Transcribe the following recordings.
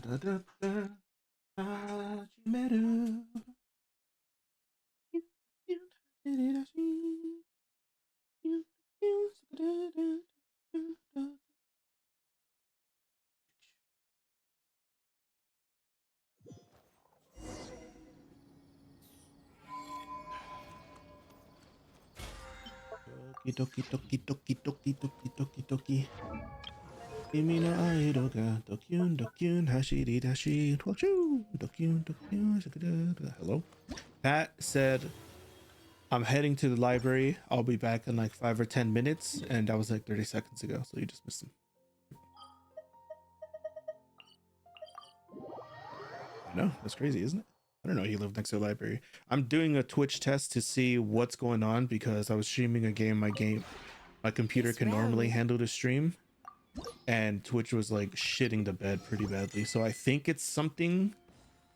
SUmeru. Doki doki doki doki doki doki doki. Kimi no aido ga dokyun dokyun hashiri dashi. Dokyun dokyun. Hello. Pat said, I'm heading to the library. I'll be back in like 5 or 10 minutes. And that was like 30 seconds ago. So you just missed him. I know. That's crazy, isn't it? I don't know. He lived next to the library. I'm doing a Twitch test to see what's going on because I was streaming a game. My computer can normally handle the stream. And Twitch was like shitting the bed pretty badly. So I think it's something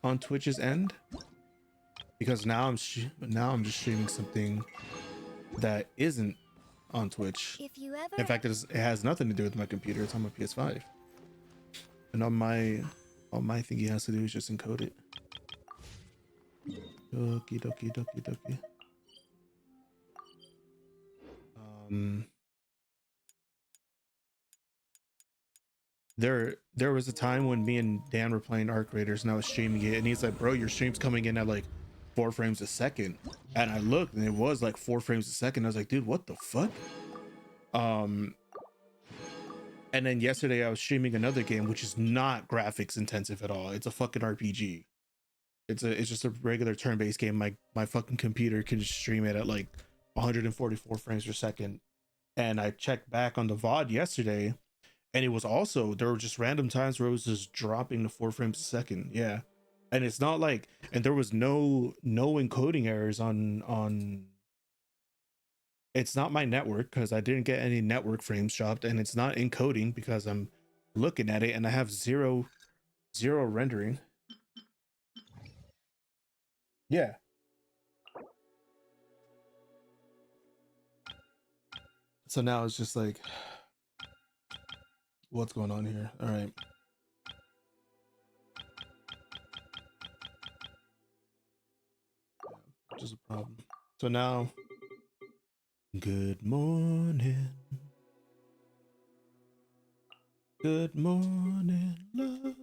on Twitch's end. Because now I'm just streaming something that isn't on Twitch. In fact, it has nothing to do with my computer. It's on my PS5, and all my thingy has to do is just encode it. Doki doki doki doki. There was a time when me and Dan were playing Arc Raiders, and I was streaming it, and he's like, "Bro, your stream's coming in at like 4 frames a second." And I looked, and it was like 4 frames a second. I was like, "Dude, what the fuck?" And then yesterday I was streaming another game, which is not graphics intensive at all. It's a fucking RPG. It's just a regular turn-based game. My fucking computer can just stream it at like 144 frames per second. And I checked back on the VOD yesterday, and it was also, there were just random times where it was just dropping to 4 frames a second. Yeah. And it's not like, and there was no encoding errors on it's not my network because I didn't get any network frames dropped, and it's not encoding because I'm looking at it and I have zero rendering. Yeah. So now it's just like, what's going on here? All right. Which is a problem. So now, good morning. Good morning, love.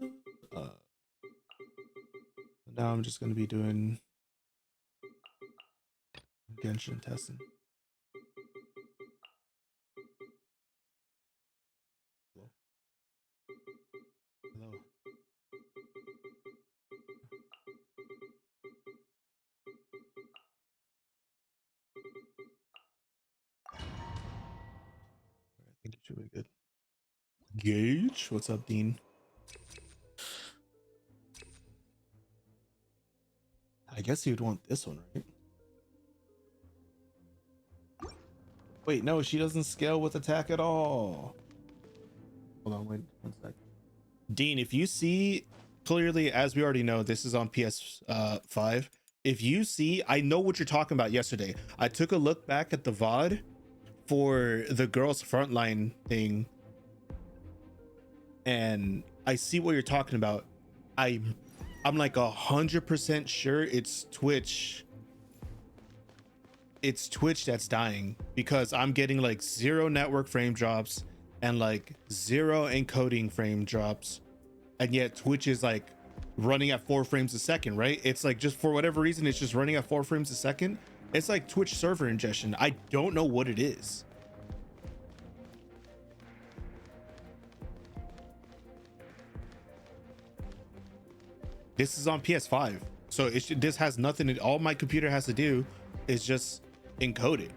Now I'm just going to be doing Genshin testing. Hello. Hello. I think it should be good. Gage, what's up, Dean? I guess you'd want this one, right? Wait, no, she doesn't scale with attack at all. Hold on, wait 1 sec. Dean, if you see clearly, as we already know, this is on PS5. If you see, I know what you're talking about yesterday. I took a look back at the VOD for the girls frontline thing, and I see what you're talking about. I'm like 100% sure it's Twitch. It's Twitch that's dying, because I'm getting like 0 network frame drops and like 0 encoding frame drops, and yet Twitch is like running at 4 frames a second, right? It's like, just for whatever reason, it's just running at 4 frames a second. It's like Twitch server ingestion. I don't know what it is. This is on PS5, so this has nothing. All my computer has to do is just encode it.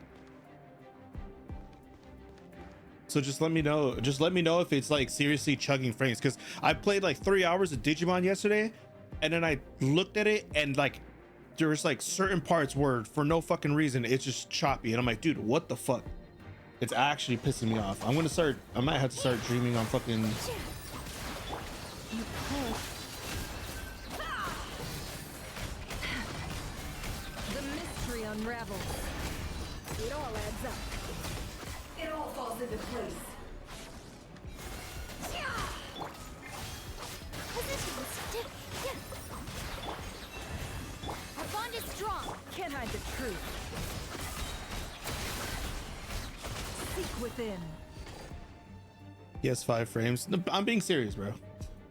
So just let me know. Just let me know if it's like seriously chugging frames, because I played like 3 hours of Digimon yesterday, and then I looked at it, and like there's like certain parts where for no fucking reason it's just choppy, and I'm like, dude, what the fuck? It's actually pissing me off. I might have to start dreaming on fucking. Unravels. It all adds up. It all falls into place. Position within. Yes, 5 frames. No, I'm being serious, bro.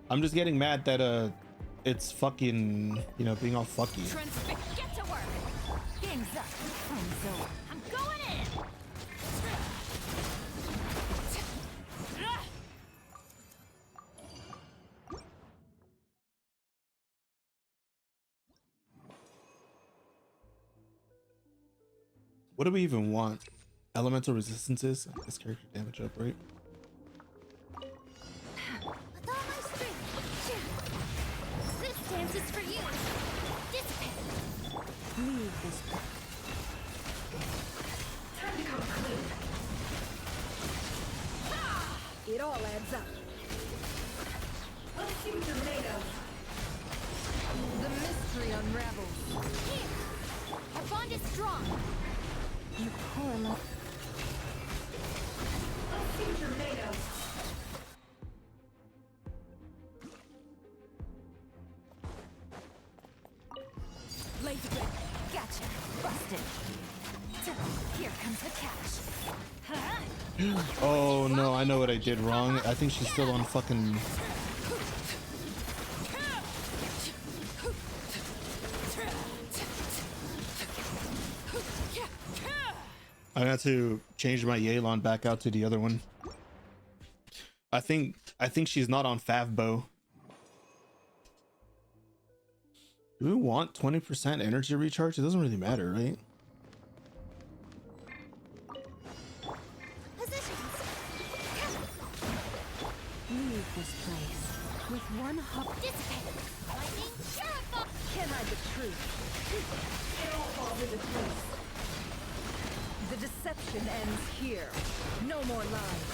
I'm just getting mad that it's fucking, you know, being all fucky. Get to work. Game's up. Time's over. I'm going in. What do we even want? Elemental resistances? This character damage up, right? With all my strength. This dance is for you. Dissipate. Leave this book. Time to come clean. It all adds up. Let's see what you're made of. The mystery unravels. Here. Our bond is strong. You poor love. Let's see what you're made of. Lazy red. Gotcha. Busted. Here comes the catch. Oh no, I know what I did wrong. I think she's still on fucking. I got to change my Yelan back out to the other one. I think she's not on Favbo. Do we want 20% energy recharge? It doesn't really matter, right? Positions. Leave this place with one hop. Dissipate. Lightning purify. Can't hide the truth. It all falls into place. The deception ends here. No more lies.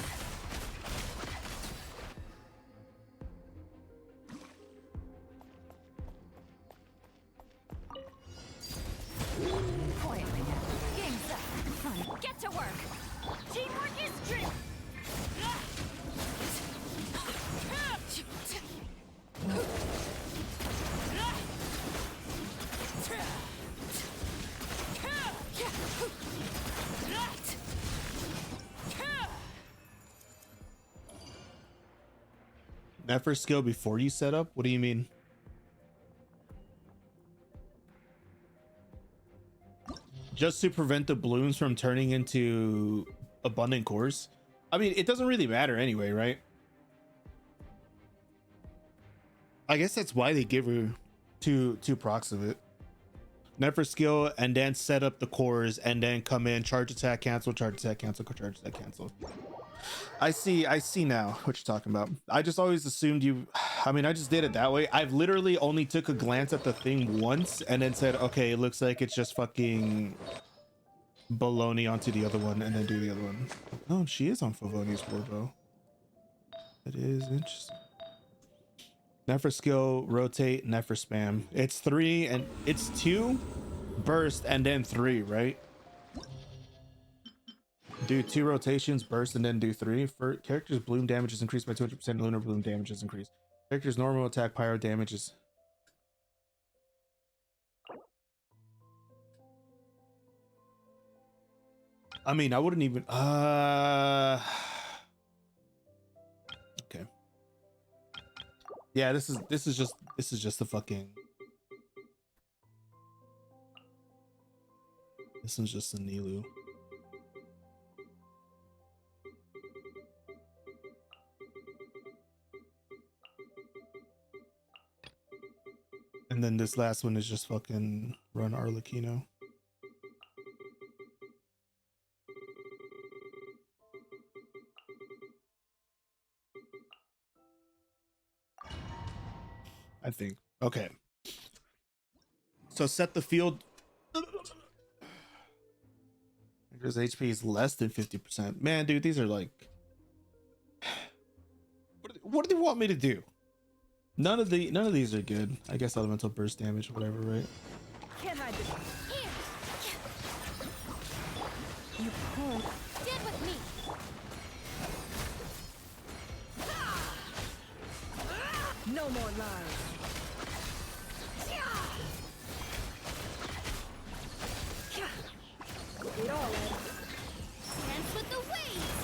Quietly now. Game's up. Fun. Get to work. Teamwork is strength. That first skill before you set up? What do you mean? Just to prevent the blooms from turning into abundant cores? I mean, it doesn't really matter anyway, right? I guess that's why they give her two procs of it. Never skill and then set up the cores and then come in, charge attack, cancel, charge attack, cancel, charge attack, cancel. I see now what you're talking about. I just always assumed I mean, I just did it that way. I've literally only took a glance at the thing once and then said, okay, it looks like it's just fucking baloney onto the other one and then do the other one. Oh, she is on Favonius Warbow. That is interesting. Never skill, rotate, never spam. It's 3 and it's 2 burst and then 3, right? Do 2 rotations, burst, and then do 3. For characters, bloom damage is increased by 200%. Lunar bloom damage is increased. Characters' normal attack, pyro damage is. I mean, I wouldn't even. Okay. Yeah, this is just the fucking. This is just a Nilu. And then this last one is just fucking run Arlecchino. I think. Okay. So set the field. Because HP is less than 50%. Man, dude, these are like. What do they want me to do? None of these are good. I guess elemental burst damage, whatever, right? Can't hide this. Here. You poor. Stand with me. No more lies. It all ends. Dance with the waves.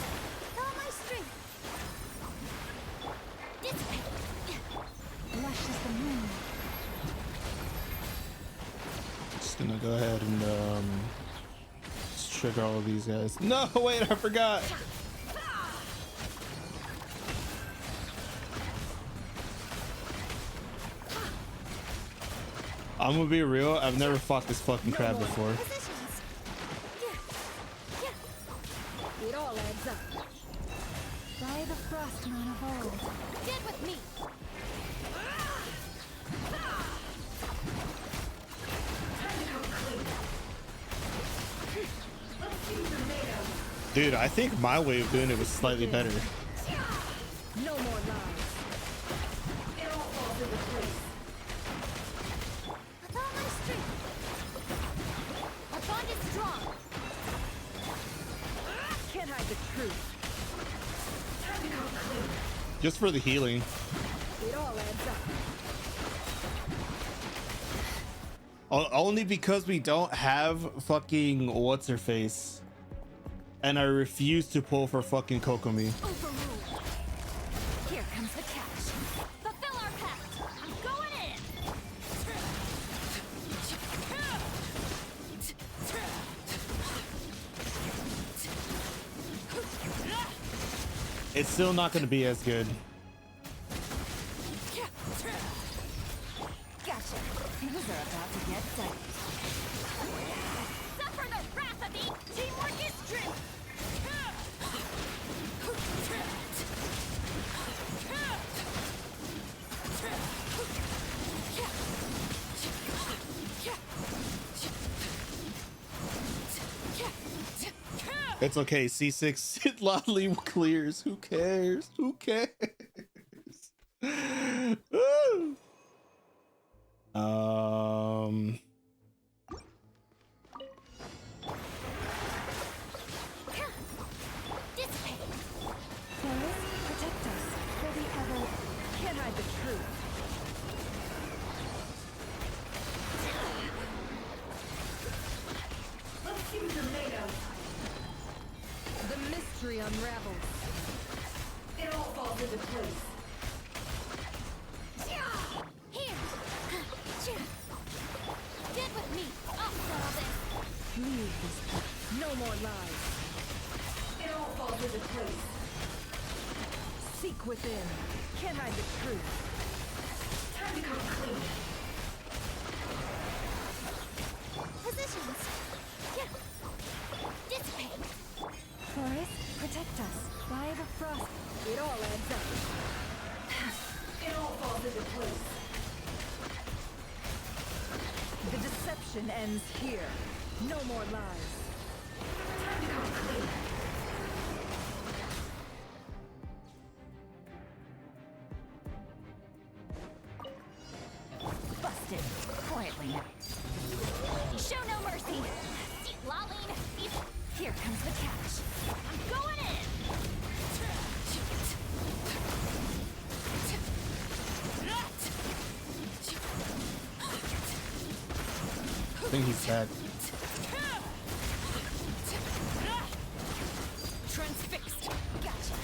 just gonna go ahead and just trigger all of these guys. No, wait, I forgot. I'm gonna be real, I've never fought this fucking crab before. It all adds up. By the Frostman of old. Get with me. Dude, I think my way of doing it was slightly better. No more lies. It all falls into place. With all my strength. Our bond is strong. Can't hide the truth. Time to come clean. Just for the healing. It all adds up. Only because we don't have fucking what's her face. And I refuse to pull for fucking Kokomi. Overruled. Here comes the catch. Fulfill our pact. I'm going in. It's still not going to be as good. Gotcha. Things are about to get done. Suffer the wrath of me. Teamwork is strength. It's okay. C6 Lolly clears. Who cares? Who cares? Woo! Dissipate. Forest, protect us. For the ever can't hide the truth. Let's see what you're made of. The mystery unravels. It all falls into place. Here. Get with me. I'll settle this. Leave this place. No more lies. It all falls into place. Seek within. Can't hide the truth. Time to come clean. Positions. Yeah. Dissipate. Forest, protect us. By the frost. It all adds up. It all falls into place. The deception ends here. No more lies. Time to come clean. Busted. Quietly now. Show no mercy. Lolling. Here comes the catch. I'm going in. I think he's back. Transfixed. Gotcha.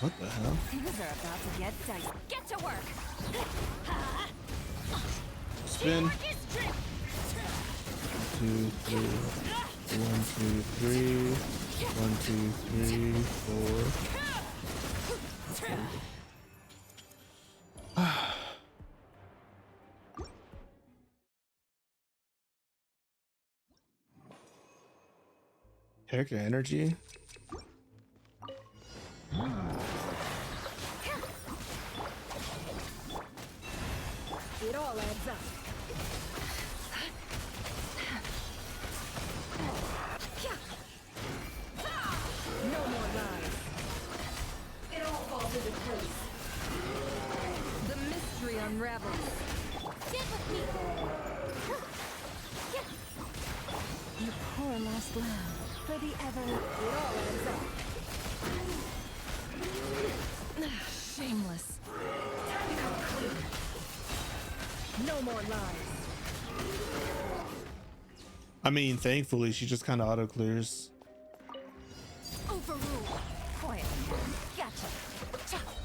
What the hell? Things are about to get dicey. Get to work. Spin. 1, 2, 3. 1, 2, 3. 1, 2, 3, 4. Character energy. It all adds up. No more lies. It all falls into place. The mystery unravels. Get with me. You poor lost lamb. For the ever. It all adds up. Shameless. Time to come clean. No more lies. I mean, thankfully, she just kind of auto clears. Overruled. Quietly. Gotcha.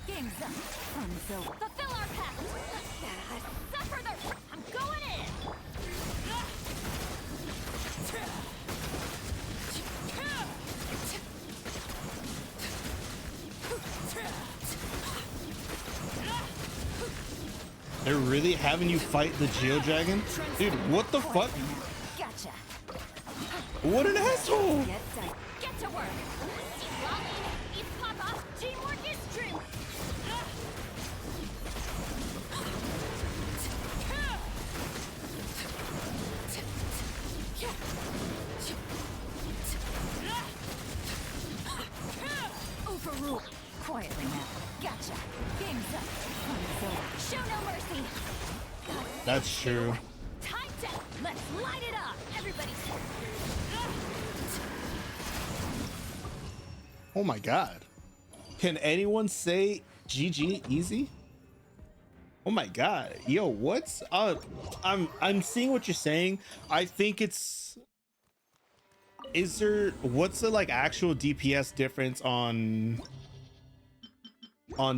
Game's up. Fun's over. Fulfill our pact. Suffer the. I'm going in. They're really having you fight the Geo Dragon? Dude, what the fuck? Gotcha. What an asshole! Get to work. It's Papa. Teamwork is strength. Overrule. Quietly now. Gotcha. Game's up. Fun's over. Show no mercy. That's true. Time's up. Let's light it up. Everybody's. Oh my god. Can anyone say GG easy? Oh my god. Yo, what's I'm seeing what you're saying. I think it's what's the like actual DPS difference on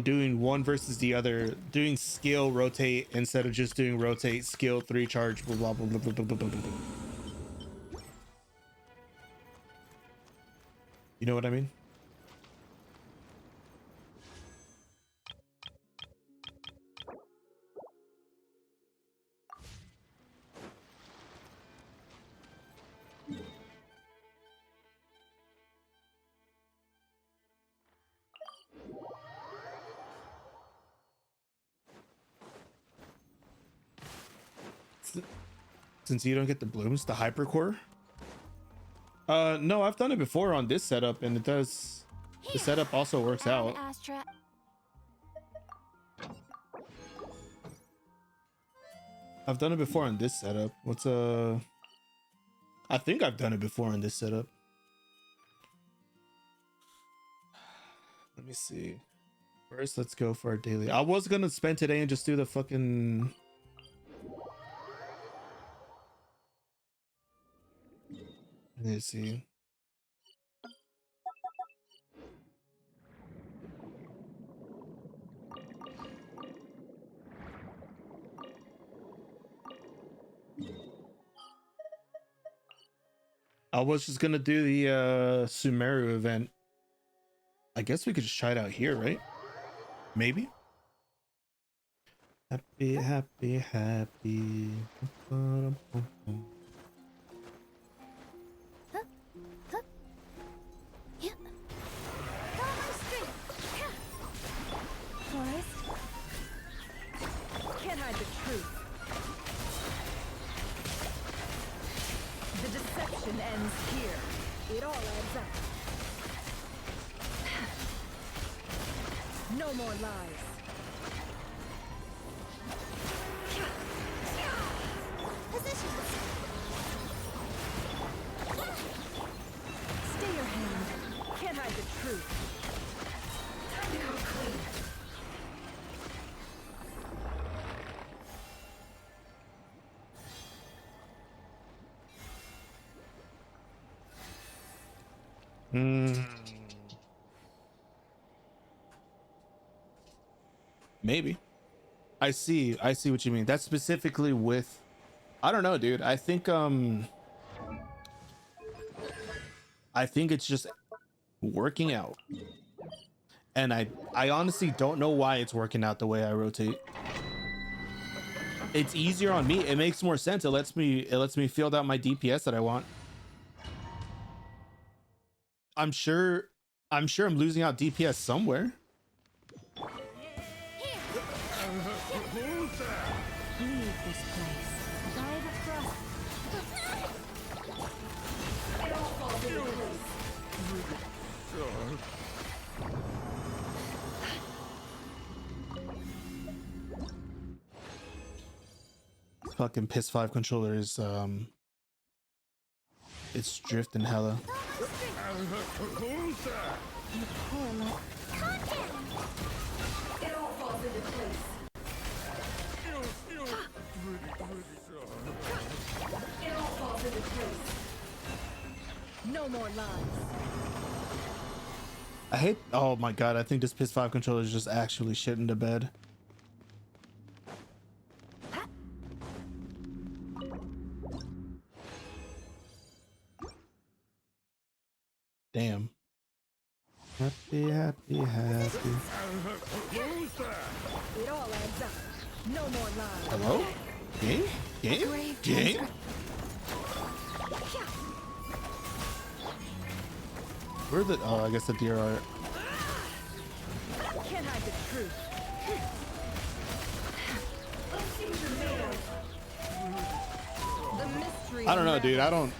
doing one versus the other, doing skill rotate instead of just doing rotate skill 3 charge blah blah blah blah blah blah blah blah. You know what I mean? Since you don't get the blooms, the hypercore. No, I've done it before on this setup, and it does. The setup also works out. I've done it before on this setup. What's I think I've done it before on this setup. Let me see. First, let's go for our daily. I was gonna spend today and just do the fucking. Let's see. I was just gonna do the Sumeru event. I guess we could just try it out here, right? Maybe. Happy, happy, happy. Can't hide the truth. The deception ends here. It all adds up. No more lies. Position. Stay your hand. Can't hide the truth. Time to come clean. Maybe. I see what you mean. That's specifically with, I don't know, dude. I think it's just working out. And I honestly don't know why it's working out the way I rotate. It's easier on me. It makes more sense. It lets me field out my DPS that I want. I'm sure I'm losing out DPS somewhere. Leave this place. Dive across. It all falls into place. Fucking piss 5 controller is it's drifting hella. It all falls into place. It all falls into place. No more lies. I hate, oh my god, I think this piss 5 controller is just actually shit in the bed. Damn. Happy, happy, happy. It all adds up. No more lies. Hello? Game? Game? Brave Game? dancer. Where the... Oh, I guess the deer are... Can't hide the truth. The mystery. I don't know, dude. I unravels. don't...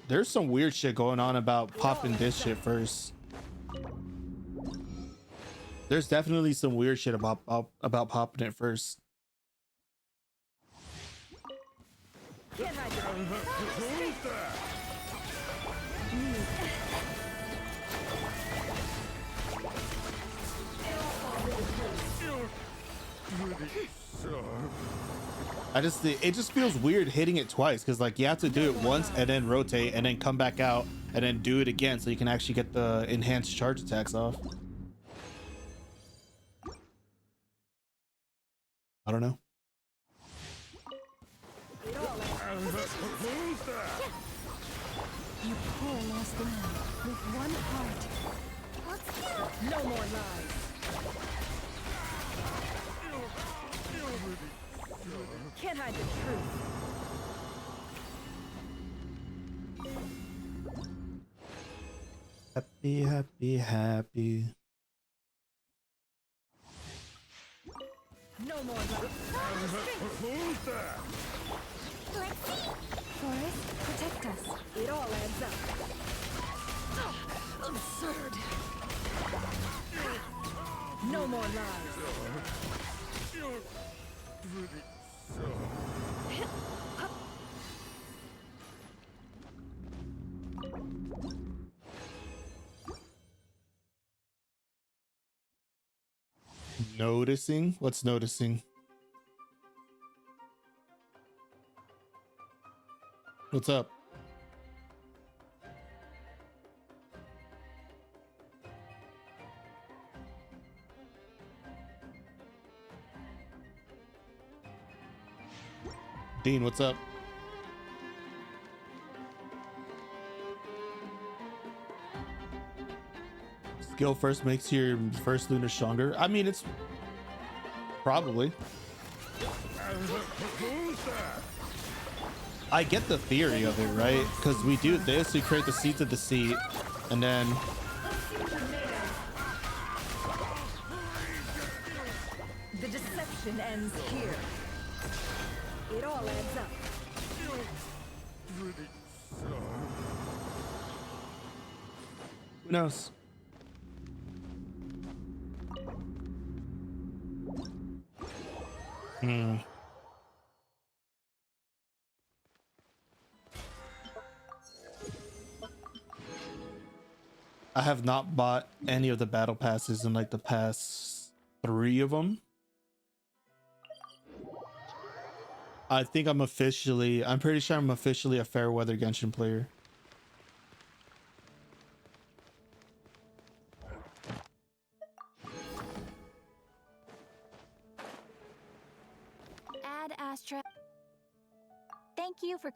There's some weird shit going on about popping this shit first. There's definitely some weird shit about popping it first. Can't hide the It just feels weird hitting it twice because like you have to do it once and then rotate and then come back out and then do it again so you can actually get the enhanced charge attacks off. I don't know. You poor lost lamb with one heart. No more lies. Can't hide the truth. Happy, happy, happy. No more lies. Forest, protect us. It all adds up. Absurd. No more lies. Noticing? What's noticing? What's up? Dean, what's up? Skill first makes your first lunar stronger. I mean, it's probably. I get the theory of it, right? Because we do this, we create the seeds of deceit, and then The deception ends here. It all adds up. who knows? I have not bought any of the battle passes in like the past 3 of them. I'm pretty sure I'm officially a fair weather Genshin player. Ad Astra. Thank you for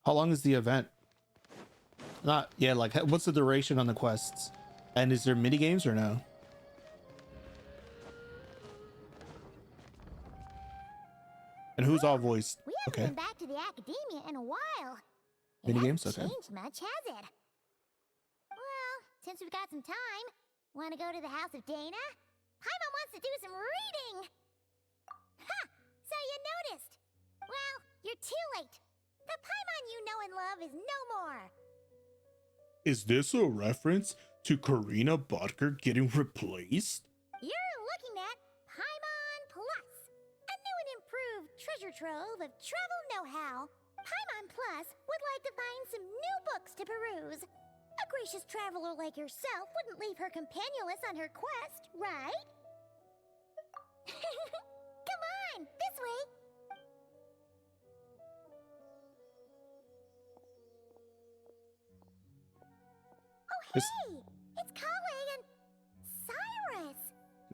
How long is the event? Not yeah, like what's the duration on the quests? And is there mini games or no? And who's all voiced? We haven't Okay. been back to the academia in a while. Mini It games? hasn't Okay. changed much, has it? Well, since we've got some time, want to go to the house of Dana? Paimon wants to do some reading! Ha! So you noticed! Well, you're too late. The Paimon you know and love is no more. Is this a reference to Karina Bodker getting replaced? You're looking at Paimon Plus, a new and improved treasure trove of travel know-how. Paimon Plus would like to find some new books to peruse. A gracious traveler like yourself wouldn't leave her companionless on her quest, right? Come on, this way. Oh, Is- hey! It's Kale and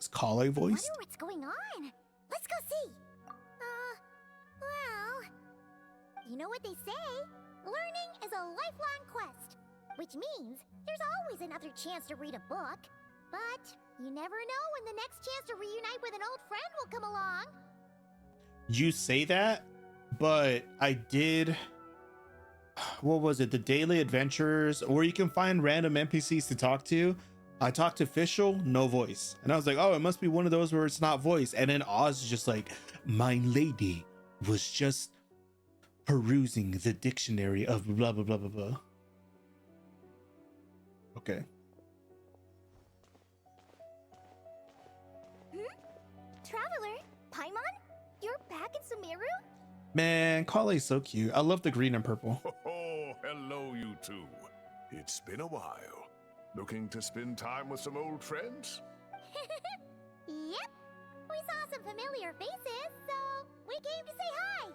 It's Kale voiced. Wonder what's going on. Let's go see. Well, you know what they say? Learning is a lifelong quest, which means there's always another chance to read a book. But you never know when the next chance to reunite with an old friend will come along. You say that, but I did. What was it? The Daily Adventurers, or you can find random NPCs to talk to. I talked to Fischl, no voice. And I was like, oh, it must be one of those where it's not voice. And then Oz is just like, my lady was just perusing the dictionary of blah, blah, blah, blah, blah. Okay. Traveler, Paimon, you're back in Sumeru? Man, Kale's so cute. I love the green and purple. Oh, hello, you two. It's been a while. Looking to spend time with some old friends? Yep. We saw some familiar faces, so we came to say hi.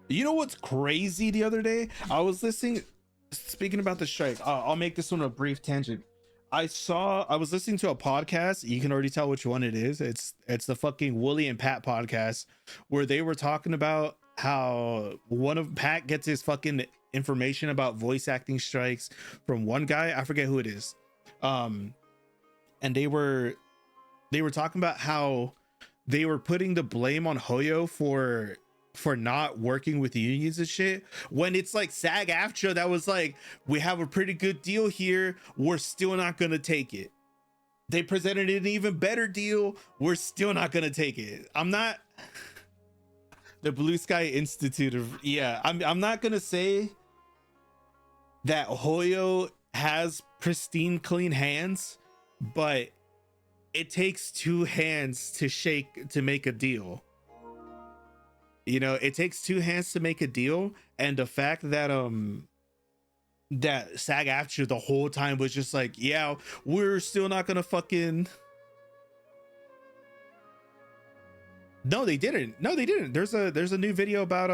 You know what's crazy the other day? I was listening, speaking about the strike, I'll make this one a brief tangent. I was listening to a podcast. You can already tell which one it is. It's the fucking Wooly and Pat podcast, where they were talking about how one of Pat gets his fucking information about voice acting strikes from one guy. I forget who it is. And they were talking about how they were putting the blame on Hoyo for not working with the unions and shit, when it's like SAG-AFTRA that was like, we have a pretty good deal here, we're still not gonna take it. They presented an even better deal, we're still not gonna take it. I'm not the Blue Sky Institute of, yeah, I'm not gonna say that Hoyo has pristine clean hands, but it takes two hands to make a deal. You know, it takes two hands to make a deal, and the fact that that SAG-AFTRA the whole time was just like, yeah, we're still not gonna fucking. No, they didn't. No, they didn't. There's a new video about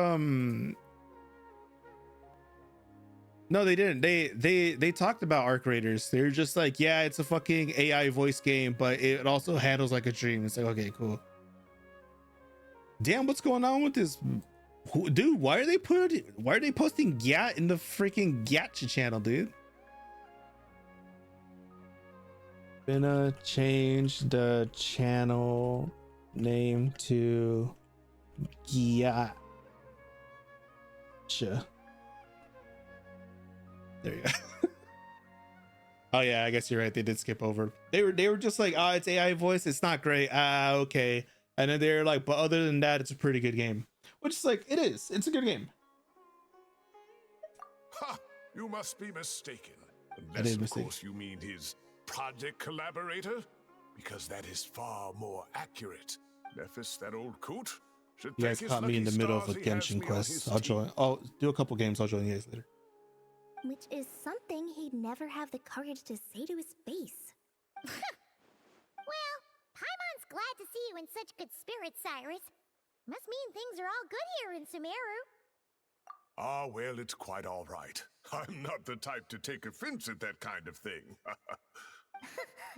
No, they didn't. They talked about Arc Raiders. They're just like, yeah, it's a fucking AI voice game, but it also handles like a dream. It's like, okay, cool. Damn, what's going on with this? Dude, why are they posting Gyat in the freaking Gyatcha channel, dude? Gonna change the channel name to Gyatcha. There you go. Oh yeah, I guess you're right. They did skip over. They were just like, oh, it's AI voice. It's not great. Okay. And then they're like, but other than that, it's a pretty good game. Which is like, it is. It's a good game. Ha! You must be mistaken. Unless, of course, you mean his project collaborator? Because that is far more accurate. Nephis, that old coot, should you guys caught me in the middle of a Genshin quest. I'll join. I'll do a couple games. I'll join you guys later. Which is something he'd never have the courage to say to his face. Well, Paimon's glad to see you in such good spirits, Cyrus. Must mean things are all good here in Sumeru. Ah, well, it's quite all right. I'm not the type to take offense at that kind of thing.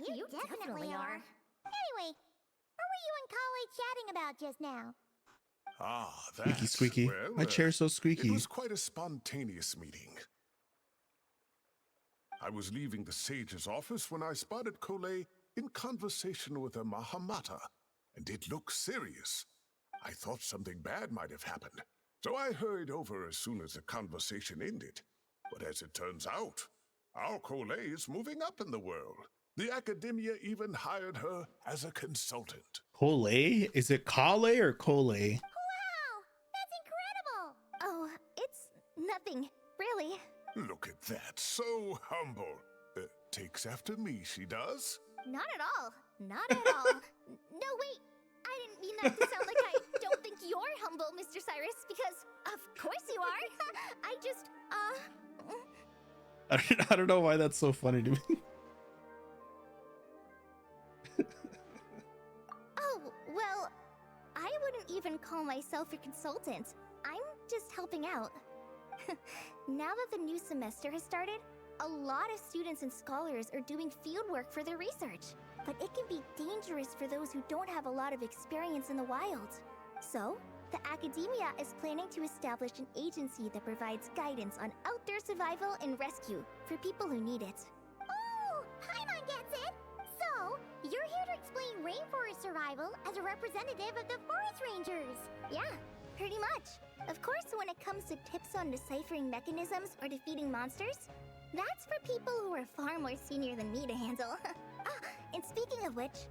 You definitely are. Anyway, what were you and Kale chatting about just now? Ah, Squeaky, that. squeaky. Well, My chair's so squeaky. It was quite a spontaneous meeting. I was leaving the sage's office when I spotted Kole in conversation with a Mahamata, and it looked serious. I thought something bad might have happened, so I hurried over as soon as the conversation ended. But as it turns out, our Kole is moving up in the world. The academia even hired her as a consultant. Kole? Is it Kale or Kole? Wow, that's incredible! Oh, it's nothing, really. Look at that, so humble. Takes after me, she does. Not at all. Not at all. No, wait. I didn't mean that to sound like I don't think you're humble, Mr. Cyrus, because of course you are. I just, I don't know why that's so funny to me. Oh, well, I wouldn't even call myself a consultant. I'm just helping out. Now that the new semester has started, a lot of students and scholars are doing field work for their research. but it can be dangerous for those who don't have a lot of experience in the wild. So, the Academia is planning to establish an agency that provides guidance on outdoor survival and rescue for people who need it. Oh, Paimon gets it! So, you're here to explain rainforest survival as a representative of the Forest Rangers! Yeah, pretty much. Of course, when it comes to tips on deciphering mechanisms or defeating monsters, that's for people who are far more senior than me to handle. And speaking of which,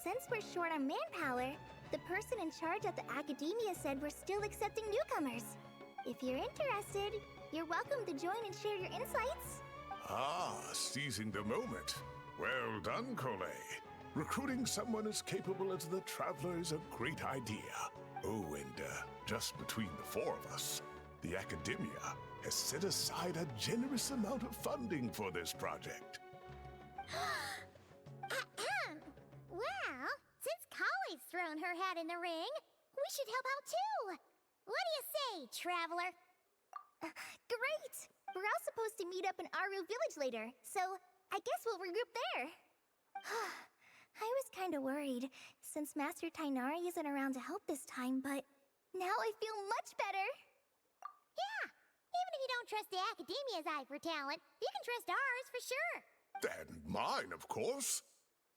since we're short on manpower, the person in charge at the Academia said we're still accepting newcomers. If you're interested, you're welcome to join and share your insights. Ah, seizing the moment. Well done, Cole. Recruiting someone as capable as the Traveler is a great idea. Oh, and just between the four of us, the Academia has set aside a generous amount of funding for this project. Well, since Kali's thrown her hat in the ring, we should help out too. What do you say, Traveler? Great! We're all supposed to meet up in Aru Village later, so I guess we'll regroup there. I was kind of worried, since Master Tainari isn't around to help this time, but now I feel much better. Yeah, even if you don't trust the Academia's eye for talent, you can trust ours for sure. And mine, of course.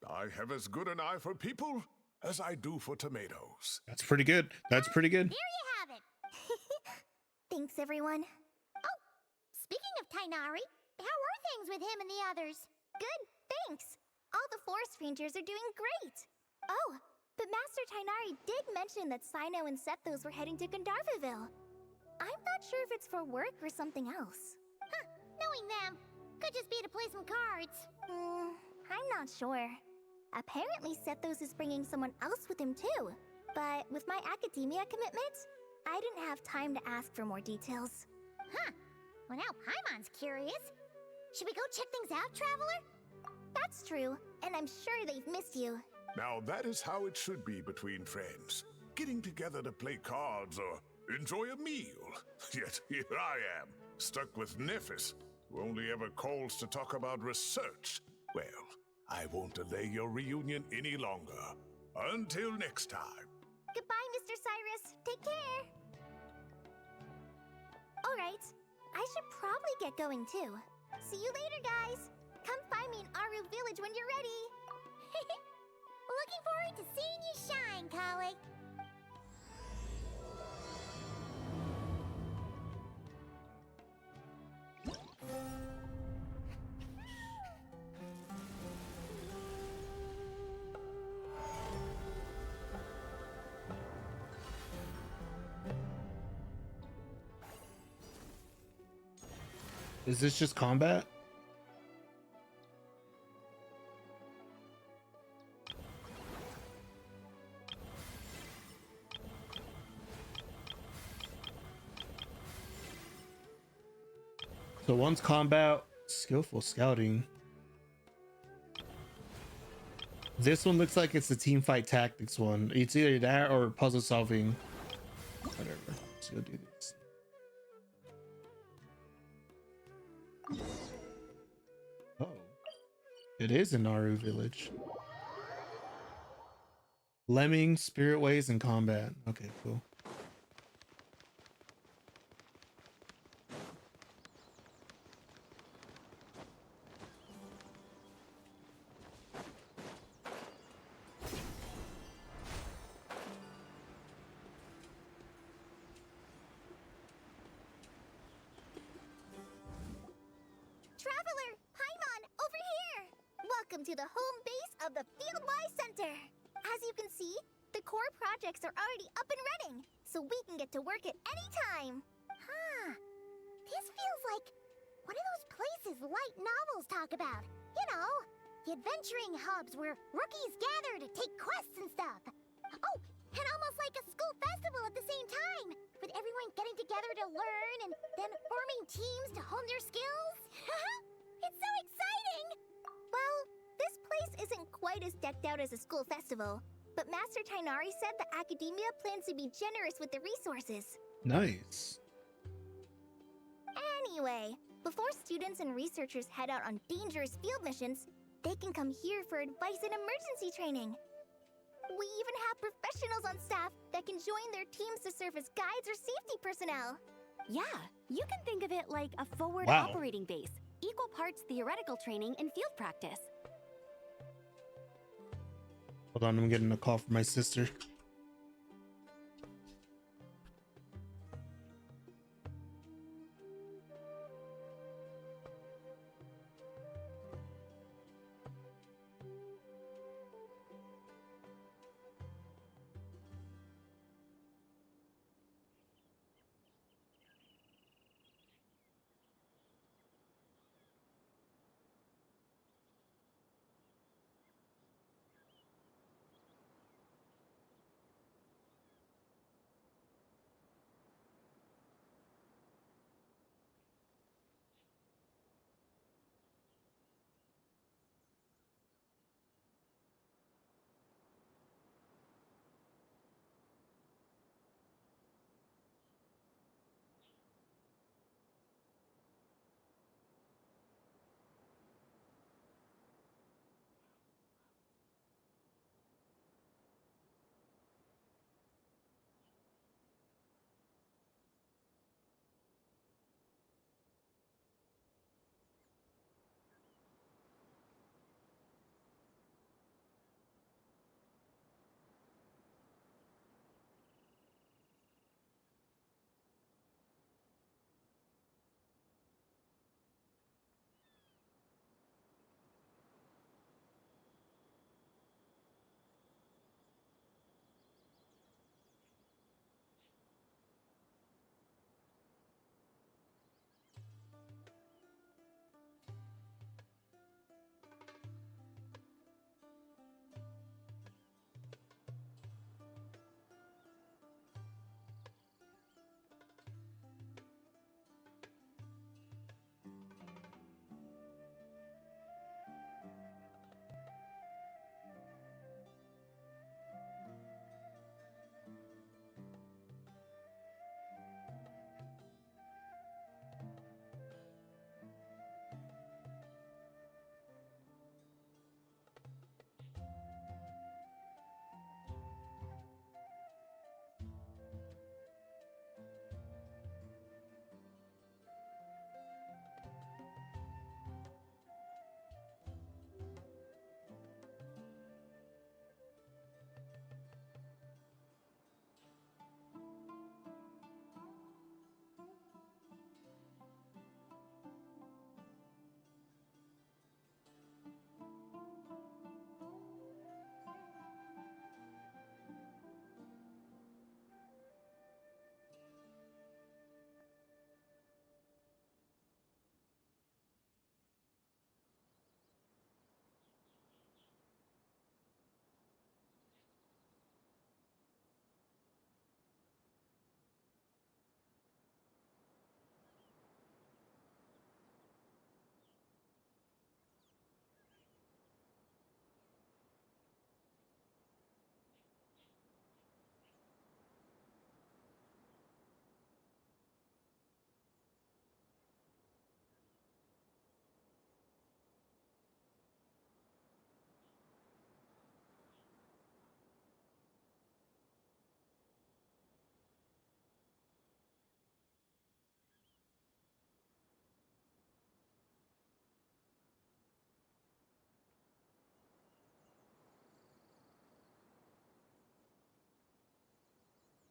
I have as good an eye for people as I do for tomatoes. That's pretty good. That's pretty good. There you have it. Thanks, everyone. Oh, speaking of Tainari, how are things with him and the others? Good, thanks. All the Forest Rangers are doing great. Oh, but Master Tainari did mention that Sino and Sethos were heading to Gandharvaville. I'm not sure if it's for work or something else. Huh, knowing them, could just be to play some cards. I'm not sure. Apparently Sethos is bringing someone else with him too. But with my Academia commitment, I didn't have time to ask for more details. Huh, well now Paimon's curious. Should we go check things out, Traveler? That's true, and I'm sure they've missed you. Now that is how it should be between friends. Getting together to play cards or enjoy a meal. Yet here I am, stuck with Nephis, who only ever calls to talk about research. Well, I won't delay your reunion any longer. Until next time. Goodbye, Mr. Cyrus. Take care. Alright, I should probably get going too. See you later, guys. Come find me in Aru Village when you're ready. Looking forward to seeing you shine, colleague. Is this just combat? So one's combat, skillful scouting. This one looks like it's the team fight tactics one. It's either that or puzzle solving. Whatever. Let's go do this. Oh, it is in Naru Village. Lemming, Spirit Ways, and combat. Okay, cool. Traveler, Paimon, over here! Welcome to the home base of the Fieldwise Center. As you can see, the core projects are already up and running, so we can get to work at any time. Huh. This feels like one of those places light novels talk about. You know, the adventuring hubs where rookies gather to take quests and stuff. Oh, and almost like a school festival at the same time, with everyone getting together to learn and then forming teams to hone their skills. It's so exciting! Well, this place isn't quite as decked out as a school festival, but Master Tainari said the Academia plans to be generous with the resources. Nice. Anyway, before students and researchers head out on dangerous field missions, they can come here for advice and emergency training. We even have professionals on staff that can join their teams to serve as guides or safety personnel. Yeah, you can think of it like a forward Wow. operating base, equal parts theoretical training and field practice. Hold on, I'm getting a call from my sister.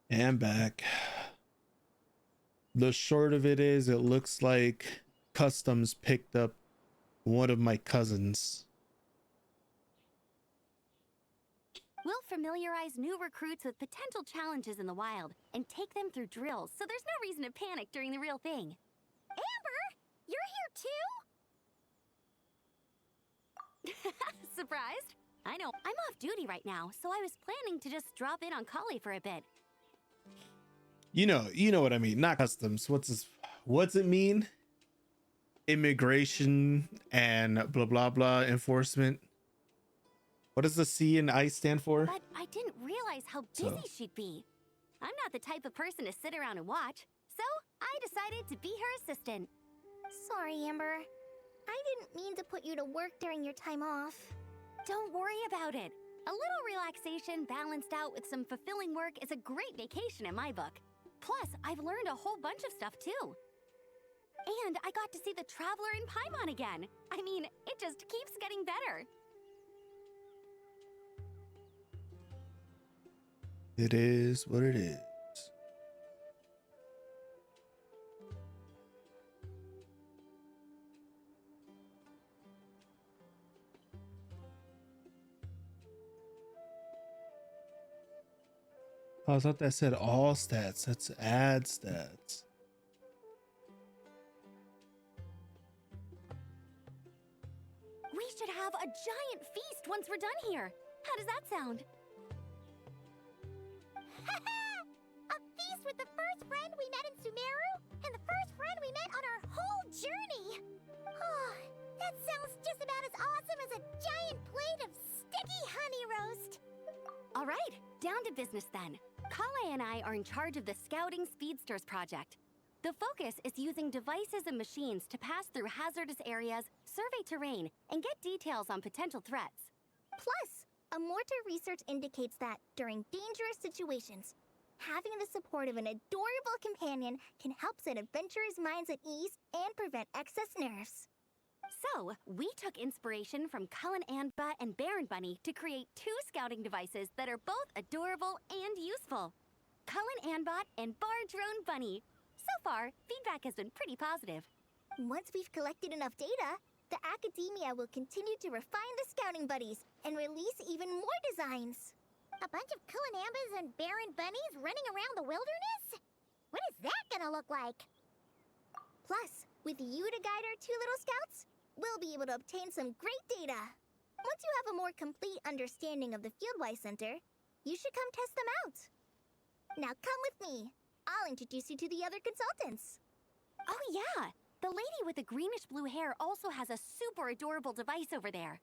And back. The short of it is, it looks like Customs picked up one of my cousins. We'll familiarize new recruits with potential challenges in the wild and take them through drills, so there's no reason to panic during the real thing. Amber, you're here too? Surprised? I know. I'm off duty right now, so I was planning to just drop in on Kali for a bit. You know what I mean. Not Customs. What's it mean? Immigration and blah blah blah enforcement. What does the C and I stand for? But I didn't realize how busy she'd be. I'm not the type of person to sit around and watch, so I decided to be her assistant. Sorry, Amber. I didn't mean to put you to work during your time off. Don't worry about it. A little relaxation balanced out with some fulfilling work is a great vacation in my book. Plus, I've learned a whole bunch of stuff too. And I got to see the Traveler in Paimon again. I mean, it just keeps getting better. It is what it is. Oh, I thought that said all stats. That's add stats. We should have a giant feast once we're done here. How does that sound? A feast with the first friend we met in Sumeru, and the first friend we met on our whole journey. Oh, that sounds just about as awesome as a giant plate of sticky honey roast. All right, down to business then. Kale and I are in charge of the Scouting Speedsters project. The focus is using devices and machines to pass through hazardous areas, survey terrain, and get details on potential threats. Plus, a mortar research indicates that during dangerous situations, having the support of an adorable companion can help set adventurers' minds at ease and prevent excess nerves. So, we took inspiration from Cullen Anba and Baron Bunny to create 2 scouting devices that are both adorable and useful. Cullen Anbot and Bar Drone Bunny. So far, feedback has been pretty positive. Once we've collected enough data, the academia will continue to refine the scouting buddies and release even more designs. A bunch of Kulanambas and Baron Bunnies running around the wilderness? What is that gonna look like? Plus, with you to guide our 2 little scouts, we'll be able to obtain some great data. Once you have a more complete understanding of the Fieldwise Center, you should come test them out. Now come with me. I'll introduce you to the other consultants. Oh yeah, the lady with the greenish-blue hair also has a super adorable device over there.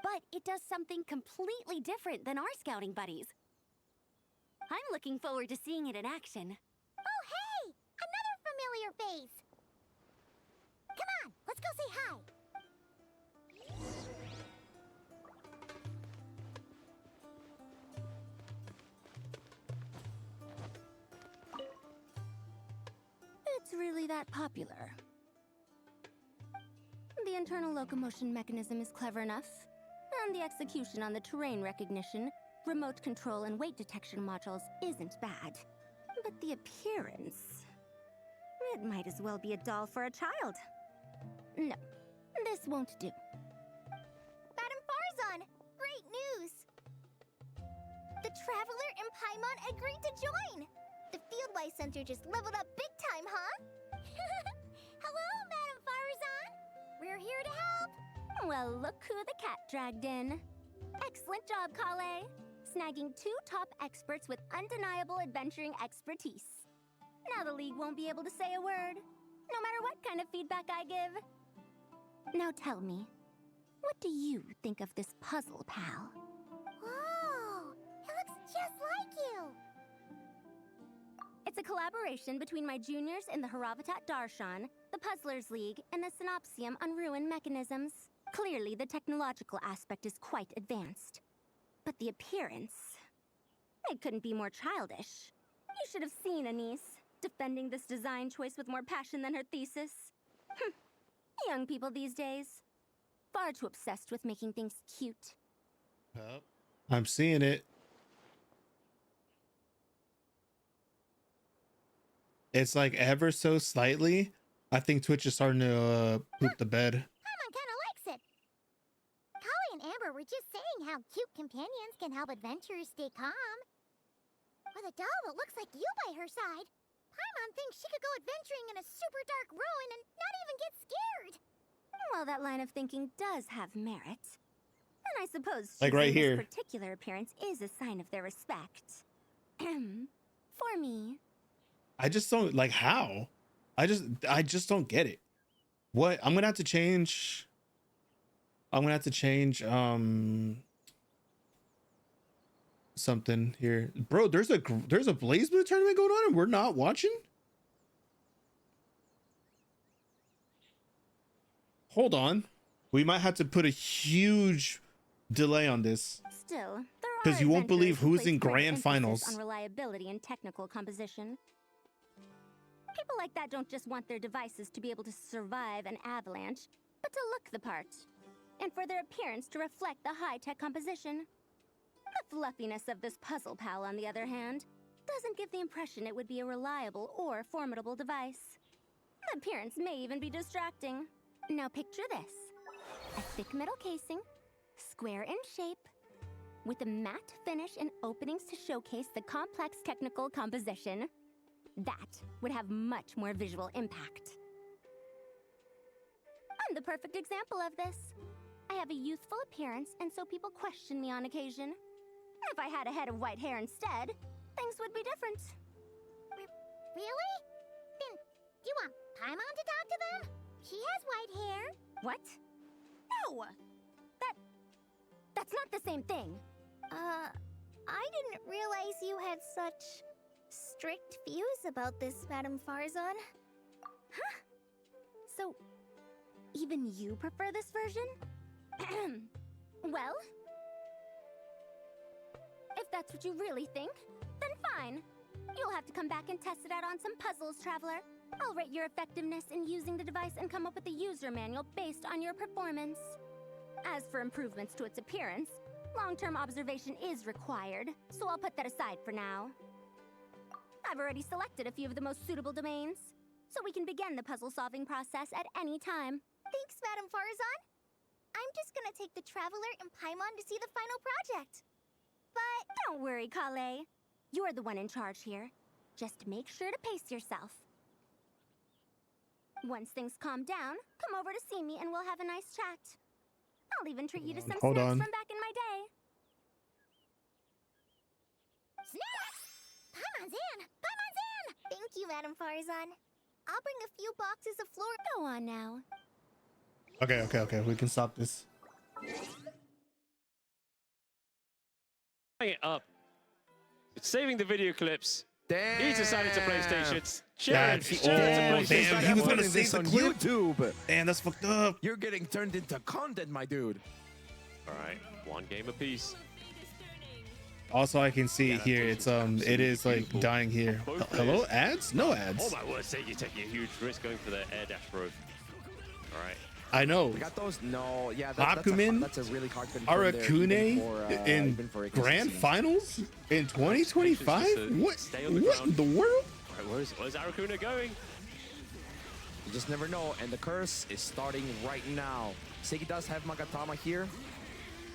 But it does something completely different than our scouting buddies. I'm looking forward to seeing it in action. Oh, hey! Another familiar face! Come on, let's go say hi! It's really that popular. The internal locomotion mechanism is clever enough, and the execution on the terrain recognition, remote control, and weight detection modules isn't bad. But the appearance... it might as well be a doll for a child. No, this won't do. Madame Farzan, great news! The Traveler in Paimon agreed to join! The Fieldwise Center just leveled up big time, huh? Hello, Madame Farzan! We're here to help! Well, look who the cat dragged in. Excellent job, Kale. Snagging 2 top experts with undeniable adventuring expertise. Now the League won't be able to say a word, no matter what kind of feedback I give. Now tell me, what do you think of this puzzle, pal? Whoa! It looks just like you! It's a collaboration between my juniors in the Haravatat Darshan, the Puzzlers League, and the Synopsium on Ruin Mechanisms. Clearly, the technological aspect is quite advanced. But the appearance... it couldn't be more childish. You should have seen Anise, defending this design choice with more passion than her thesis. Young people these days. Far too obsessed with making things cute. Yep. I'm seeing it. It's like ever so slightly. I think Twitch is starting to poop the bed. Paimon kinda likes it. Kali and Amber were just saying how cute companions can help adventurers stay calm. With a doll that looks like you by her side, Paimon thinks she could go adventuring in a super dark ruin and not even get scared. Well, that line of thinking does have merit. And I suppose Like right choosing here. this particular appearance is a sign of their respect. For me. I just don't like how. I just don't get it. What I'm gonna have to change. Something here, bro. There's a Blaze Blue tournament going on and we're not watching. Hold on. We might have to put a huge delay on this. Still, there are 'Cause you won't believe adventurers who who's in place greater grand emphasis finals. on reliability and technical composition. People like that don't just want their devices to be able to survive an avalanche, but to look the part, and for their appearance to reflect the high-tech composition. The fluffiness of this puzzle pal, on the other hand, doesn't give the impression it would be a reliable or formidable device. The appearance may even be distracting. Now picture this. A thick metal casing, square in shape, with a matte finish and openings to showcase the complex technical composition. That would have much more visual impact. I'm the perfect example of this. I have a youthful appearance, and so people question me on occasion. If I had a head of white hair instead, things would be different. Really? Then, do you want Paimon to talk to them? She has white hair. What? No! That's not the same thing. I didn't realize you had such strict views about this, Madame Farzan. Huh? So, even you prefer this version? Well, if that's what you really think, then fine. You'll have to come back and test it out on some puzzles, Traveler. I'll rate your effectiveness in using the device and come up with a user manual based on your performance. As for improvements to its appearance, long-term observation is required, so I'll put that aside for now. I've already selected a few of the most suitable domains, so we can begin the puzzle-solving process at any time. Thanks, Madame Farzan. I'm just gonna take the Traveler and Paimon to see the final project. But Don't worry, Kale. You're the one in charge here. Just make sure to pace yourself. Once things calm down, come over to see me and we'll have a nice chat. I'll even treat you to some Hold snacks on. from back in my day. snacks! Paimon's in! Paimon's in! Thank you, Madame Farzan. I'll bring a few boxes of floor. Go on now. Okay. We can stop this. Bring it up. Saving the video clips. Damn. He decided to play stations. Sharon, That's- Sharon to oh, play stations. damn, he was gonna Putting save this the on clip. YouTube. Damn, that's fucked up. You're getting turned into content, my dude. All right, one game apiece. Also, I can see it here. It's it is like dying here. Hello, ads? No Oh ads. my word, Segi taking a huge risk going for the air dash throw. All right. I know. We got those. No, yeah. Hakumen, that's a really hard confirm there, Arakune even for, in even for a grand consistency. finals in 2025. What? Stay on the What ground. in the world? All right, where's Arakuna going? You just never know. And the curse is starting right now. Segi does have Magatama here.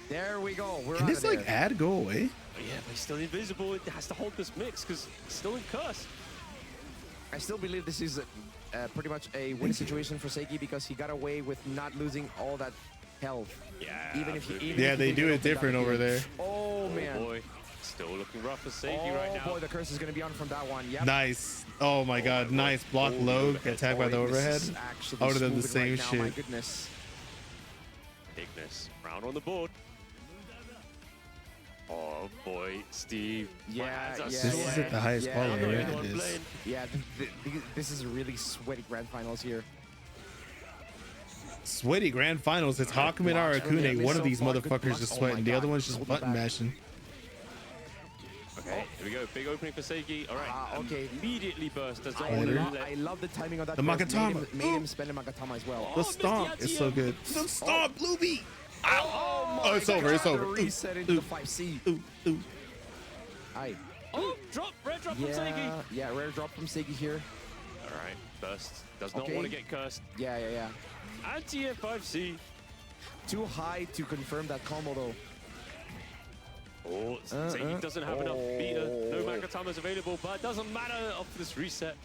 There we go. We're Can out this of like there. ad go away? Oh, yeah, but he's still invisible. It has to hold this mix because it's still in curse. I still believe this is pretty much a win situation for Segi because he got away with not losing all that health. Yeah, Even if he, absolutely. even Yeah, if he they did do get it opened up different over again. there. Oh Oh man. boy, still looking rough for Segi right now. Oh boy, the curse is gonna be on from that one. Yep. Nice. Oh my god, my nice block Oh, low. overhead. Attacked by the Boy, this overhead. is actually I would have done the smoothing same right now, my shit. goodness. Ignis, round on the board. Oh boy, Steve. my Yeah, hands are yeah, This is sweating. at the highest Yeah, quality, I'm the right? only It one is. playing. Yeah, this is really sweaty grand finals here. Sweaty grand finals. It's Hakumen Arakune. One of these motherfuckers is sweating. The other one's just button mashing. Okay, here we go. Big opening for Segi. All right. Okay. Immediately burst. Does not I, want to lo- let. I love the timing of that. The burst. Magatama. Made him spend a Magatama as well. The Oh, stomp Mr. is so Yatio. good. The stomp, Blueby. Oh, it's over. It's over. The reset into the 5C. Ooh. Aye. Oh, drop. Red drop from Segi. Yeah, rare drop from Segi here. All right. Burst. Does not Okay. want to get cursed. Yeah. Anti-air 5C. Too high to confirm that combo though. Oh, Segi doesn't have enough meter. No Magatamas available, but it doesn't matter after this reset.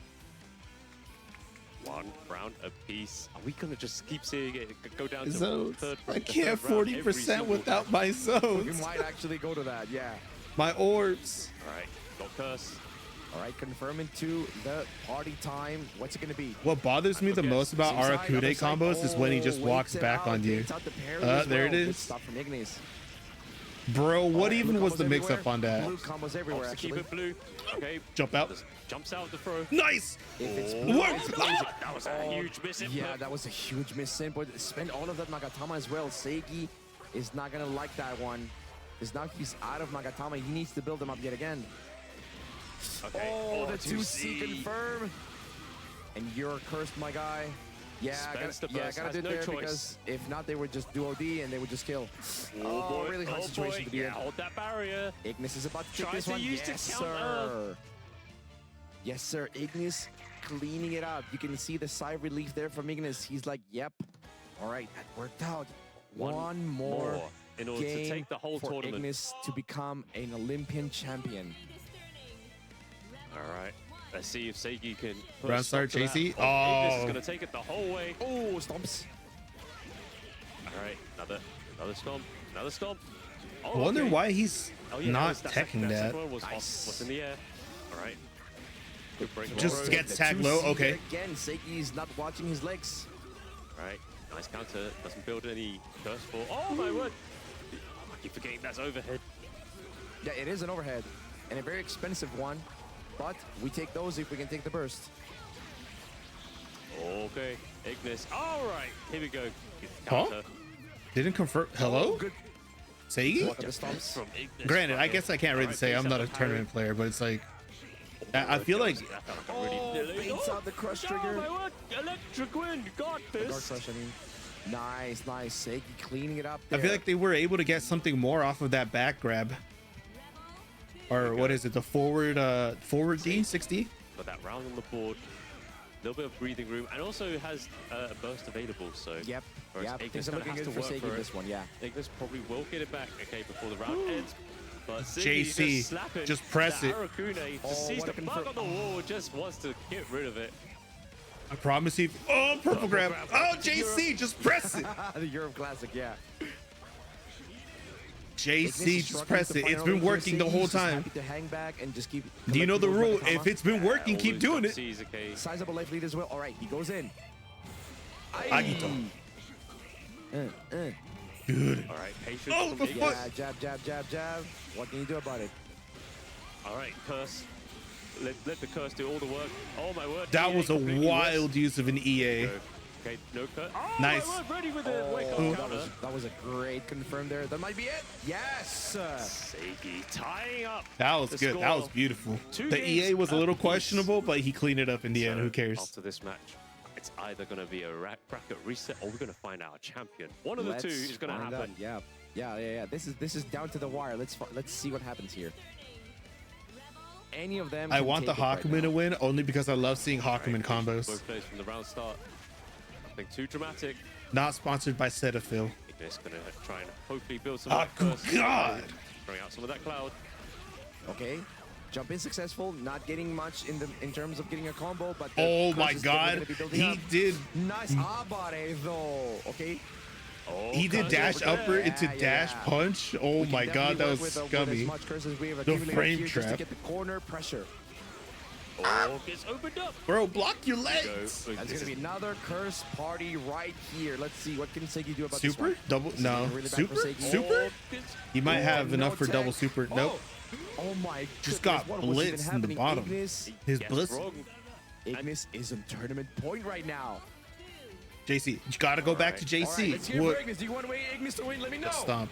One round apiece. Are we gonna just keep seeing it go down to Zones. third? I the can't third round every 40% single without time? my We zones. might actually go to that. Yeah. My orbs. All right, got curse. All right, confirming to the party time. What's it gonna be? What bothers me the most about Same side, Arakune other side. combos is when he just Oh, walks waits it back out, on you. waits out the parry as There well. it Good is. stuff from Ignis. Bro, what Blue even was combos the mix up everywhere. on that? Blue combos everywhere, Opts to keep actually. it blue. Okay, Jump out. just jumps out the throw. Nice. If it's Oh, blue, What? it's oh, amazing. that was a huge miss input. Yeah, that was a huge miss input. Spend all of that Magatama as well. Seigi is not gonna like that one. Because now he's out of Magatama. He needs to build them up yet again. Okay. Oh, the 2C. 2C confirm. And you're cursed, my guy. Yeah, Spends the I burst, gotta has do it no there choice. because if not, they would just do OD and they would just kill. Oh, boy. Really hard Oh, situation boy. to be Yeah, in. hold that barrier. Ignis is about to take Tries this to one. use the Yes, counter. sir. Yes, sir. Ignis cleaning it up. You can see the sigh of relief there from Ignis. He's like, yep. All right, that worked out. One more in order game to take the whole for tournament. Ignis to become an Olympian champion. All right. Let's see if Seigi can put Round a stop start, to that. JC. Ignis Oh. is going to take it the whole way. Oh, stomps. All right. Another stomp. Another stomp. I Oh, wonder okay. why he's Oh, yeah, not that teching that. second one was, Nice. was in the air. All right. Good break. Just All get The tagged 2C low. Okay. Again, Seiki's not watching his legs. right. Nice counter. Doesn't build any curse for. Oh, my word. I keep forgetting that's overhead. Yeah, it is an overhead and a very expensive one, but we take those if we can take the burst. Okay. Ignis. All right. Here we go. Huh? Counter. Didn't confirm. Hello? Oh, good. Seigi? Look at the stomps. From Ignis. Granted, I Okay. guess I can't really All right, say I'm base not out a the tournament player, but it's like I parry. feel like That felt like a really Baits out the crush trigger. Oh, my word. Electric wind. Got The this. Dark Crush, I mean. Nice, nice. Seiki cleaning it up I there. feel like they were able to get something more off of that back grab. Or what is it? The forward D 60? But that round on the board, a little bit of breathing room, and also has a burst available. So Yep, whereas yep. Ignis Things are kinda looking has good to for work Seiki it. this one, yeah. Ignis probably will get it back, okay, before the round ends. But Seigi JC, just slapping just press that it. Arakune, Oh, just sees what the a bug confirm- on the wall, just wants to get rid of it. I promise you. Oh, purple grab. grab. Oh, JC, just press it. The Europe Classic, yeah. JC, just press it. It's been working the whole time. Happy to hang back and just keep. Do you know the collecting rule? those If Magatama. it's been working, keep doing it. Sees, okay. Sizable life lead as well. All right, he goes in. Agito. Good. All right, patience Oh, from the Ignis. fuck? Yeah, jab, jab, jab, jab. What can you do about it? All right, curse. Let the curse do all the work. Oh my word. That EA was a completely wild use of an EA. missed. Okay, no curse. Oh Nice. my word, ready with the wake up Oh, counter. that was a great confirm there. That might be it. Yes. Seigi tying up. That was the good. That score. was beautiful. Two The games EA was a little apiece. questionable, but he cleaned it up in the end. So, Who cares? After this match, it's either going to be a bracket reset or we're going to find our champion. One of Let's the two is going to find happen. out. Yeah. This is down to the wire. Let's see what happens here. Any of them. I can want the take it right Hakumen now. to win only because I love seeing Right, Hakumen combos. Both players from the round start. Nothing too dramatic. Not sponsored by Cetaphil. Ignis going to try and hopefully build some Oh, of that curse. God. Bring out some of that cloud. Okay. Jump in successful, not getting much in terms of getting a combo, but the Oh curse my is definitely God. gonna be building He up. did. Nice abare though. Okay. Oh, He did curse dash over upper there. into Yeah, dash yeah. punch. Oh We can my God, definitely that work was with as scummy. much curse as we have The accumulated frame here just to trap. get the corner pressure. Oh, gets opened up. Bro, block your Go. legs. Look, That's this gonna be another curse party right here. Let's see what can Seiki do about this Super? one. Double? This is No. really bad for Super? Seiki. Super? gets- He might have no enough for tech. double super. Nope. Oh my Just goodness, got what was even blitzed in the happening? bottom. Ignis, His Guess blitz. wrong. Ignis is in tournament point right now. JC, you gotta go back to All right, JC. let's hear for What? Ignis. Do you want Ignis to win? Let me know. Stomp.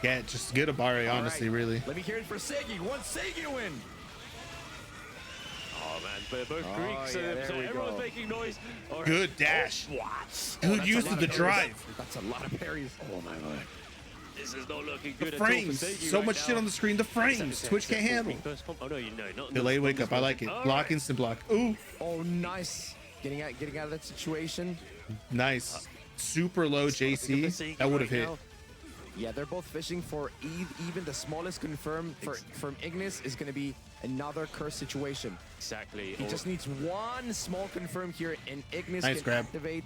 Yeah, just get a Bare, All honestly, right, really. Let me hear it for Seiki. Want Seiki to win? Oh man, they're both Oh, Greeks, yeah, there so we everyone's go. making noise. All right. Good dash. Oh, what? Good That's a use lot of the parries. drive. That's a lot of parries. Oh my word. This is not looking good The at all for frames. Seigi So right much now. shit on the screen. The frames. Twitch can't handle. Oh no, you know, not Delayed wake up. I like it. Block, instant block. Ooh, Oh, nice. Getting out of that situation. nice. Super low JC. That would have hit. Yeah, they're both fishing for even the smallest confirm from Ignis is going to be another curse situation. Exactly. He just needs one small confirm here, and Ignis Nice can grab. activate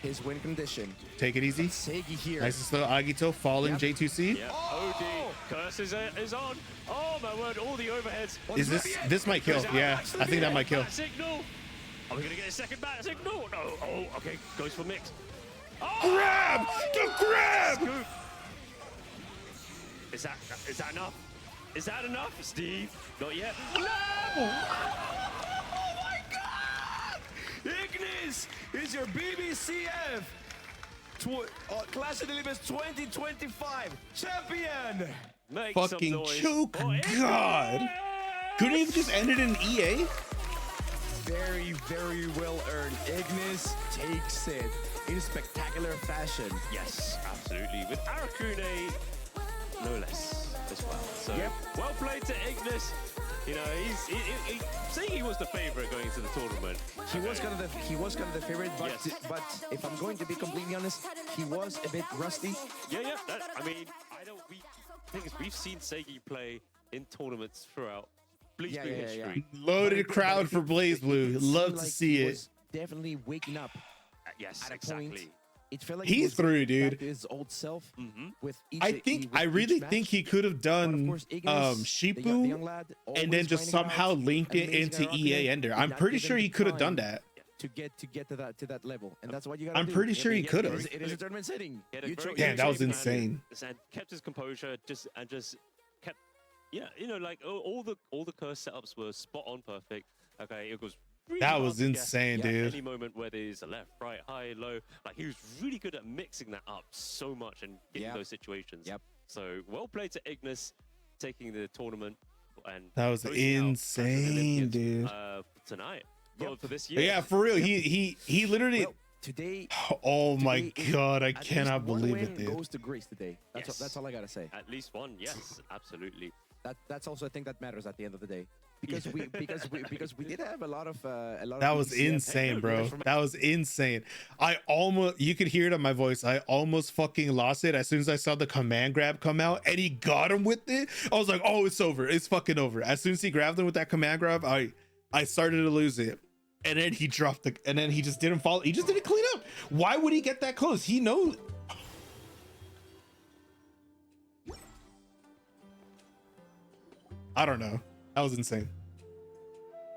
his win condition. Take it easy. Seigi here. Nice and slow. Agito falling Yep. J2C. Yeah. Oh! OD. Curse is on. Oh my word, all the overheads. Is this might kill? Yeah, I think that might kill. Bat signal. Are we gonna get a second bat signal? No. Oh, okay. Goes for mix. Oh! Grab! Go grab! Scoop. Is that enough? Is that enough, Steve? Not yet. No! Oh my God! Ignis is your BBCF Clash of the Olympus 2025 champion. Make some Fucking noise choke for Ignis! God. Couldn't he have just ended in EA? Very, very well earned. Ignis takes it in spectacular fashion. Yes, absolutely. With Arakune, no less as well. So Yep. well played to Ignis. You know, he's saying he was the favorite going into the tournament. He was kind of the favorite, but Yes. but if I'm going to be completely honest, he was a bit rusty. Yeah. I mean, the thing is, we've seen Seigi play in tournaments throughout Bleach Blue history. Loaded crowd for Blaze Blue. It Love seemed to like see he it. was definitely waking up Yes, at a exactly. point. It felt like He's he was through, back dude. to his old self with each. I with really each think match. he could have But of done course, Ignis, the Shipu young lad, and then always just grinding it somehow out, link it amazing into Arakune, EA Ender. did I'm not pretty give sure him he the could have done time that. to get to that level, and that's what you got. I'm pretty sure he could have. It is a tournament setting. He had a You very chose- Yeah, good that was game insane. plan and kept his composure, just kept, like all the curse setups were spot on, perfect. Okay, it was really That hard was to guess insane, at dude. Any moment where there's a left, right, high, low, like he was really good at mixing that up so much and getting Yep. those situations. Yep. So well played to Ignis, taking the tournament and That was closing out Clash of the insane, Olympians, dude. Tonight, Yep. for this But year. yeah, for real. He literally. Well, today. Oh my today, God! I at least cannot one believe win it, dude. Goes to Grace today. Yes. That's all I gotta say. At least one, yes, absolutely. That's also a thing that matters at the end of the day, because we did have a lot of That was BCF insane, bro. from- That was insane. You could hear it on my voice. I almost fucking lost it as soon as I saw the command grab come out and he got him with it. I was like, oh, it's over. It's fucking over. As soon as he grabbed him with that command grab, I started to lose it. And then he dropped and then he just didn't follow. He just didn't clean up. Why would he get that close? He knows. I don't know. That was insane.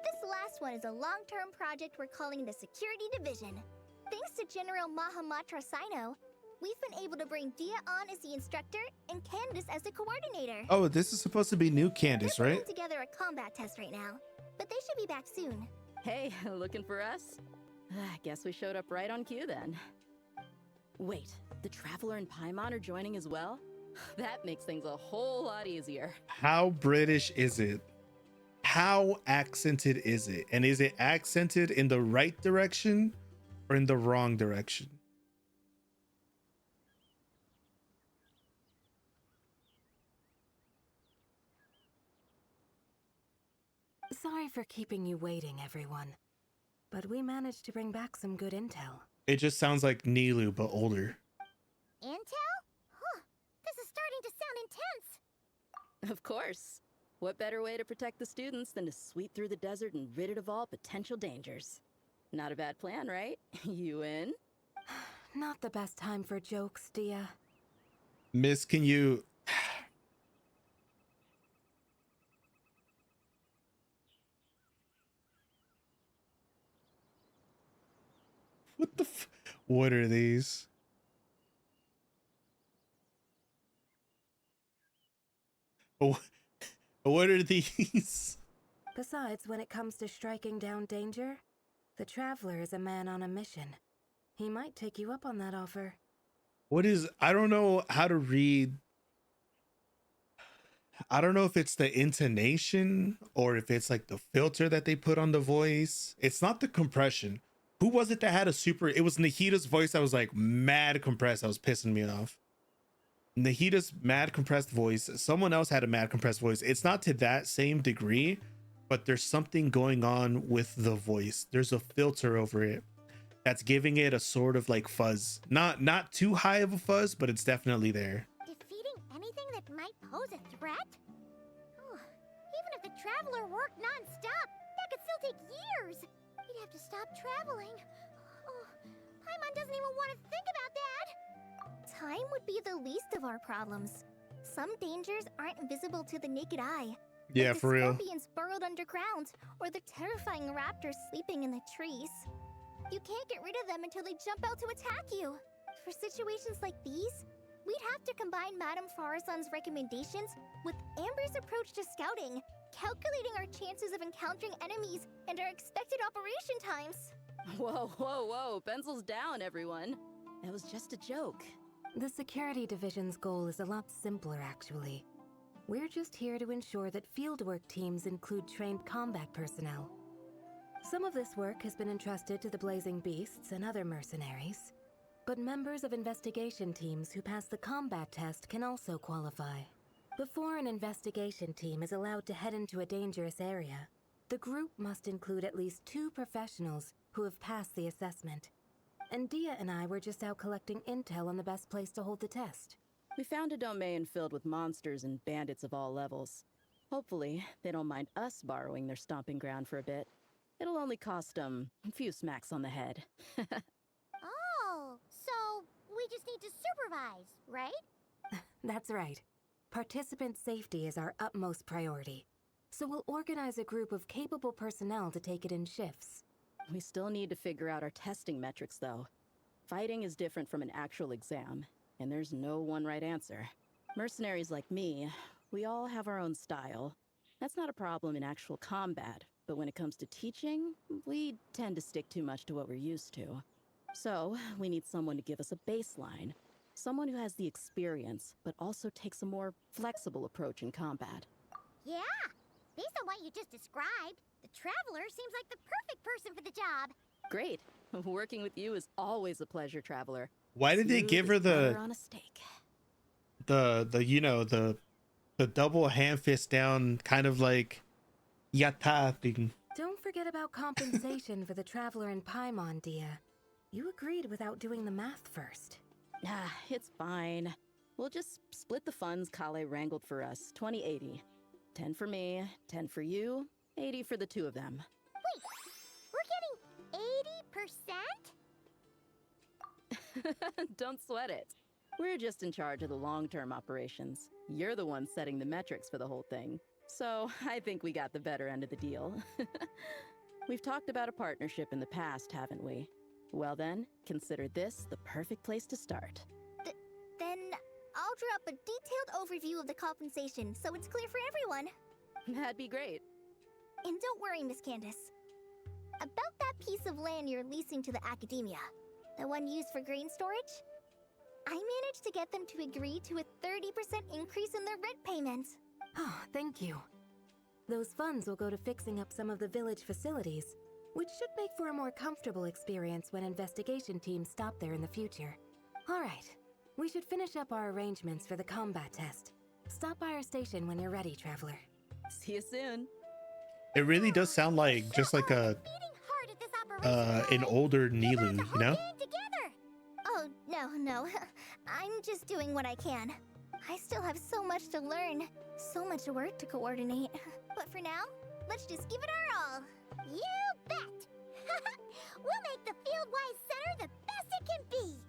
This last one is a long-term project we're calling the Security Division. Thanks to General Mahamatra Sino, we've been able to bring Dia on as the instructor and Candace as the coordinator. Oh, this is supposed to be new Candace, They're right? putting together a combat test right now, but they should be back soon. Hey, looking for us? Guess we showed up right on cue then. Wait, the Traveler and Paimon are joining as well? That makes things a whole lot easier. How British is it? How accented is it? And is it accented in the right direction or in the wrong direction? Sorry for keeping you waiting, everyone. But we managed to bring back some good intel. It just sounds like Nilu, but older. Intel? Huh, this is starting to sound intense. Of course. What better way to protect the students than to sweep through the desert and rid it of all potential dangers? Not a bad plan, right? You in? Not the best time for jokes, Dia. Miss, can you... What the what are these? Oh, what are these? Besides, when it comes to striking down danger, the Traveler is a man on a mission. He might take you up on that offer. What is... I don't know how to read. I don't know if it's the intonation or if it's like the filter that they put on the voice. It's not the compression. Who was it that had a super... It was Nahita's voice that was like mad compressed. That was pissing me off. Nahita's mad compressed voice. Someone else had a mad compressed voice. It's not to that same degree, but there's something going on with the voice. There's a filter over it that's giving it a sort of like fuzz. Not too high of a fuzz, but it's definitely there. Defeating anything that might pose a threat? Oh, even if the Traveler worked non-stop, that could still take years. He'd have to stop traveling. Oh, Paimon doesn't even want to think about that. Time would be the least of our problems. Some dangers aren't visible to the naked eye. Yeah, like for the real. scorpions burrowed underground, or the terrifying raptors sleeping in the trees. You can't get rid of them until they jump out to attack you. For situations like these, we'd have to combine Madame Farazan's recommendations with Amber's approach to scouting, calculating our chances of encountering enemies and our expected operation times. Whoa, whoa, whoa. Pencils down, everyone. That was just a joke. The security division's goal is a lot simpler, actually. We're just here to ensure that fieldwork teams include trained combat personnel. Some of this work has been entrusted to the Blazing Beasts and other mercenaries, but members of investigation teams who pass the combat test can also qualify. Before an investigation team is allowed to head into a dangerous area, the group must include at least 2 professionals who have passed the assessment. And Dia and I were just out collecting intel on the best place to hold the test. We found a domain filled with monsters and bandits of all levels. Hopefully, they don't mind us borrowing their stomping ground for a bit. It'll only cost them a few smacks on the head. Oh, so we just need to supervise, right? That's right. Participant safety is our utmost priority. So we'll organize a group of capable personnel to take it in shifts. We still need to figure out our testing metrics, though. Fighting is different from an actual exam, and there's no one right answer. Mercenaries like me, we all have our own style. That's not a problem in actual combat, but when it comes to teaching, we tend to stick too much to what we're used to. So, we need someone to give us a baseline. Someone who has the experience, but also takes a more flexible approach in combat. Yeah, based on what you just described, the Traveler seems like the perfect person for the job. Great. Working with you is always a pleasure, Traveler. Why did they Smooth give her as butter the on a steak. the double hand fist down kind of like yata thing? Don't forget about compensation for the Traveler in Paimon, Dia. You agreed without doing the math first. Ah, it's fine. We'll just split the funds Kale wrangled for us, 20-80. 10 for me, 10 for you, 80 for the 2 of them. Wait, we're getting 80%? Don't sweat it. We're just in charge of the long-term operations. You're the one setting the metrics for the whole thing. So I think we got the better end of the deal. We've talked about a partnership in the past, haven't we? Well then, consider this the perfect place to start. Then I'll draw up a detailed overview of the compensation so it's clear for everyone. That'd be great. And don't worry, Miss Candace. About that piece of land you're leasing to the academia, the one used for grain storage, I managed to get them to agree to a 30% increase in their rent payments. Oh, thank you. Those funds will go to fixing up some of the village facilities, which should make for a more comfortable experience when investigation teams stop there in the future. All right, we should finish up our arrangements for the combat test. Stop by our station when you're ready, Traveler. See you soon. It really does sound like just like a Beating hard at this operation, an older We're Nilu, about to you know? all gang together. Oh, no. I'm just doing what I can. I still have so much to learn, so much work to coordinate. But for now, let's just give it our all. You bet! We'll make the Fieldwise Center the best it can be!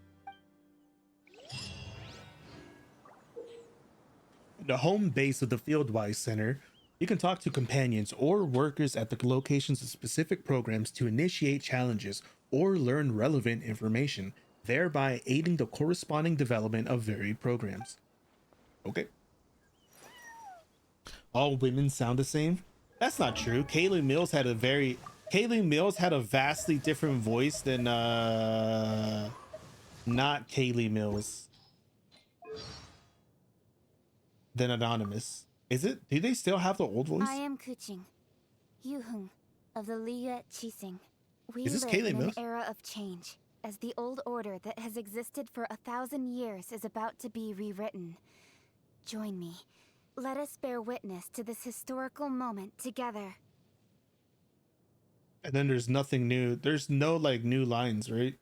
The home base of the Fieldwise Center, you can talk to companions or workers at the locations of specific programs to initiate challenges or learn relevant information, thereby aiding the corresponding development of varied programs. Okay. All women sound the same? That's not true. Kaylee Mills had a vastly different voice than not Kaylee Mills. Than Anonymous. Is it? Do they still have the old voice? I am Kuching, Yuhung of the Liya Chising. We Is this live Kaylee in Mills? an era of change, as the old order that has existed for 1,000 years is about to be rewritten. Join me. Let us bear witness to this historical moment together. And then there's nothing new. There's no like new lines, right?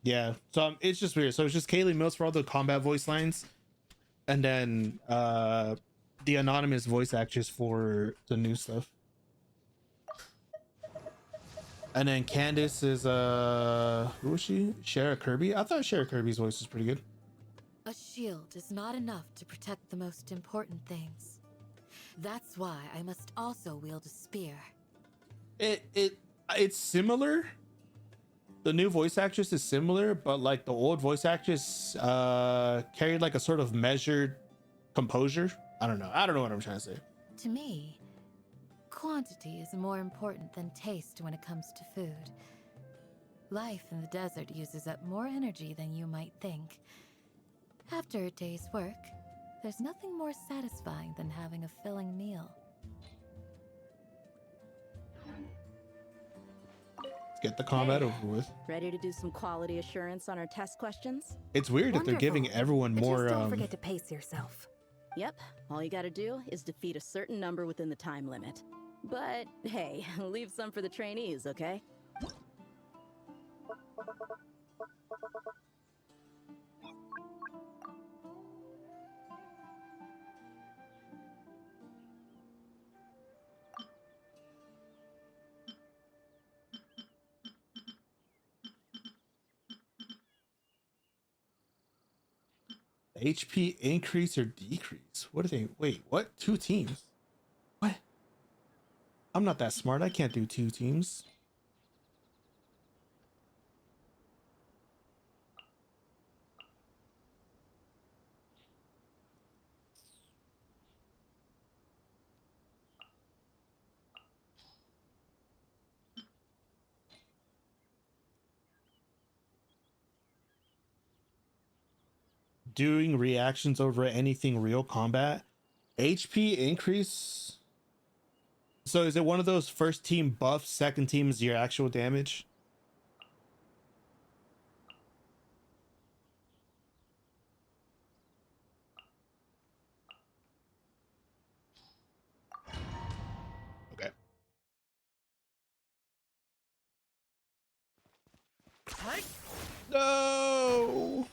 Yeah, so it's just weird. So it's just Kaylee Mills for all the combat voice lines, and then the anonymous voice actress for the new stuff. And then Candace is who is she? Shara Kirby. I thought Shara Kirby's voice was pretty good. A shield is not enough to protect the most important things. That's why I must also wield a spear. It's similar. The new voice actress is similar, but like the old voice actress carried like a sort of measured composure. I don't know what I'm trying to say. To me, quantity is more important than taste when it comes to food. Life in the desert uses up more energy than you might think. After a day's work, there's nothing more satisfying than having a filling meal. Get the combat over with. Ready to do some quality assurance on our test questions? It's weird that they're giving Wonderful. everyone But more just don't forget to pace yourself. Yep, all you gotta do is defeat a certain number within the time limit. But hey, leave some for the trainees, okay? HP increase or decrease. What are they? Wait, what? 2 teams? What? I'm not that smart. I can't do 2 teams. Doing reactions over anything real combat. HP increase. So is it one of those first team buffs, second team is your actual damage? Okay. No.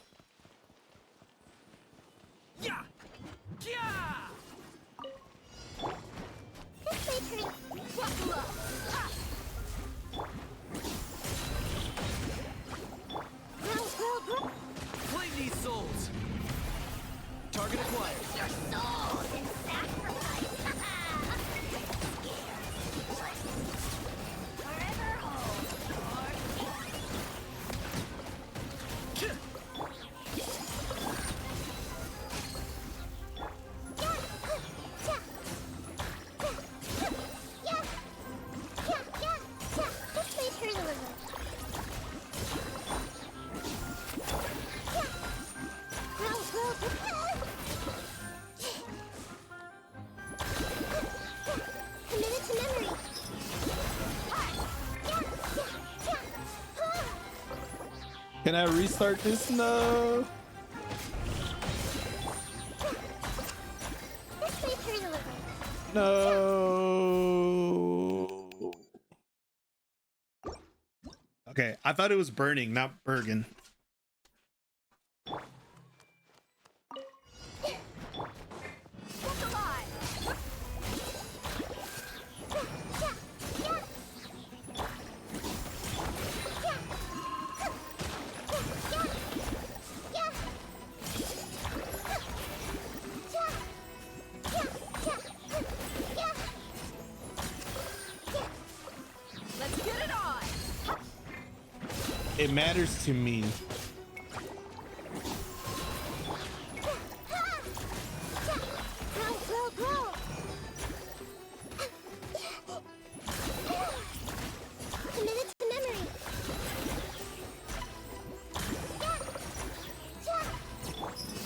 This way, Tree. Buckle up. Ha! Roll. Claim these souls. Target acquired. Your souls in sacrifice. Forever hold This way, Tree. Committed to memory. Can I restart this? No. This way, Tree. No. Okay, I thought it was burning, not Bergen. Let's get it on! It matters to me. Grow. Committed to memory.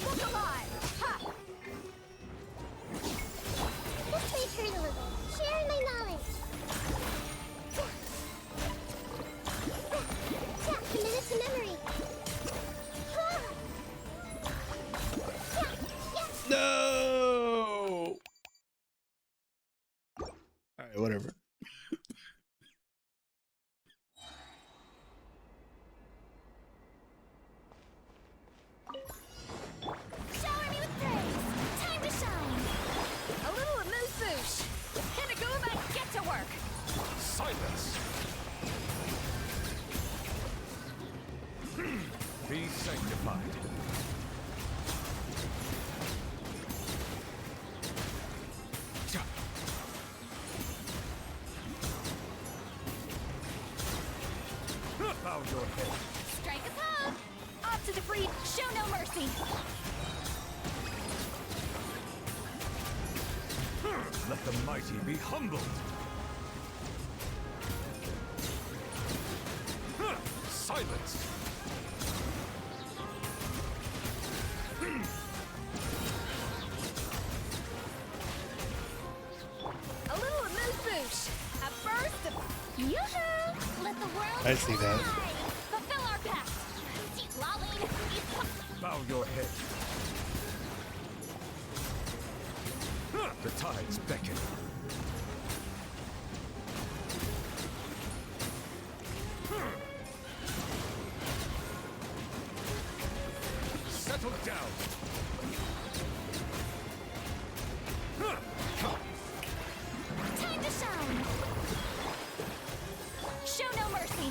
Look alive! Ha! This way, Turtle. Sharing my knowledge. Committed to memory. No. All right, whatever. Shower me with praise. Time to shine. A little amuse-bouche. Hinaguma, get to work! Silence. Be sanctified. Bow your head. Strike a pose! Off to the breed, show no mercy! Let the mighty be humbled. Silence. A little amuse-bouche! A burst of... Yoo-hoo! Let the world I see that. fly! Fulfill our pact! Lolling! Bow your head. The tides beckon. Settle down. Time to shine! Show no mercy!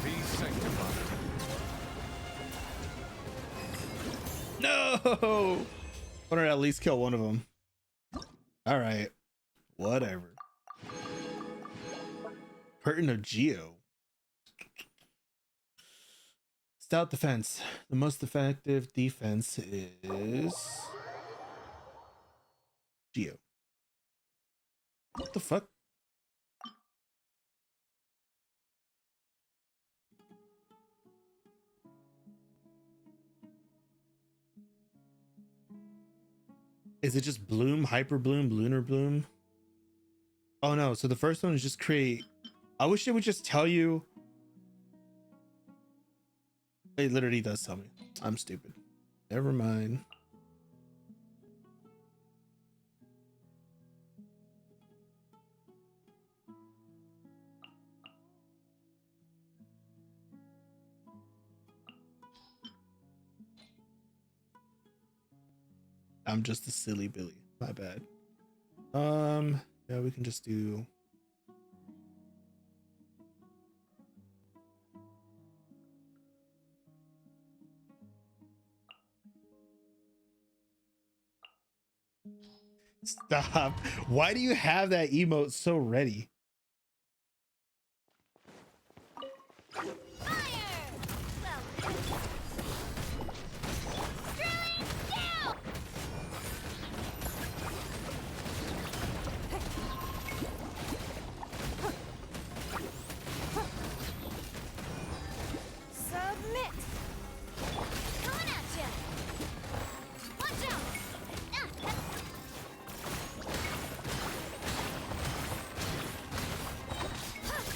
Be sanctified. No! Why don't I at least kill one of them? All right, whatever. Curtain of Geo. Stout defense. The most effective defense is Geo. What the fuck? Is it just bloom, hyper bloom, lunar bloom? Oh no, so the first one is just create. I wish it would just tell you. It literally does tell me. I'm stupid. Never mind. I'm just a silly Billy. My bad. Yeah, we can just do. Stop. Why do you have that emote so ready? Submit! Coming at ya! Watch out!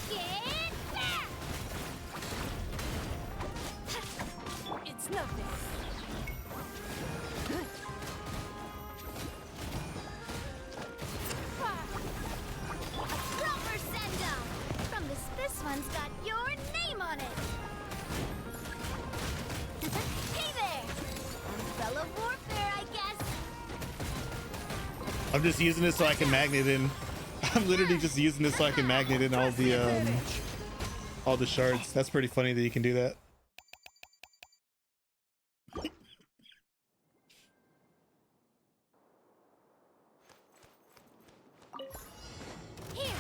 Get back! It's nothing. A proper send-down! From this one's got your name on it! Hey there! Umbrella warfare, I guess. I'm just using this so I can magnet in. I'm literally just using this so I can magnet in all the shards. That's pretty funny that you can do that. Here!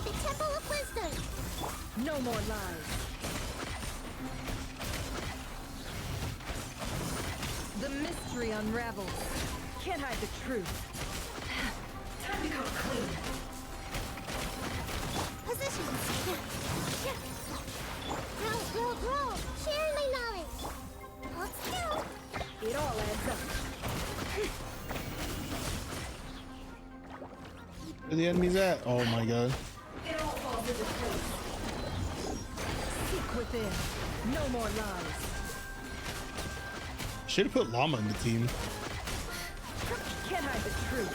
The Temple of Wisdom! No more lies. The mystery unravels. Can't hide the truth. Time to come clean. Positions! Grow! Share my knowledge! Hold still! It all adds up. Where the enemies at? Oh my god. It all falls into place. Seek within. No more lies. Should have put Llama in the team. Can't hide the truth.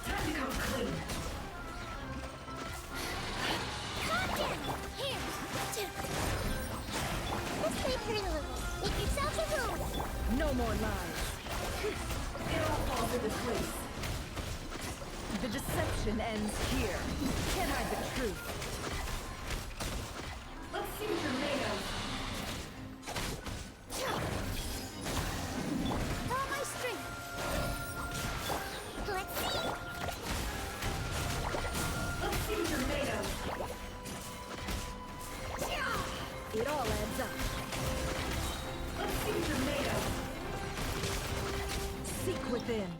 Time to come clean. Calm down! Here! Let's play pretty little. Make yourself a room! No more lies. It all falls into place. The deception ends here. Can't hide the truth. Let's see what you're made of. Follow my strength! Let's see! Let's see what you're all adds up. Let's see what you're made of. Seek within.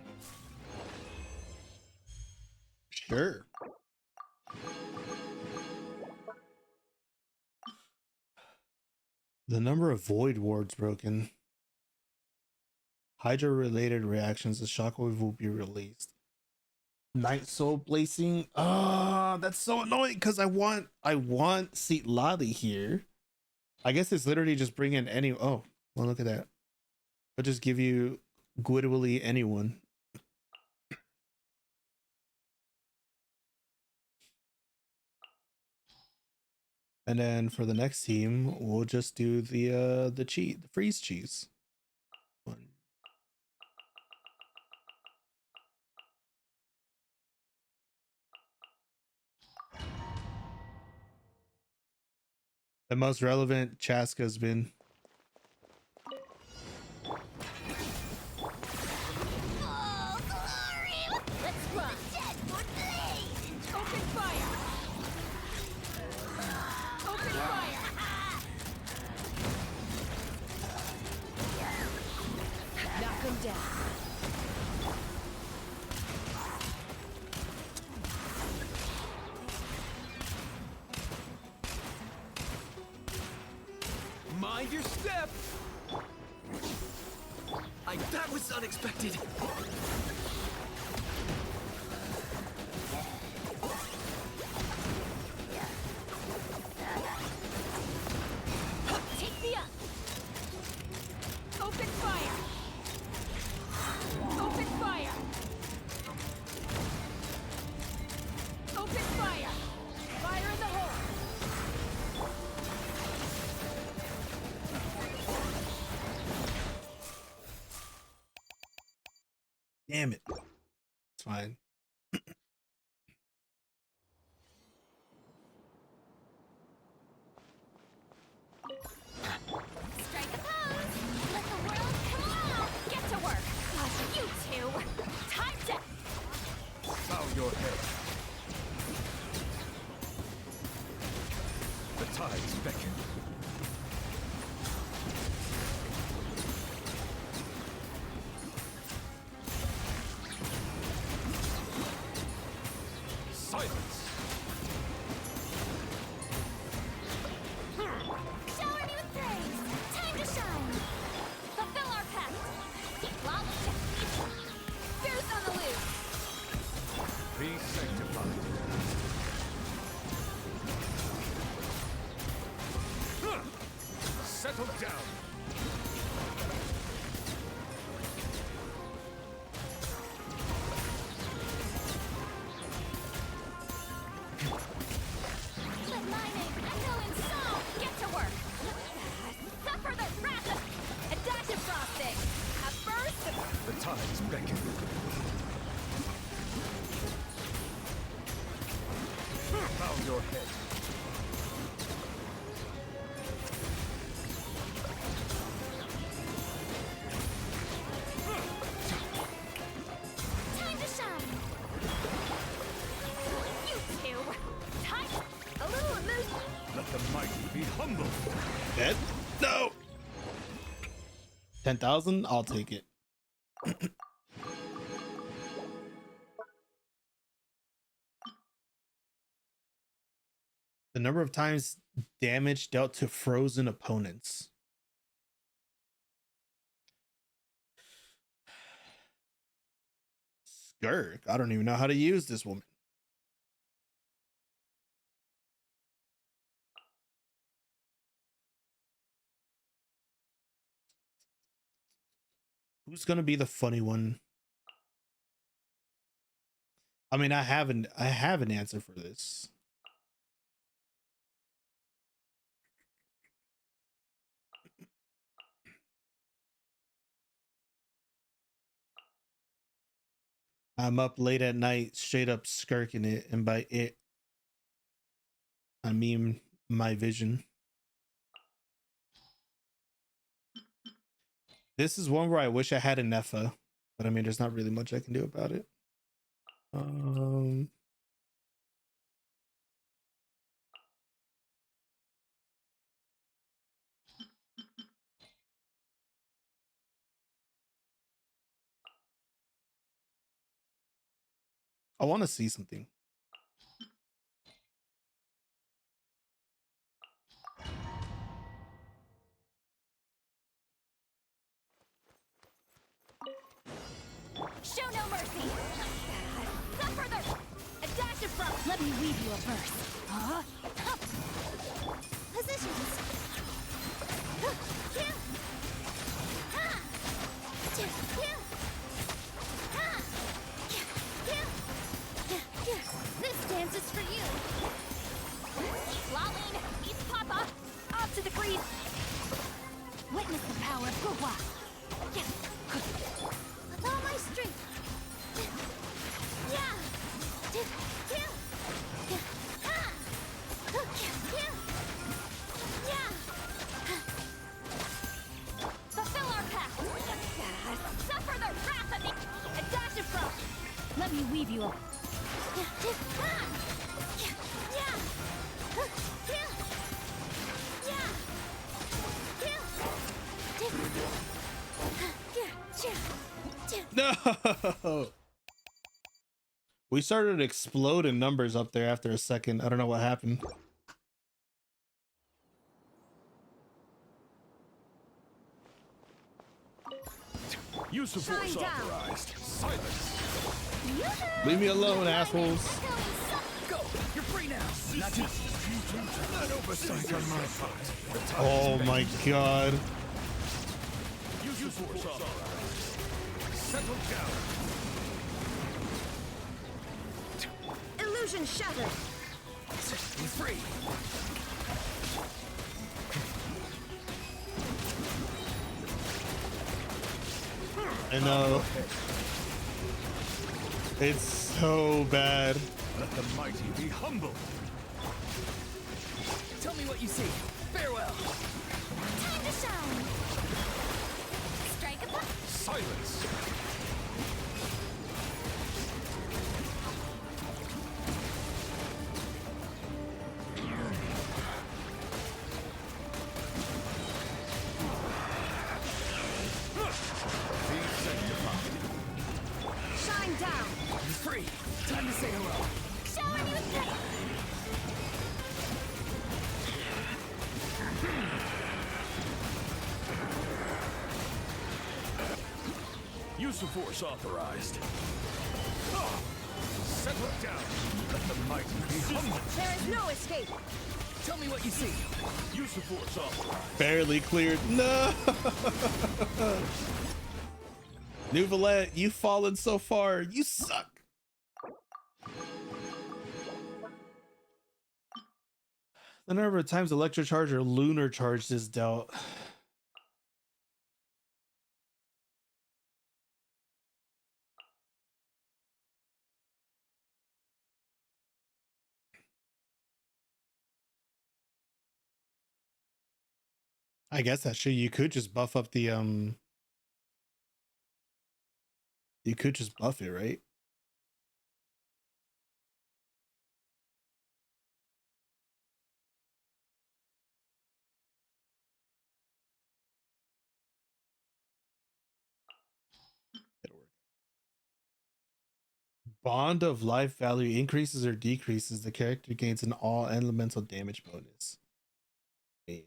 Sure. The number of void wards broken. Hydra related reactions. The shockwave will be released. Night soul blazing. Ah, that's so annoying because I want Seat Lolly here. I guess it's literally just bring in any. Oh, well, look at that. I'll just give you Guidwilly anyone. And then for the next team, we'll just do the freeze cheese one. The most relevant Chaska's been. Oh, glory! Let's run! Deadwood blaze! Open fire! Open fire! Knock him down. Mind your step! That was unexpected! Take me up! Open fire! Open fire! Open fire! Fire in the hole! Damn it. It's fine. Strike a pose! Let the world come out! Get to work! You two! Time to... Bow your head. The tides beckon. Silence! Shower me with praise! Time to shine! Fulfill our pact! Seek lawlessness! Fierce on the loose! Be sanctified. Settle down! Let my name echo in song! Get to work! Suffer the wrath of... A dash of frosting! A burst of... The tides beckon. Bow your head. Time to shine! You two! Time... A little emotion! Let the mighty be humble. Dead? No. 10,000? I'll take it. The number of times damage dealt to frozen opponents. Skirk. I don't even know how to use this woman. Who's gonna be the funny one? I mean, I have an answer for this. I'm up late at night, straight up skirking it, and by it, I mean my vision. This is one where I wish I had a Nepha, but I mean, there's not really much I can do about it. I want to see something. Show no mercy! Suffer the... A dash of frost! Let me weave you a verse. Positions. This dance is for you! Lolene, eat Papa! Off to the crease! Witness the power of Gugwa! With all my strength. Yeah. Fulfill our pact! Suffer the wrath of the... A dash of frost! Let me weave you a... No. We started exploding numbers up there after a second. I don't know what happened. Use of force authorized. Silence. Leave me alone, assholes. Go. You're free now. Not just an oversight on my part. Oh my god. Use of force authorized. Settle down. Illusion shattered! He's free. I know. It's so bad. Let the mighty be humble. Tell me what you see. Farewell. Time to shine! Strike a blow! Silence. Shine down! He's free. Time to say hello. Showing you the... Use of force authorized. Settle down. Let the mighty be humble. There is no escape! Tell me what you see. Use of force authorized. Barely cleared. No. Nouvelette, you've fallen so far. You suck. The number of times electro charge or lunar charge is dealt. I guess actually you could just buff up the you could just buff it, right? It'll work. Bond of life value increases or decreases. The character gains an all elemental damage bonus. Man.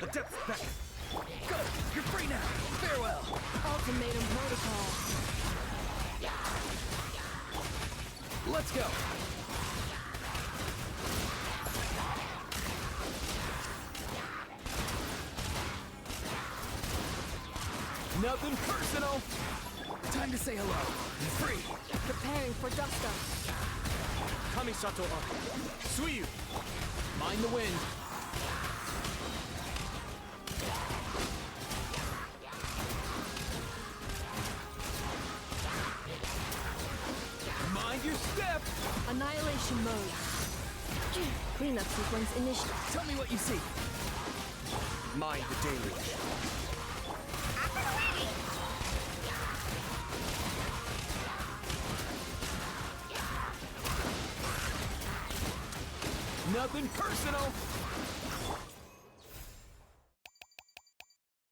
The depth's back. Go. You're free now. Farewell. Ultimatum protocol. Let's go. Nothing personal. Time to say hello. Free. Preparing for dust-up. Kamisato up. Suiyu. Mind the wind. Mind your step. Annihilation mode. Cleanup sequence initiated. Tell me what you see. Mind the deluge. Nothing personal.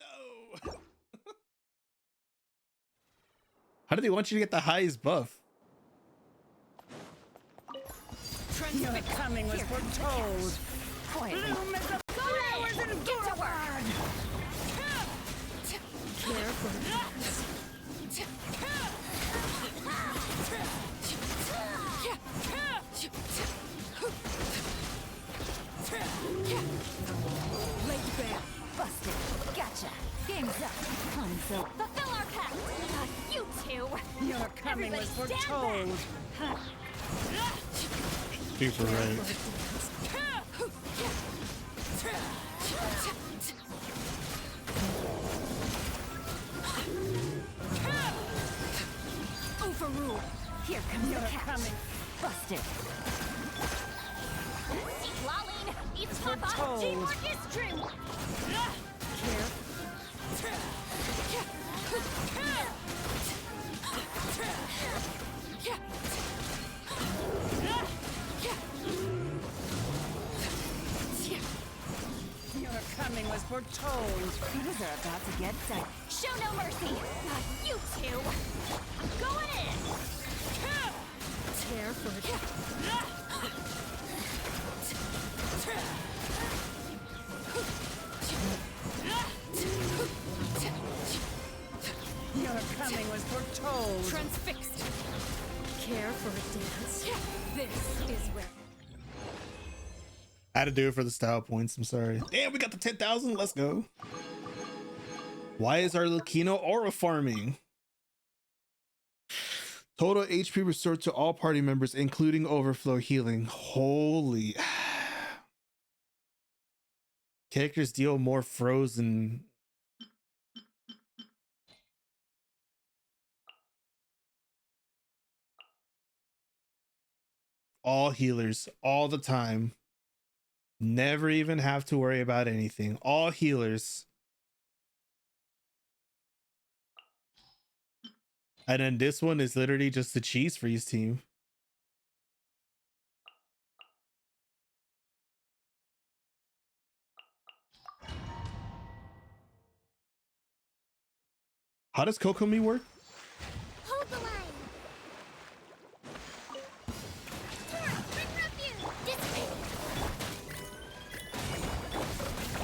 No. How do they want you to get the highest buff? Your coming was foretold. Bloom as the flowers in forward. Lake Bear, busted. Gotcha. Game's up. Console. Fulfill our pact. You two. Your coming was foretold. Super right. Overrule. Here comes the coming. Busted. Lolling, it's Papa. Teamwork is true. Your coming was foretold. Things are about to get done. Show no mercy. Not you two. I'm going in. Tear for Your coming was foretold. Transfixed. Care for a dance. This is where. I had to do it for the style points. I'm sorry. Damn, we got the 10,000. Let's go. Why is our Lucino aura farming? Total HP restored to all party members, including overflow healing. Holy. Characters deal more frozen. All healers, all the time. Never even have to worry about anything. All healers. And then this one is literally just the cheese freeze team. How does Kokomi work? Hold the line. Bring refuge. Dissipate.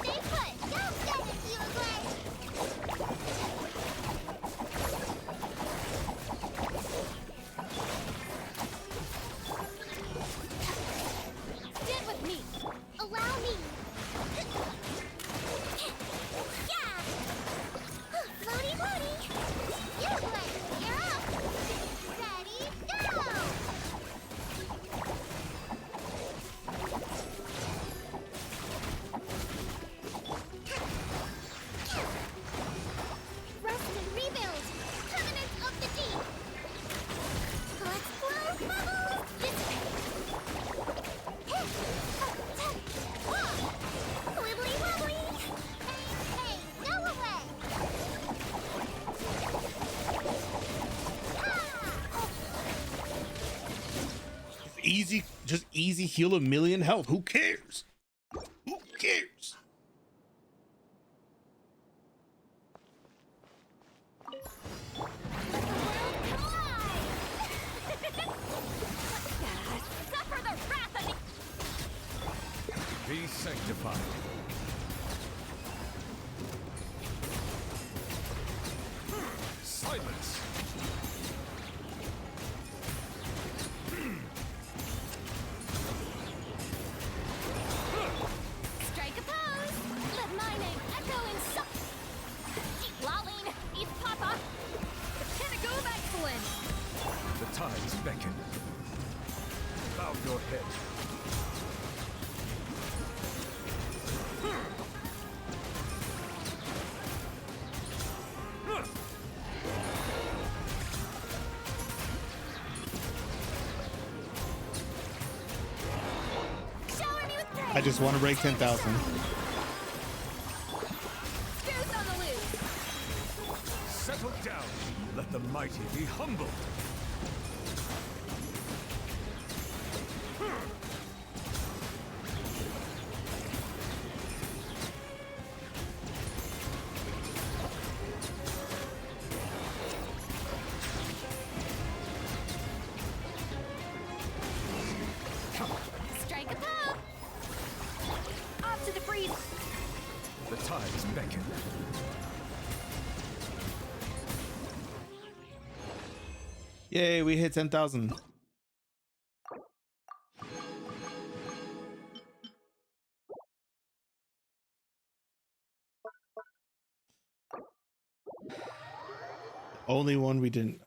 Stay put. Don't stand if you agree. Stand with me. Allow me. Yeah. Floaty, floaty. You play. You're up. Ready, go. Rest and rebuild. Covenant of the deep. Let's blow bubbles. Dissipate. Wibbly wobbly. Hey, go away. Easy, just easy heal 1,000,000 health. Who cares? Who cares? Suffer the wrath of the... Be sanctified. Silence. Strike a pose. Let my name echo in so... Lolling, eat Papa. Pinnacle of excellence. The tides beckon. Bow your head. Shower me with praise. I just want to break 10,000. Goose on the loose. Settle down. Let the mighty be humbled. Yay, we hit 10,000. Only one we didn't.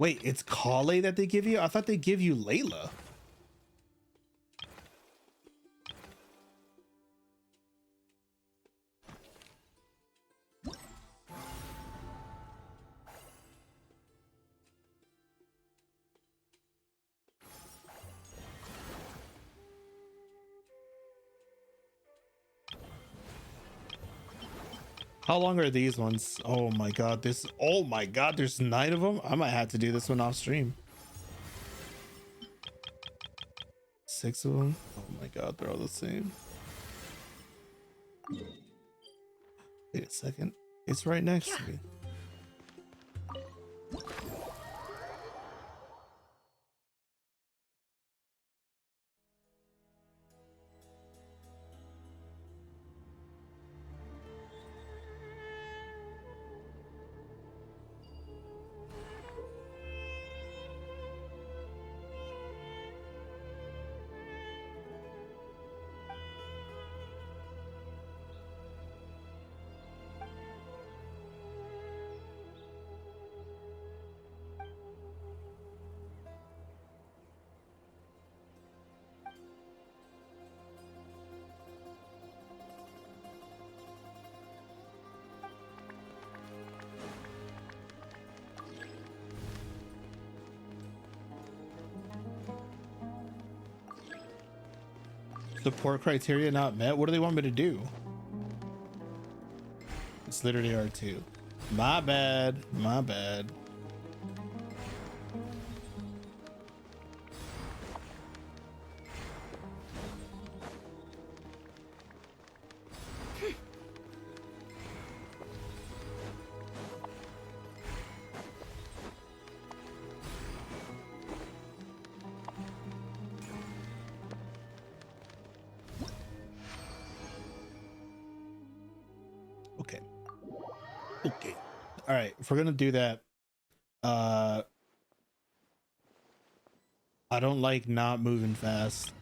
Wait, it's Kale that they give you? I thought they give you Layla. How long are these ones? Oh my god, oh my god, there's 9 of them. I might have to do this one off stream. 6 of them. Oh my god, they're all the same. Wait a second, it's right next to me. Support criteria not met. What do they want me to do? It's literally R2. My bad. My bad. Okay. All right. If we're gonna do that, I don't like not moving fast.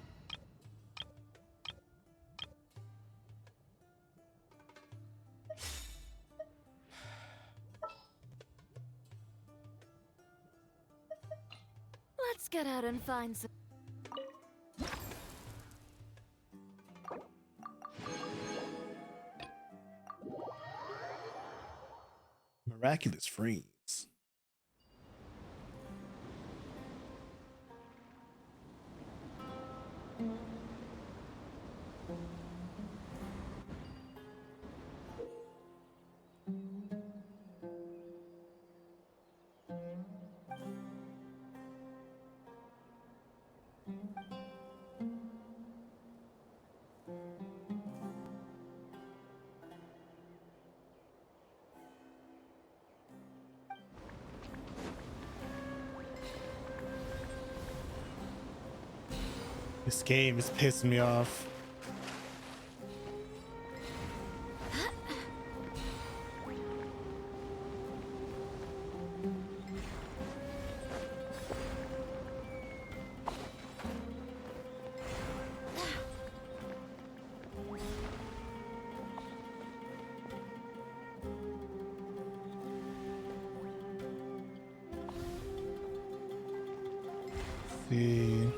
Let's get out and find some. Miraculous freeze. This game is pissing me off. See.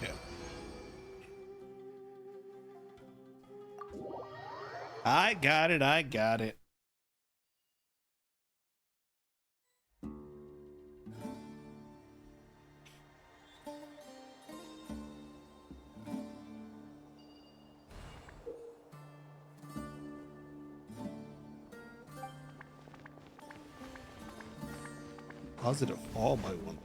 Yeah. I got it. I got it. Positive fall by 1.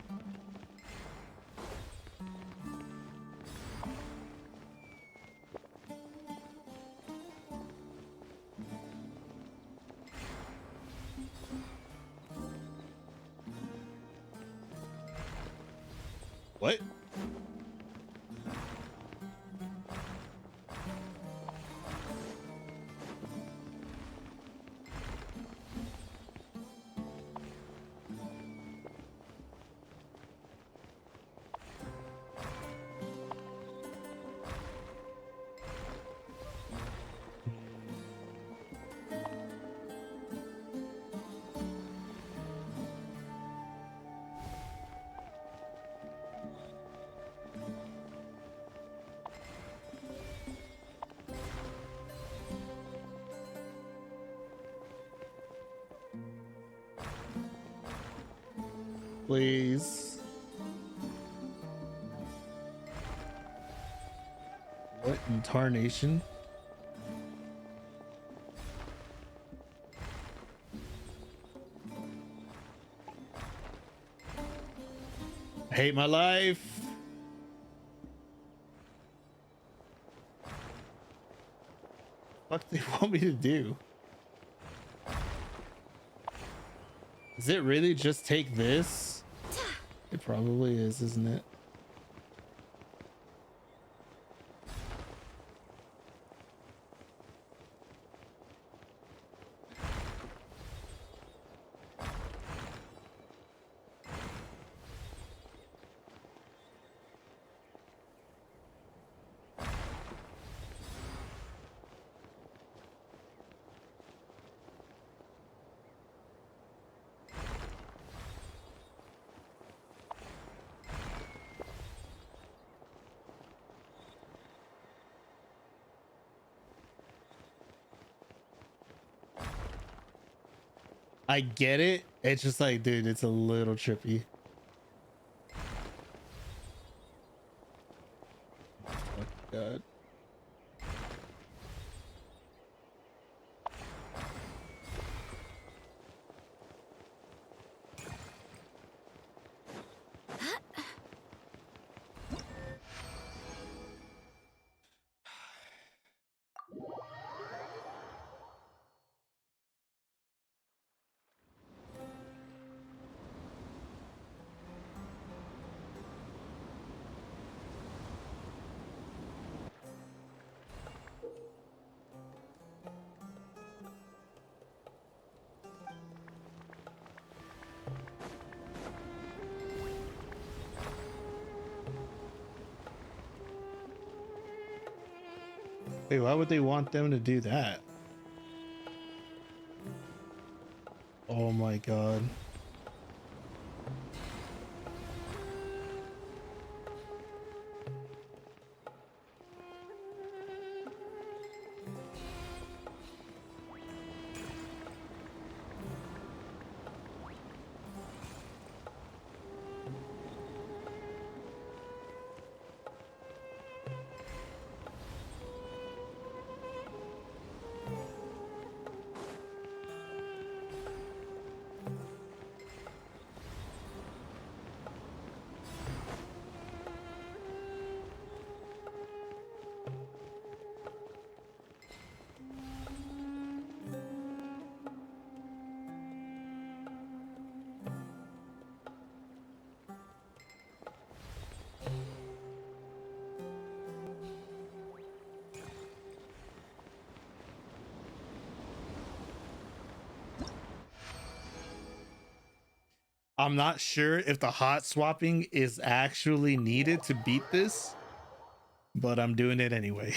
What? Please. What in tarnation? I hate my life. What do they want me to do? Does it really just take this? It probably is, isn't it? I get it. It's just like, dude, it's a little trippy. Oh, God. Wait, why would they want them to do that? Oh my God. I'm not sure if the hot swapping is actually needed to beat this, but I'm doing it anyway.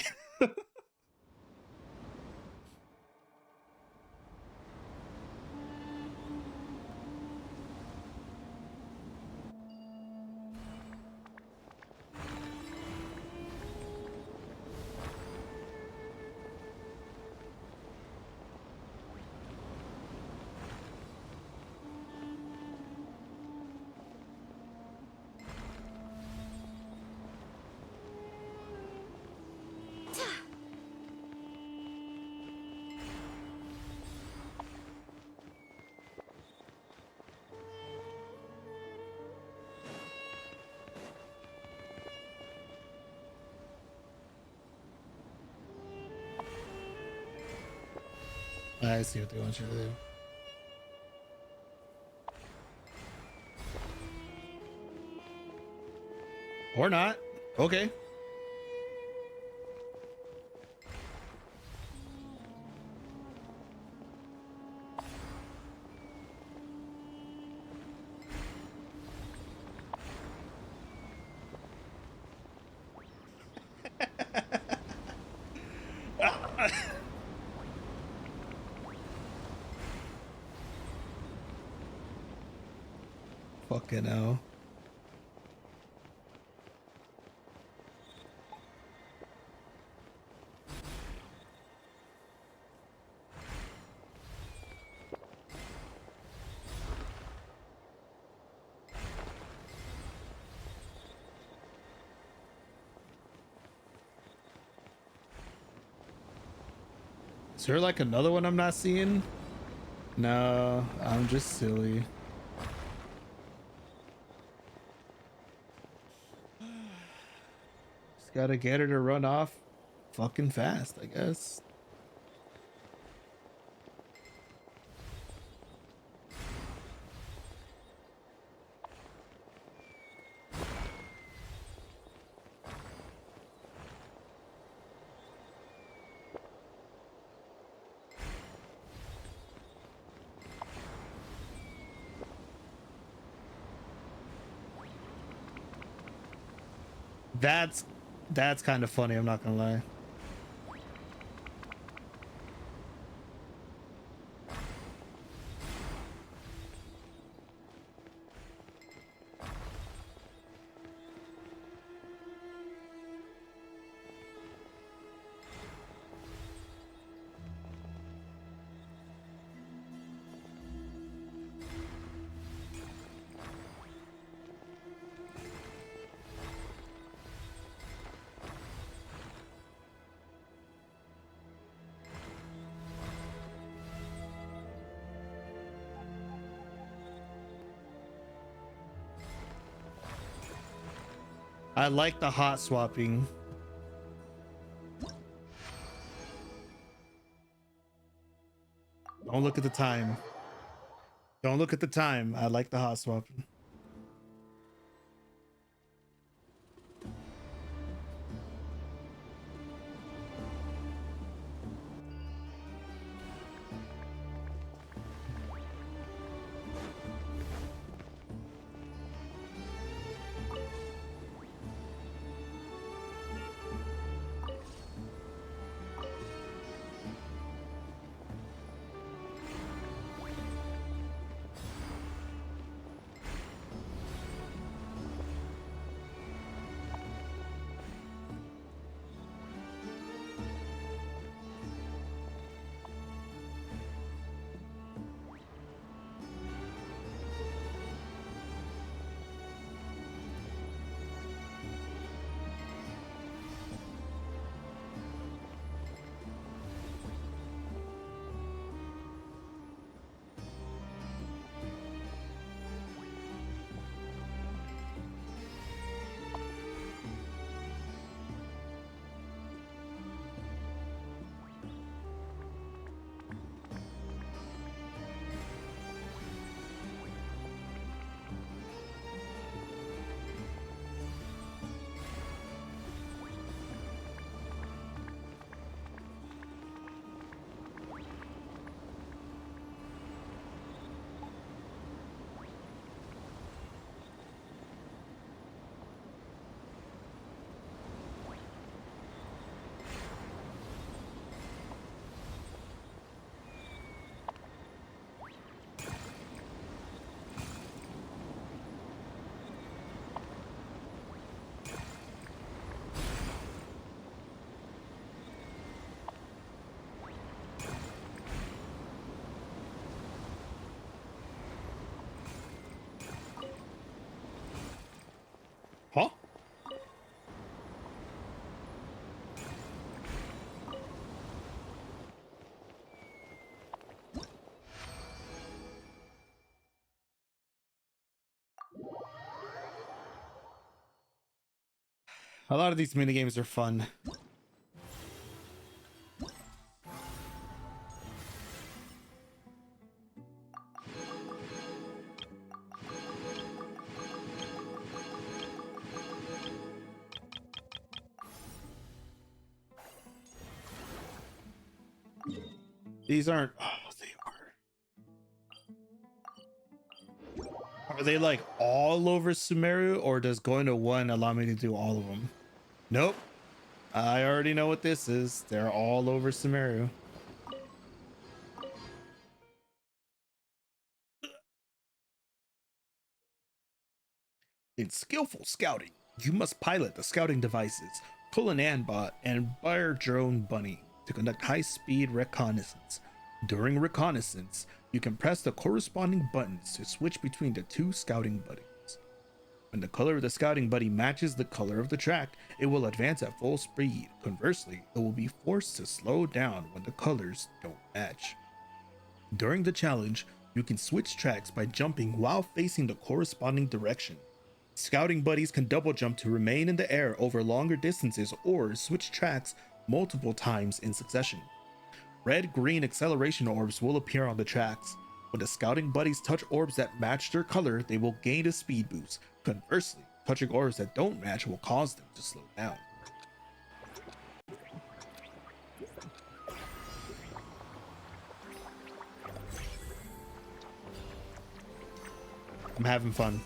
I see what they want you to do. Or not. Okay. Fucking hell. Is there like another one I'm not seeing? No, I'm just silly. Just gotta get her to run off fucking fast, I guess. That's kind of funny, I'm not gonna lie. I like the hot swapping. Don't look at the time. Don't look at the time. I like the hot swapping. Huh? A lot of these minigames are fun. These aren't. Oh, they are. Are they like all over Sumeru, or does going to one allow me to do all of them? Nope. I already know what this is. They're all over Sumeru. In skillful scouting, you must pilot the scouting devices, pull an Anbot, and fire drone bunny to conduct high-speed reconnaissance. During reconnaissance, you can press the corresponding buttons to switch between the two scouting buddies. When the color of the scouting buddy matches the color of the track, it will advance at full speed. Conversely, it will be forced to slow down when the colors don't match. During the challenge, you can switch tracks by jumping while facing the corresponding direction. Scouting buddies can double jump to remain in the air over longer distances or switch tracks multiple times in succession. Red-green acceleration orbs will appear on the tracks. When the scouting buddies touch orbs that match their color, they will gain a speed boost. Conversely, touching orbs that don't match will cause them to slow down. I'm having fun.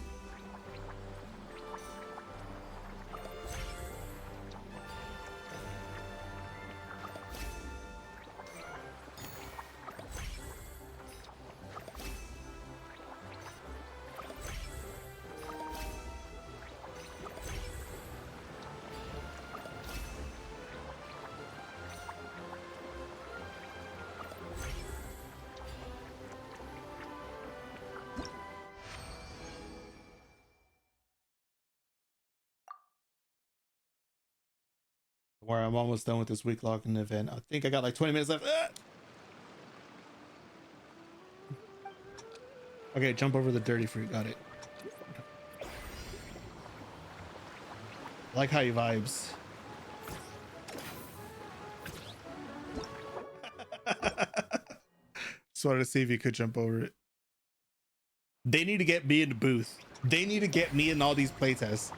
Where I'm almost done with this week logging event. I think I got like 20 minutes left. Okay, jump over the dirty fruit. Got it. I like how he vibes. Just wanted to see if you could jump over it. They need to get me in the booth. They need to get me in all these playtests.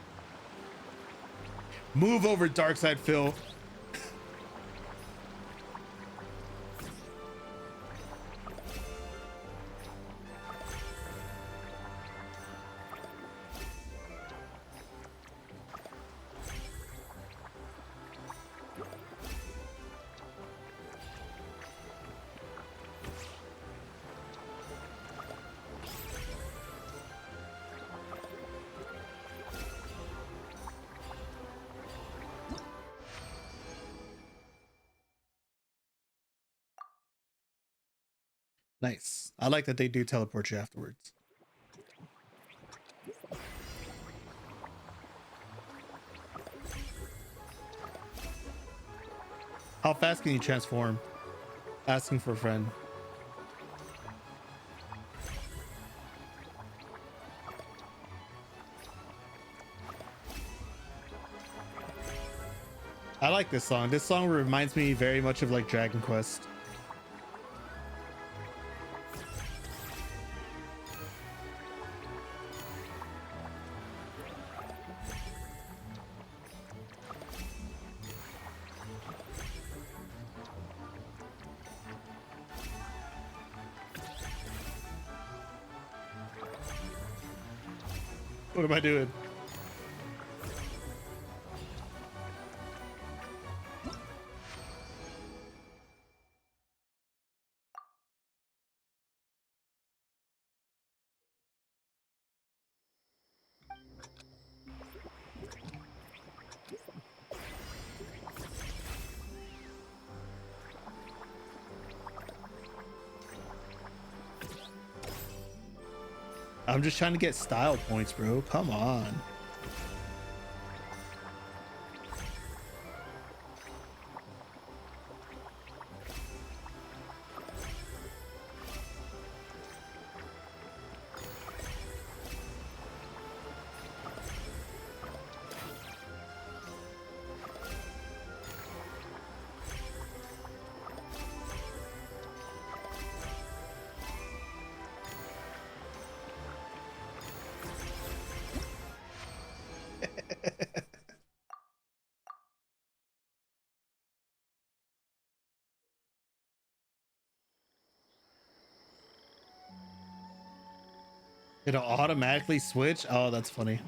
Move over, Darkside Phil. Nice. I like that they do teleport you afterwards. How fast can you transform? Asking for a friend. I like this song. This song reminds me very much of like Dragon Quest. What am I doing? I'm just trying to get style points, bro. Come on. It'll automatically switch. Oh, that's funny.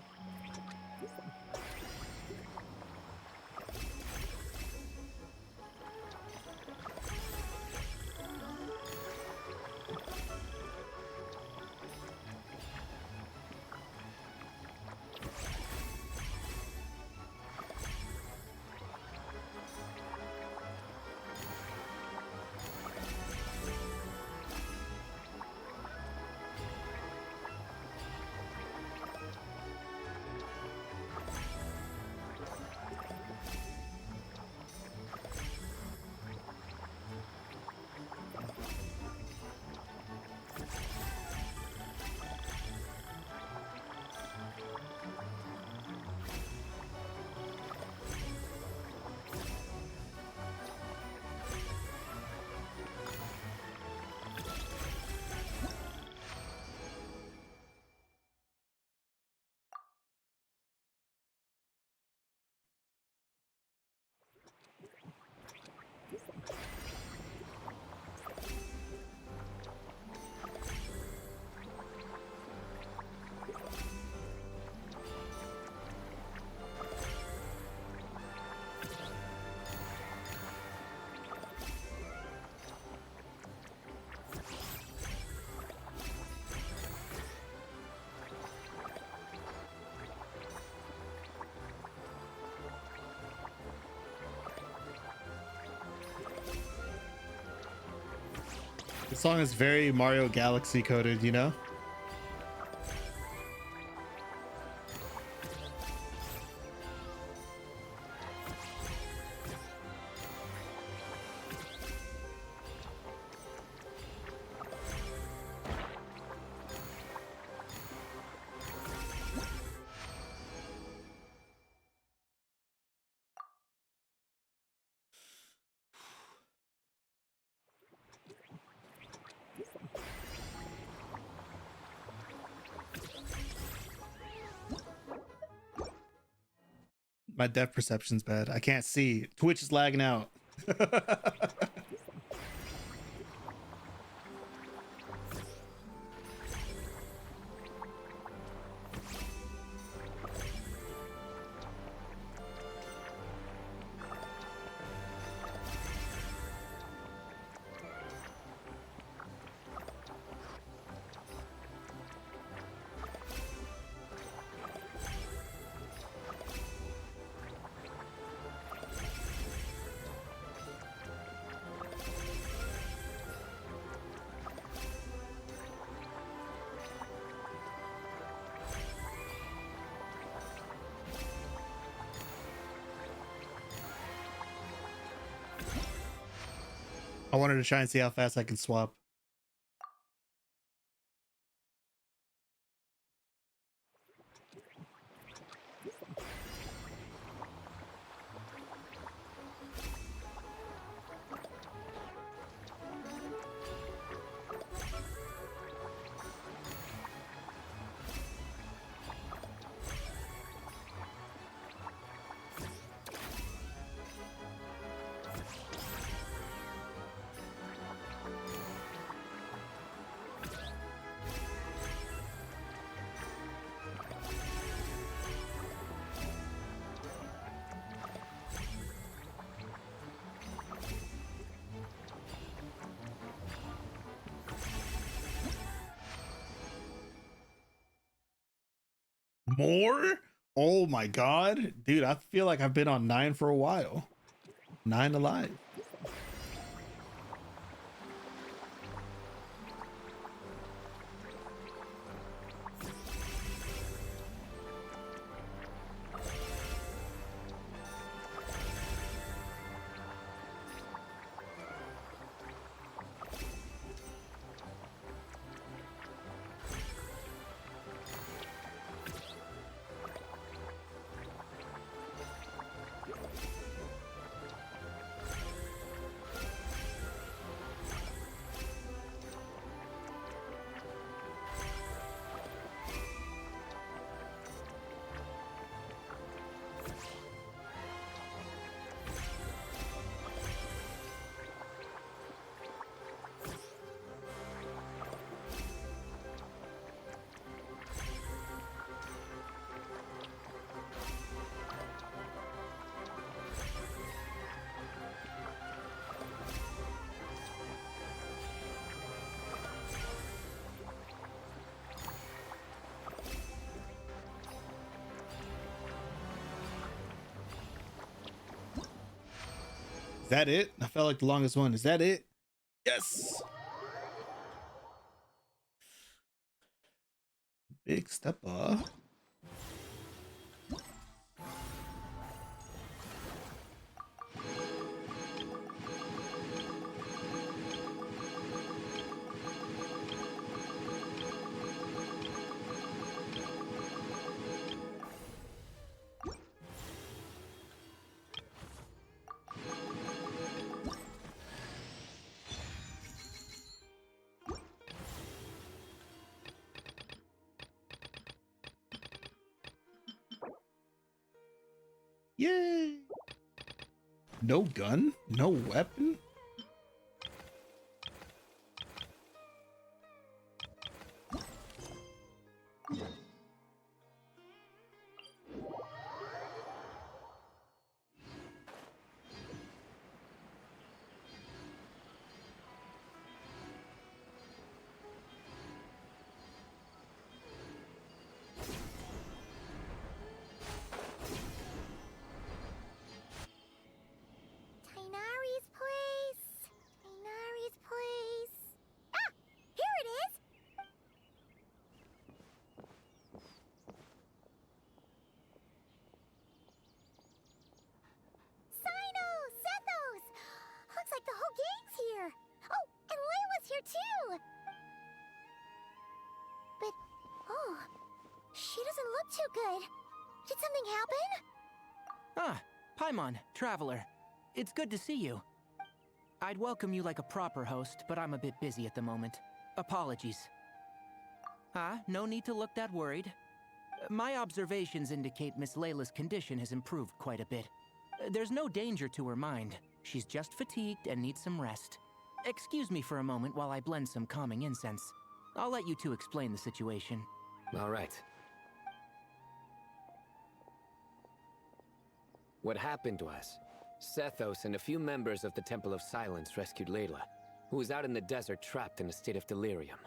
The song is very Mario Galaxy coded, you know? My depth perception's bad. I can't see. Twitch is lagging out. I wanted to try and see how fast I can swap. More? Oh my god. Dude, I feel like I've been on 9 for a while. 9 alive. that it? I felt like the longest one. Is that it? Yes. Big step up. Yay! No gun? No weapon? Tainari's place. Tainari's place. Ah! Here it is! Sino! Sethos! Looks like the whole gang's here. Oh, and Layla's here too! But, oh, she doesn't look too good. Did something happen? Ah, Paimon, Traveler. It's good to see you. I'd welcome you like a proper host, but I'm a bit busy at the moment. Apologies. Ah, no need to look that worried. My observations indicate Miss Layla's condition has improved quite a bit. There's no danger to her mind. She's just fatigued and needs some rest. Excuse me for a moment while I blend some calming incense. I'll let you two explain the situation. All right. What happened was, Sethos and a few members of the Temple of Silence rescued Layla, who was out in the desert trapped in a state of delirium.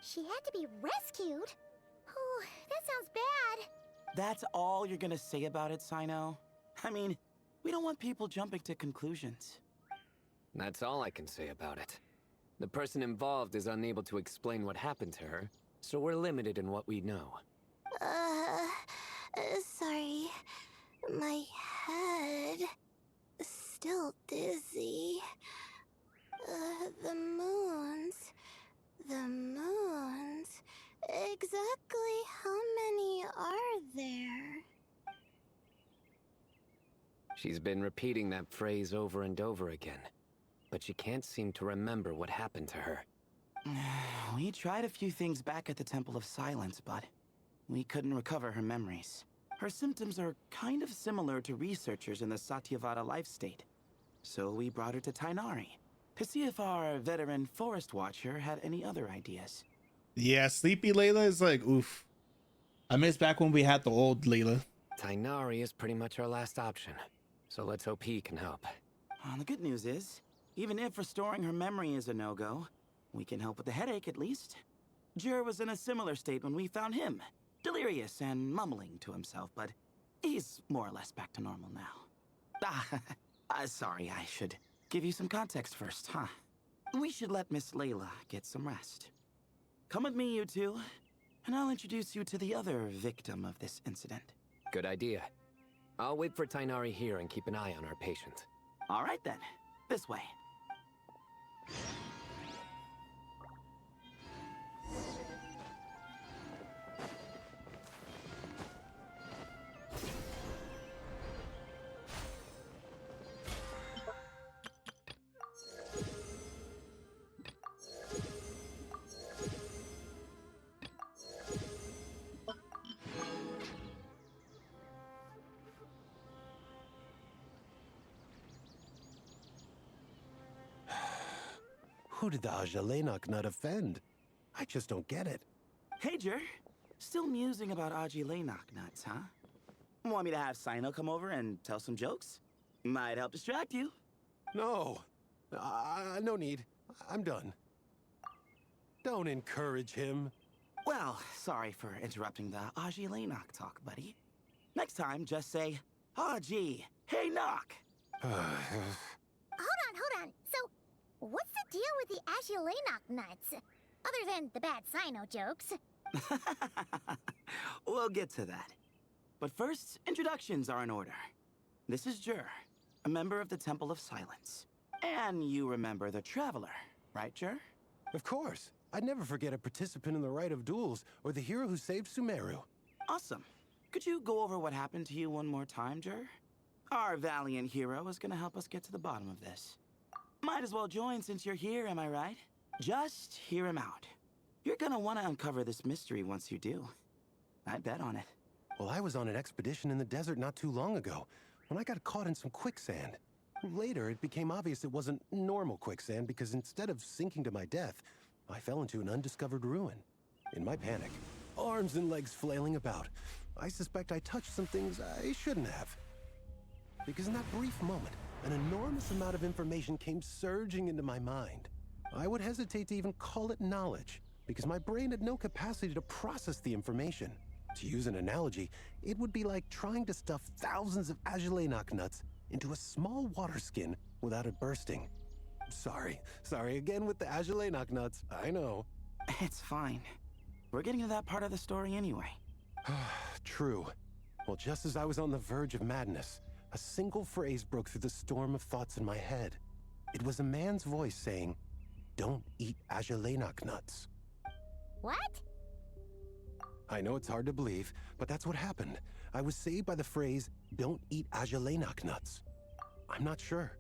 She had to be rescued? Oh, that sounds bad. That's all you're gonna say about it, Sino? I mean, we don't want people jumping to conclusions. That's all I can say about it. The person involved is unable to explain what happened to her, so we're limited in what we know. Sorry. My head is still dizzy. The moons. Exactly how many are there? She's been repeating that phrase over and over again, but she can't seem to remember what happened to her. We tried a few things back at the Temple of Silence, but we couldn't recover her memories. Her symptoms are kind of similar to researchers in the Satyavada life state. So we brought her to Tainari to see if our veteran forest watcher had any other ideas. Yeah, Sleepy Layla is like, oof. I miss back when we had the old Layla. Tainari is pretty much our last option, so let's hope he can help. The good news is, even if restoring her memory is a no-go, we can help with the headache at least. Jur was in a similar state when we found him, delirious and mumbling to himself, but he's more or less back to normal now. Sorry, I should give you some context first, huh? We should let Miss Layla get some rest. Come with me, you two, and I'll introduce you to the other victim of this incident. Good idea. I'll wait for Tainari here and keep an eye on our patient. All right then, this way. Who did the Ajalenok not offend? I just don't get it. Hey, Jur. Still musing about Aji-Lenok nuts, huh? Want me to have Sino come over and tell some jokes? Might help distract you. No. No need. I'm done. Don't encourage him. Well, sorry for interrupting the Aji-Lenok talk, buddy. Next time, just say, Aji, hey, knock. Hold Ajilenok nuts? Other than the bad Sino jokes. We'll get to that. But first, introductions are in order. This is Jur, a member of the Temple of Silence. And you remember the Traveler, right, Jur? Of course. I'd never forget a participant in the Rite of Duels or the hero who saved Sumeru. Awesome. Could you go over what happened to you one more time, Jur? Our valiant hero is gonna help us get to the bottom of this. Might as well join since you're here, am I right? Just hear him out. You're gonna want to uncover this mystery once you do. I'd bet on it. Well, I was on an expedition in the desert not too long ago, when I got caught in some quicksand. Later, it became obvious it wasn't normal quicksand because instead of sinking to my death, I fell into an undiscovered ruin. In my panic, arms and legs flailing about, I suspect I touched some things I shouldn't have. Because in that brief moment, an enormous amount of information came surging into my mind. I would hesitate to even call it knowledge, because my brain had no capacity to process the information. To use an analogy, it would be like trying to stuff thousands of Ajilenok nuts into a small water skin without it bursting. Sorry again with the Ajilenok nuts, I know. It's fine. We're getting to that part of the story anyway. True. Well, just as I was on the verge of madness, a single phrase broke through the storm of thoughts in my head. It was a man's voice saying, "Don't eat Ajilenok nuts." What? I know it's hard to believe, but that's what happened. I was saved by the phrase, "Don't eat Ajilenok nuts." I'm not sure.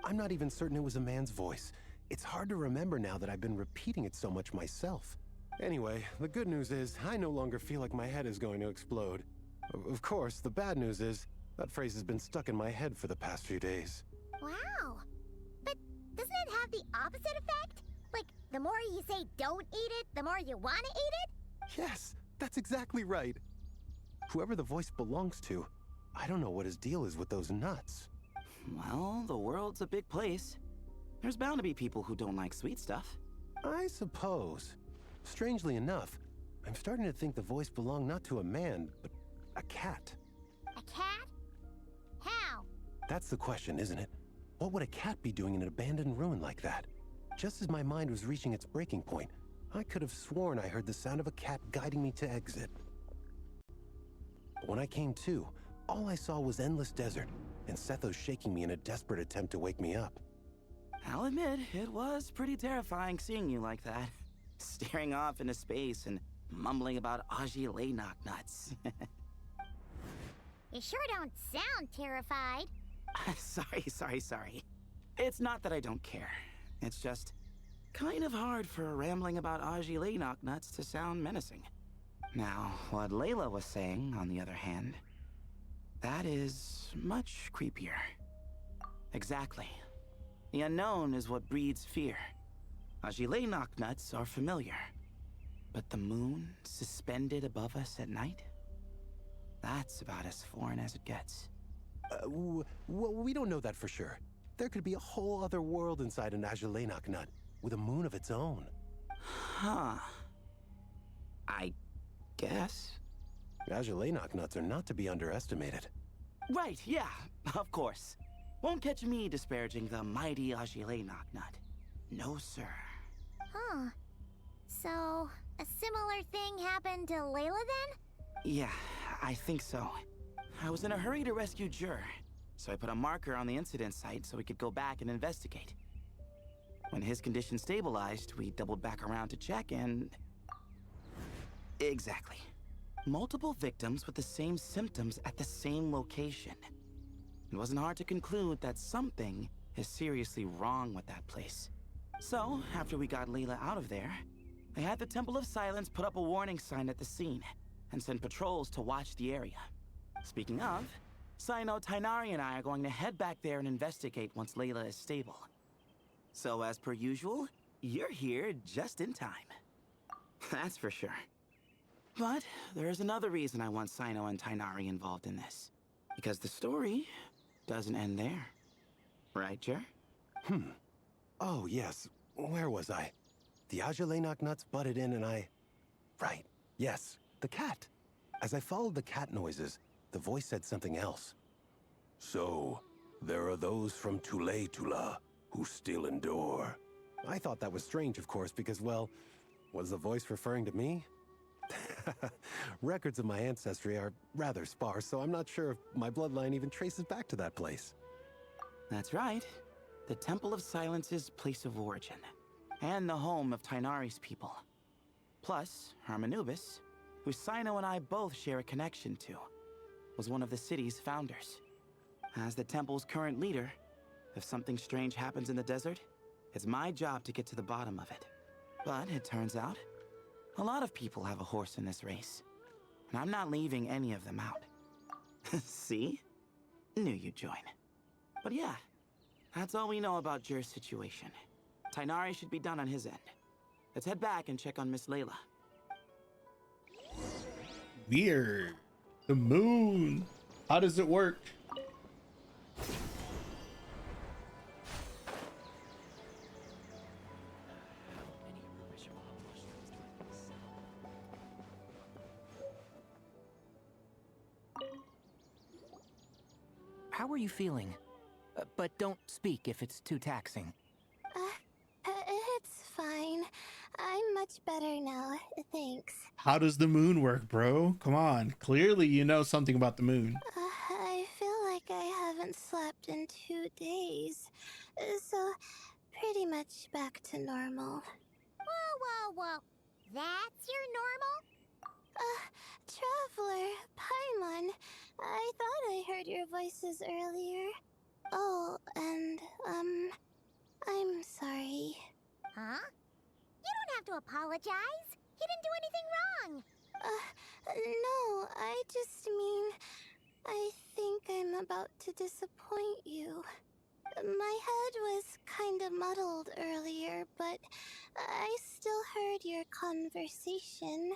I'm not even certain it was a man's voice. It's hard to remember now that I've been repeating it so much myself. Anyway, the good news is I no longer feel like my head is going to explode. Of course, the bad news is that phrase has been stuck in my head for the past few days. Wow. But doesn't it have the opposite effect? Like, the more you say don't eat it, the more you want to eat it? Yes, that's exactly right. Whoever the voice belongs to, I don't know what his deal is with those nuts. Well, the world's a big place. There's bound to be people who don't like sweet stuff. I suppose. Strangely enough, I'm starting to think the voice belonged not to a man, but a cat. A cat? How? That's the question, isn't it? What would a cat be doing in an abandoned ruin like that? Just as my mind was reaching its breaking point, I could have sworn I heard the sound of a cat guiding me to exit. But when I came to, all I saw was endless desert, and Sethos shaking me in a desperate attempt to wake me up. I'll admit, it was pretty terrifying seeing you like that. Staring off into space and mumbling about Ajilenok nuts. You sure don't sound terrified. Sorry. It's not that I don't care. It's just kind of hard for rambling about Ajilenok nuts to sound menacing. Now, what Layla was saying, on the other hand, that is much creepier. Exactly. The unknown is what breeds fear. Ajilenok nuts are familiar. But the moon suspended above us at night? That's about as foreign as it gets. Well, we don't know that for sure. There could be a whole other world inside an Ajilenok nut, with a moon of its own. Huh. I guess. Ajilenok nuts are not to be underestimated. Right, yeah, of course. Won't catch me disparaging the mighty Ajilenok nut. No, sir. Huh. So, a similar thing happened to Layla then? Yeah, I think so. I was in a hurry to rescue Jur, so I put a marker on the incident site so we could go back and investigate. When his condition stabilized, we doubled back around to check and... Exactly. Multiple victims with the same symptoms at the same location. It wasn't hard to conclude that something is seriously wrong with that place. So, after we got Layla out of there, I had the Temple of Silence put up a warning sign at the scene and send patrols to watch the area. Speaking of, Sino, Tainari, and I are going to head back there and investigate once Layla is stable. So, as per usual, you're here just in time. That's for sure. But there's another reason I want Sino and Tainari involved in this. Because the story doesn't end there. Right, Jer? Oh, yes. Where was I? The Ajilenok nuts butted in and I... Right. Yes. The cat. As I followed the cat noises, the voice said something else. So, there are those from Tula who still endure. I thought that was strange, of course, because, well, was the voice referring to me? Records of my ancestry are rather sparse, so I'm not sure if my bloodline even traces back to that place. That's right. The Temple of Silence's place of origin, and the home of Tainari's people. Plus, Hermanubis, who Sino and I both share a connection to, was one of the city's founders. As the temple's current leader, if something strange happens in the desert, it's my job to get to the bottom of it. But it turns out, a lot of people have a horse in this race, and I'm not leaving any of them out. See? Knew you'd join. But yeah, that's all we know about Jur's situation. Tainari should be done on his end. Let's head back and check on Miss Layla. Weird. The moon. How does it work? How are you feeling? But don't speak if it's too taxing. It's fine. I'm much better now, thanks. How does the moon work, bro? Come on. Clearly you know something about the moon. I feel like I haven't slept in 2 days, so pretty much back to normal. Whoa. That's your normal? Traveler, Paimon, I thought I heard your voices earlier. Oh, and, I'm sorry. Huh? You don't have to apologize. You didn't do anything wrong. No, I just mean, I think I'm about to disappoint you. My head was kinda muddled earlier, but I still heard your conversation.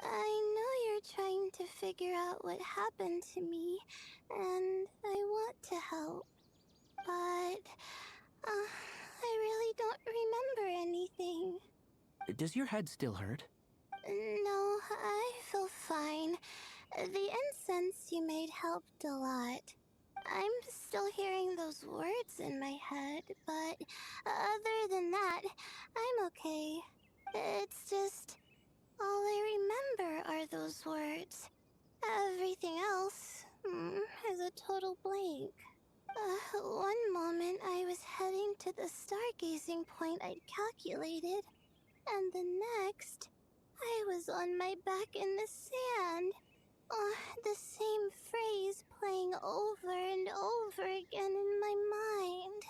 I know you're trying to figure out what happened to me, and I want to help. But, I really don't remember anything. Does your head still hurt? No, I feel fine. The incense you made helped a lot. I'm still hearing those words in my head, but other than that, I'm okay. It's just, all I remember are those words. Everything else is a total blank. One moment I was heading to the stargazing point I'd calculated, and the next, I was on my back in the sand. The same phrase playing over and over again in my mind.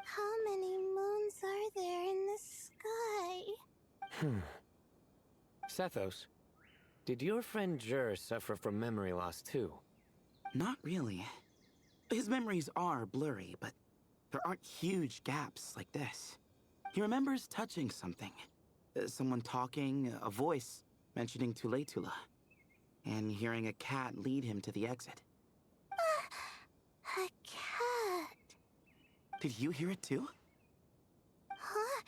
How many moons are there in the sky? Sethos, did your friend Jur suffer from memory loss too? Not really. His memories are blurry, but there aren't huge gaps like this. He remembers touching something. Someone talking, a voice mentioning Tuletula, and hearing a cat lead him to the exit. A cat. Did you hear it too? Huh?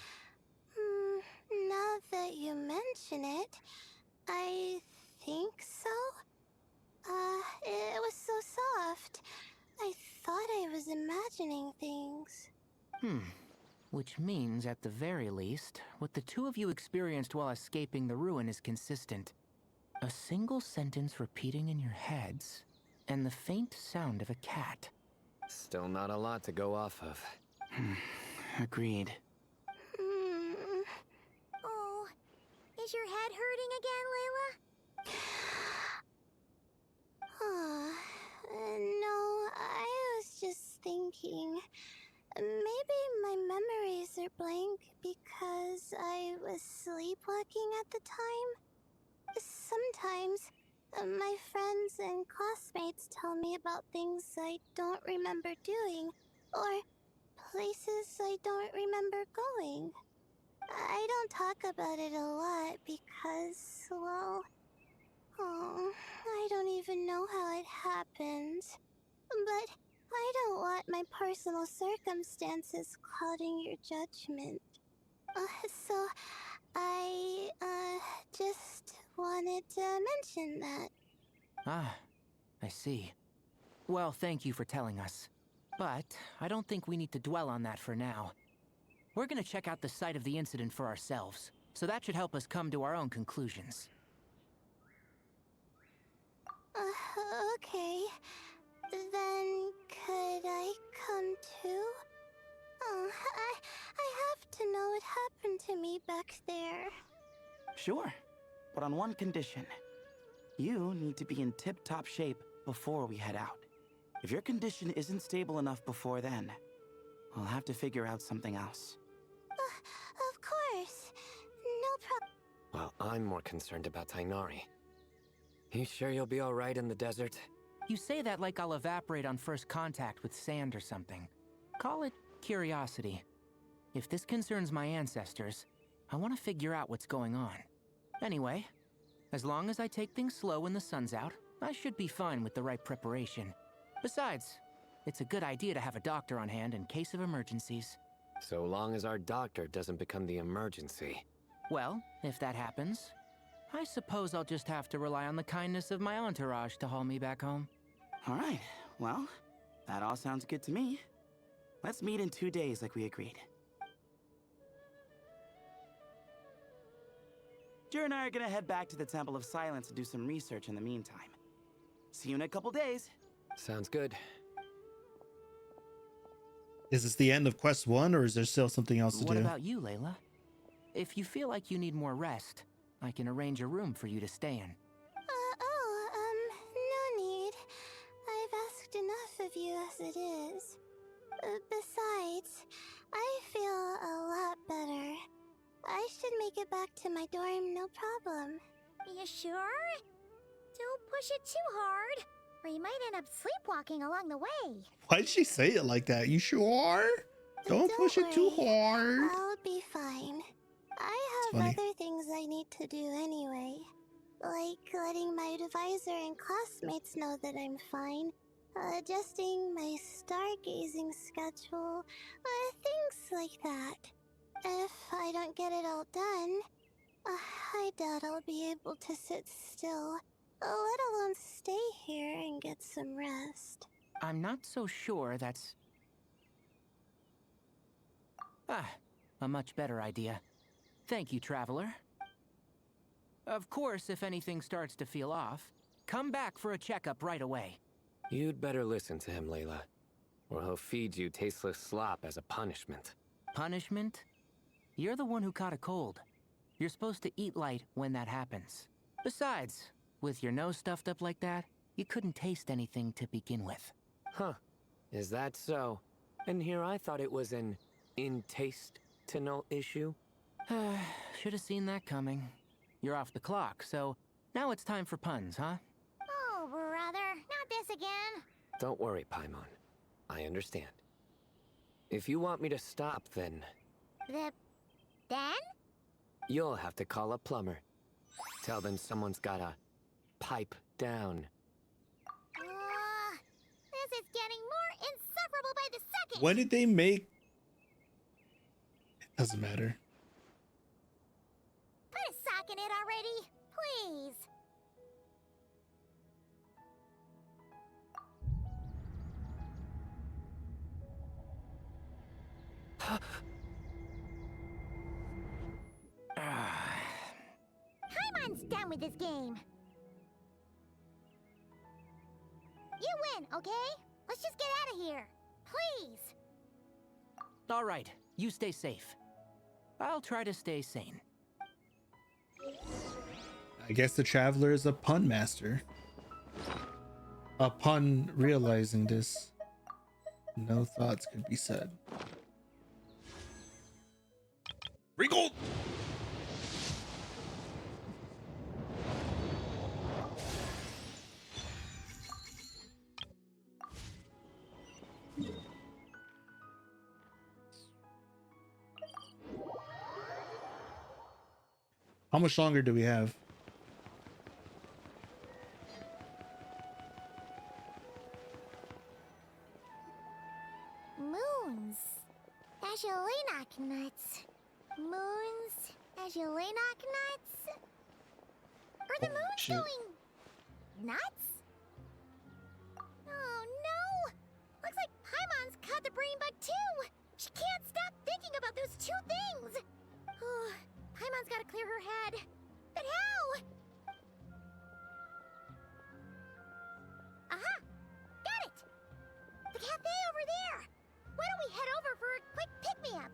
Now that you mention it, I think so. It was so soft. I thought I was imagining things. Which means, at the very least, what the two of you experienced while escaping the ruin is consistent. A single sentence repeating in your heads, and the faint sound of a cat. Still not a lot to go off of. Agreed. Oh, is your head hurting again, Layla? No, I was just thinking. Maybe my memories are blank because I was sleepwalking at the time. Sometimes, my friends and classmates tell me about things I don't remember doing, or places I don't remember going. I don't talk about it a lot because, well, I don't even know how it happened. But I don't want my personal circumstances clouding your judgment. So I, just wanted to mention that. Ah, I see. Well, thank you for telling us. But I don't think we need to dwell on that for now. we're gonna check out the site of the incident for ourselves, so that should help us come to our own conclusions. Okay. Then could I come too? Oh, I have to know what happened to me back there. Sure, but on one condition. You need to be in tip-top shape before we head out. If your condition isn't stable enough before then, we'll have to figure out something else. Of course. No problem. Well, I'm more concerned about Tainari. You sure you'll be alright in the desert? You say that like I'll evaporate on first contact with sand or something. Call it curiosity. If this concerns my ancestors, I want to figure out what's going on. Anyway, as long as I take things slow when the sun's out, I should be fine with the right preparation. Besides, it's a good idea to have a doctor on hand in case of emergencies. So long as our doctor doesn't become the emergency. Well, if that happens, I suppose I'll just have to rely on the kindness of my entourage to haul me back home. All right, well, that all sounds good to me. Let's meet in 2 days like we agreed. Jer and I are gonna head back to the Temple of Silence to do some research in the meantime. See you in a couple days. Sounds good. Is this the end of quest 1, or is there still something else to do? What about you, Layla? If you feel like you need more rest, I can arrange a room for you to stay in. No need. I've asked enough of you as it is. Besides, I feel a lot better. I should make it back to my dorm, no problem. You sure? Don't push it too hard, or you might end up sleepwalking along the way. Why'd she say it like that? You sure? Don't push it too hard. I'll be fine. I have other things I need to do anyway. Like letting my advisor and classmates know that I'm fine. Adjusting my stargazing schedule. Things like that. If I don't get it all done, I doubt I'll be able to sit still, let alone stay here and get some rest. I'm not so sure that's... a much better idea. Thank you, Traveler. Of course, if anything starts to feel off, come back for a checkup right away. You'd better listen to him, Layla, or he'll feed you tasteless slop as a punishment. Punishment? You're the one who caught a cold. You're supposed to eat light when that happens. Besides, with your nose stuffed up like that, you couldn't taste anything to begin with. Huh. Is that so? And here I thought it was an in-taste-to-know issue. Should have seen that coming. You're off the clock, so now it's time for puns, huh? Oh, brother, not this again. Don't worry, Paimon. I understand. If you want me to stop, then... Then? You'll have to call a plumber. Tell them someone's gotta pipe down. This is getting more insufferable by the second. When did they make... It doesn't matter. Put a sock in it already, please. Paimon's done with this game. You win, okay? Let's just get out of here. Please. All right, you stay safe. I'll try to stay sane. I guess the Traveler is a pun master. Upon realizing this, no thoughts could be said. Regal! How much longer do we have? Moons. Azulenak nuts. Moons. Azulenak nuts. Are the moons going nuts? Oh no! Looks like Paimon's caught the brain bug too! She can't stop thinking about those two things! Oh, Paimon's gotta clear her head. But how? Aha! Got it! The cafe over there! Why don't we head over for a quick pick-me-up?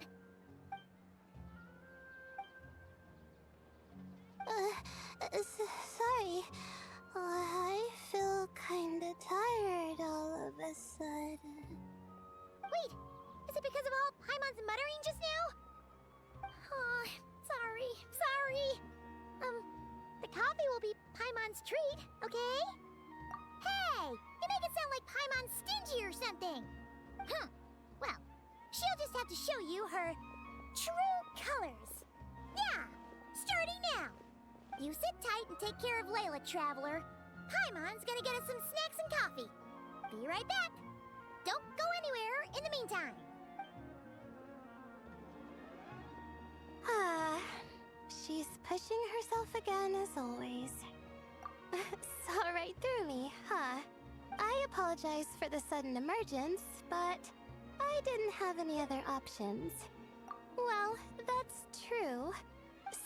Sorry. I feel kinda tired all of a sudden. Wait! Is it because of all Paimon's muttering just now? Oh, sorry. The coffee will be Paimon's treat, okay? Hey! You make it sound like Paimon's stingy or something! Well, she'll just have to show you her true colors. Yeah! Starting now! You sit tight and take care of Layla, Traveler. Paimon's gonna get us some snacks and coffee. Be right back. Don't go anywhere in the meantime. She's pushing herself again as always. Saw right through me, huh? I apologize for the sudden emergence, but I didn't have any other options. Well, that's true.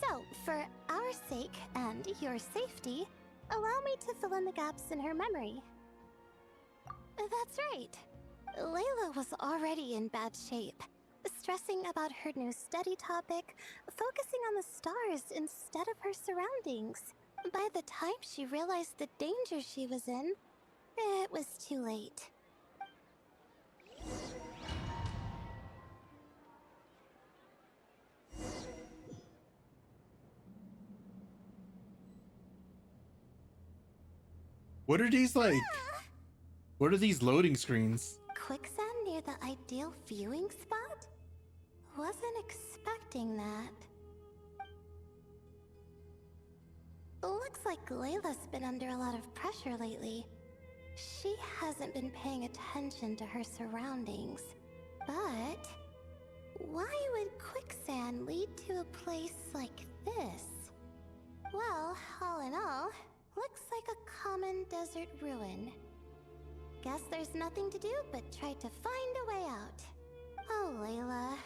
So, for our sake and your safety, allow me to fill in the gaps in her memory. That's right. Layla was already in bad shape, stressing about her new study topic, focusing on the stars instead of her surroundings. By the time she realized the danger she was in, it was too late. What are these like? What are these loading screens? Quicksand near the ideal viewing spot? Wasn't expecting that. Looks like Layla's been under a lot of pressure lately. She hasn't been paying attention to her surroundings. But why would quicksand lead to a place like this? Well, all in all, looks like a common desert ruin. Guess there's nothing to do but try to find a way out. Oh, Layla,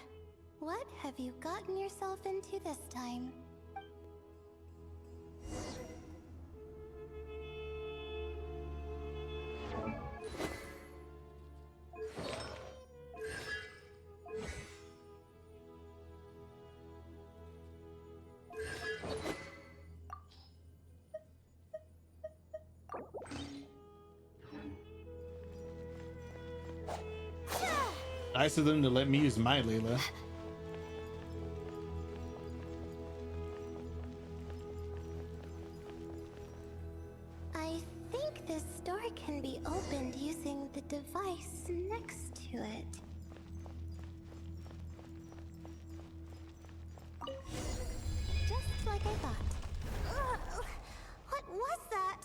what have you gotten yourself into this time? Nice of them to let me use my Layla. I think this door can be opened using the device next to it. Just like I thought. Ugh, what was that?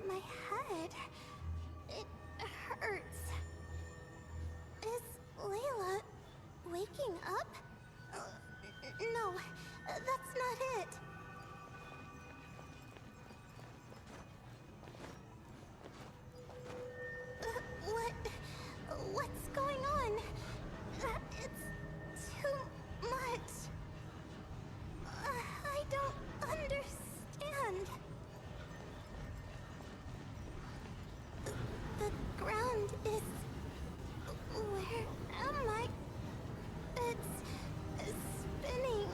My head. It hurts. Is Layla waking up? No, that's not it. What's going on? It's too much. I don't understand. The ground is... Where am I? It's spinning.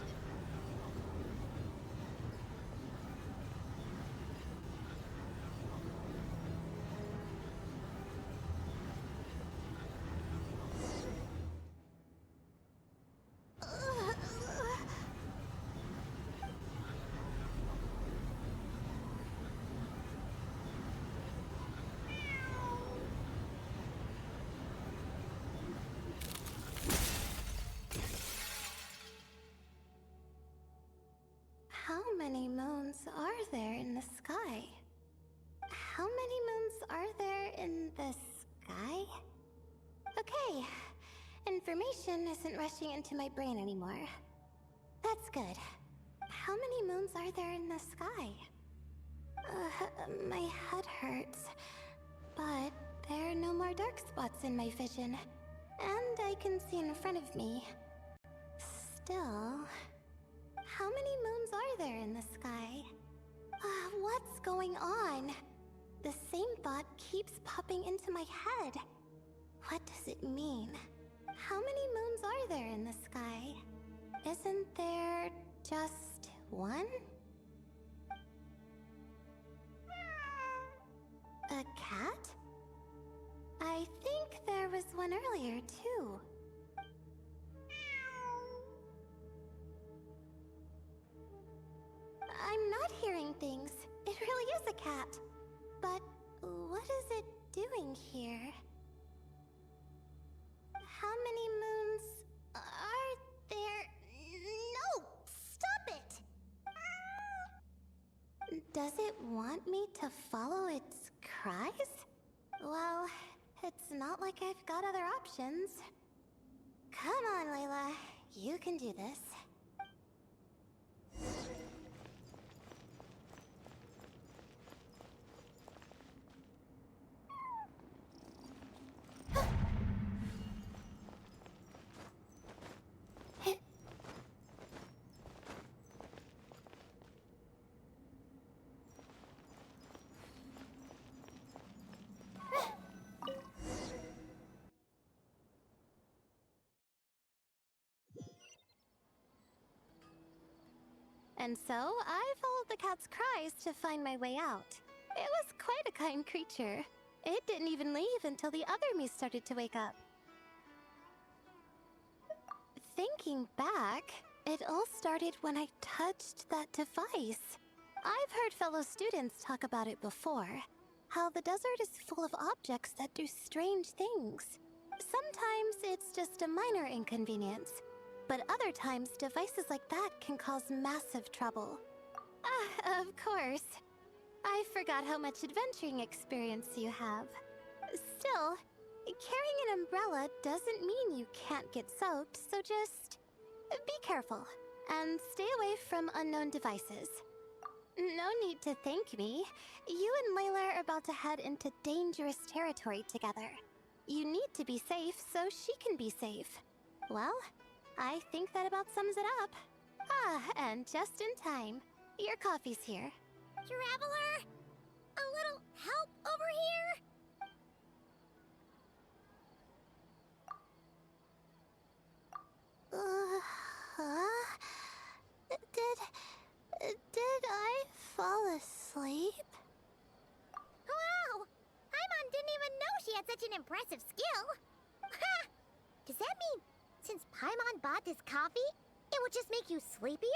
How many moons are there in the sky? How many moons are there in the sky? Okay, information isn't rushing into my brain anymore. That's good. How many moons are there in the sky? My head hurts, but there are no more dark spots in my vision, and I can see in front of me. Still, how many moons are there in the sky? What's going on? The same thought keeps popping into my head. What does it mean? How many moons are there in the sky? Isn't there just one? A cat? I think there was one earlier, too. I'm not hearing things. It really is a cat. But what is it doing here? How many moons are there? No! Stop it! Does it want me to follow its cries? Well, it's not like I've got other options. Come on, Layla. You can do this. And so, I followed the cat's cries to find my way out. It was quite a kind creature. It didn't even leave until the other me started to wake up. Thinking back, it all started when I touched that device. I've heard fellow students talk about it before. How the desert is full of objects that do strange things. Sometimes it's just a minor inconvenience. But other times, devices like that can cause massive trouble. Of course. I forgot how much adventuring experience you have. Still, carrying an umbrella doesn't mean you can't get soaked, so just be careful and stay away from unknown devices. No need to thank me. You and Layla are about to head into dangerous territory together. You need to be safe so she can be safe. Well, I think that about sums it up. And just in time. Your coffee's here. Traveler! A little help over here? Did I fall asleep? Wow! Paimon didn't even know she had such an impressive skill. Ha! Does that mean since Paimon bought this coffee, it would just make you sleepier?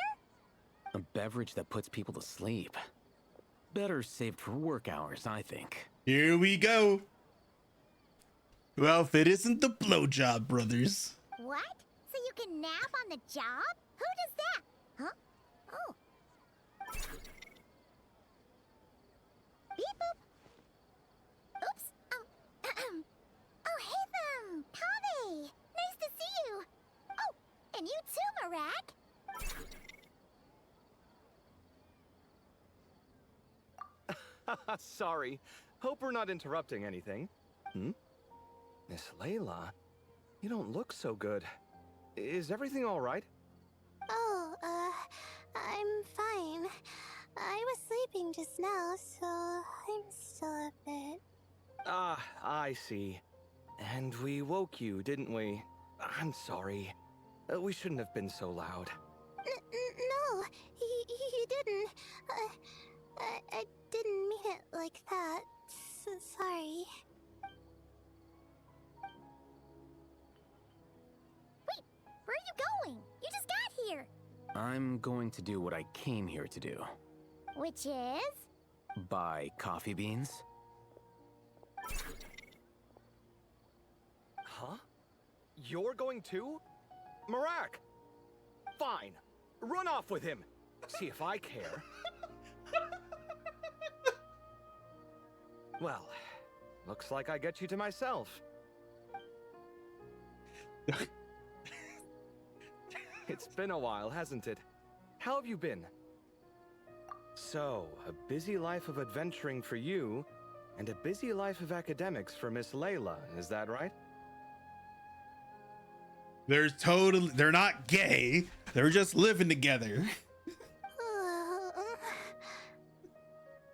A beverage that puts people to sleep. Better saved for work hours, I think. Here we go. Well, if it isn't the blowjob brothers. What? So you can nap on the job? Who does that? Huh? Oh. Beep boop. Oops. Oh, hey them! Kame! Nice to see you! Oh, and you too, Marak! Sorry. Hope we're not interrupting anything. Miss Layla, you don't look so good. Is everything all right? Oh, I'm fine. I was sleeping just now, so I'm still a bit... Ah, I see. And we woke you, didn't we? I'm sorry. We shouldn't have been so loud. No, you didn't. I didn't mean it like that. Sorry. Wait, where are you going? You just got here. I'm going to do what I came here to do. Which is? Buy coffee beans. Huh? You're going too? Marak! Fine. Run off with him. See if I care. Well, looks like I get you to myself. It's been a while, hasn't it? How have you been? So, a busy life of adventuring for you, and a busy life of academics for Miss Layla, is that right? They're not gay. They're just living together.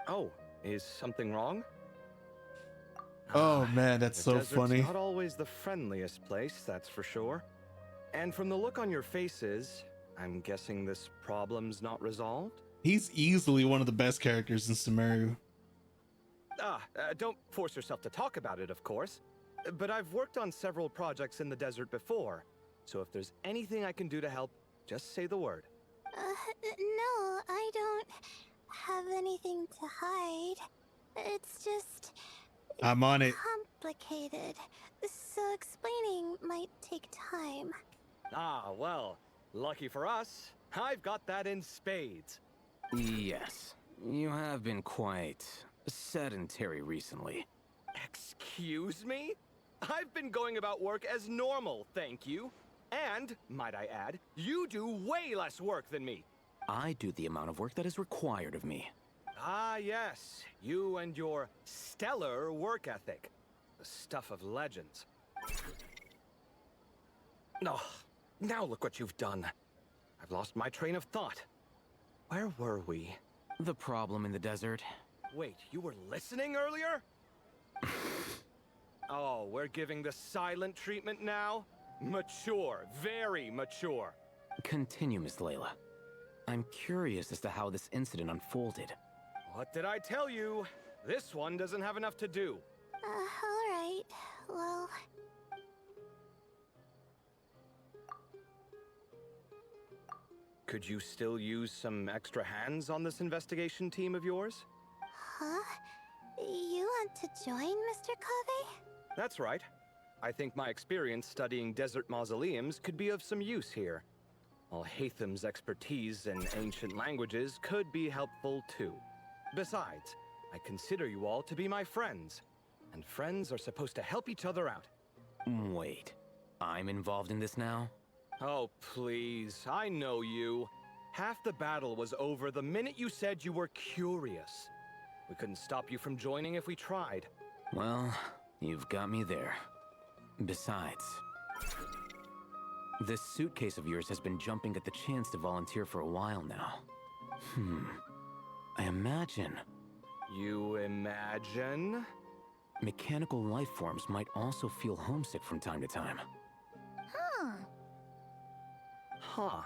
Oh, is something wrong? Oh man, that's The so desert's funny. not always the friendliest place, that's for sure. And from the look on your faces, I'm guessing this problem's not resolved? He's easily one of the best characters in Sumeru. Don't force yourself to talk about it, of course. But I've worked on several projects in the desert before, so if there's anything I can do to help, just say the word. No, I don't have anything to hide. It's just I'm on it. complicated, so explaining might take time. Ah, well, lucky for us, I've got that in spades. Yes, you have been quite sedentary recently. Excuse me? I've been going about work as normal, thank you. And, might I add, you do way less work than me. I do the amount of work that is required of me. Ah, yes, you and your stellar work ethic. The stuff of legends. Oh, now look what you've done. I've lost my train of thought. Where were we? The problem in the desert. Wait, you were listening earlier? Oh, we're giving the silent treatment now? Mature, very mature. Continue, Miss Layla. I'm curious as to how this incident unfolded. What did I tell you? This one doesn't have enough to do. Alright. Well... Could you still use some extra hands on this investigation team of yours? Huh? You want to join, Mr. Covey? That's right. I think my experience studying desert mausoleums could be of some use here. While Hatham's expertise in ancient languages could be helpful too. Besides, I consider you all to be my friends, and friends are supposed to help each other out. Wait, I'm involved in this now? Oh, please, I know you. Half the battle was over the minute you said you were curious. We couldn't stop you from joining if we tried. Well, you've got me there. Besides, this suitcase of yours has been jumping at the chance to volunteer for a while now. I imagine... You imagine? Mechanical life forms might also feel homesick from time to time. Huh.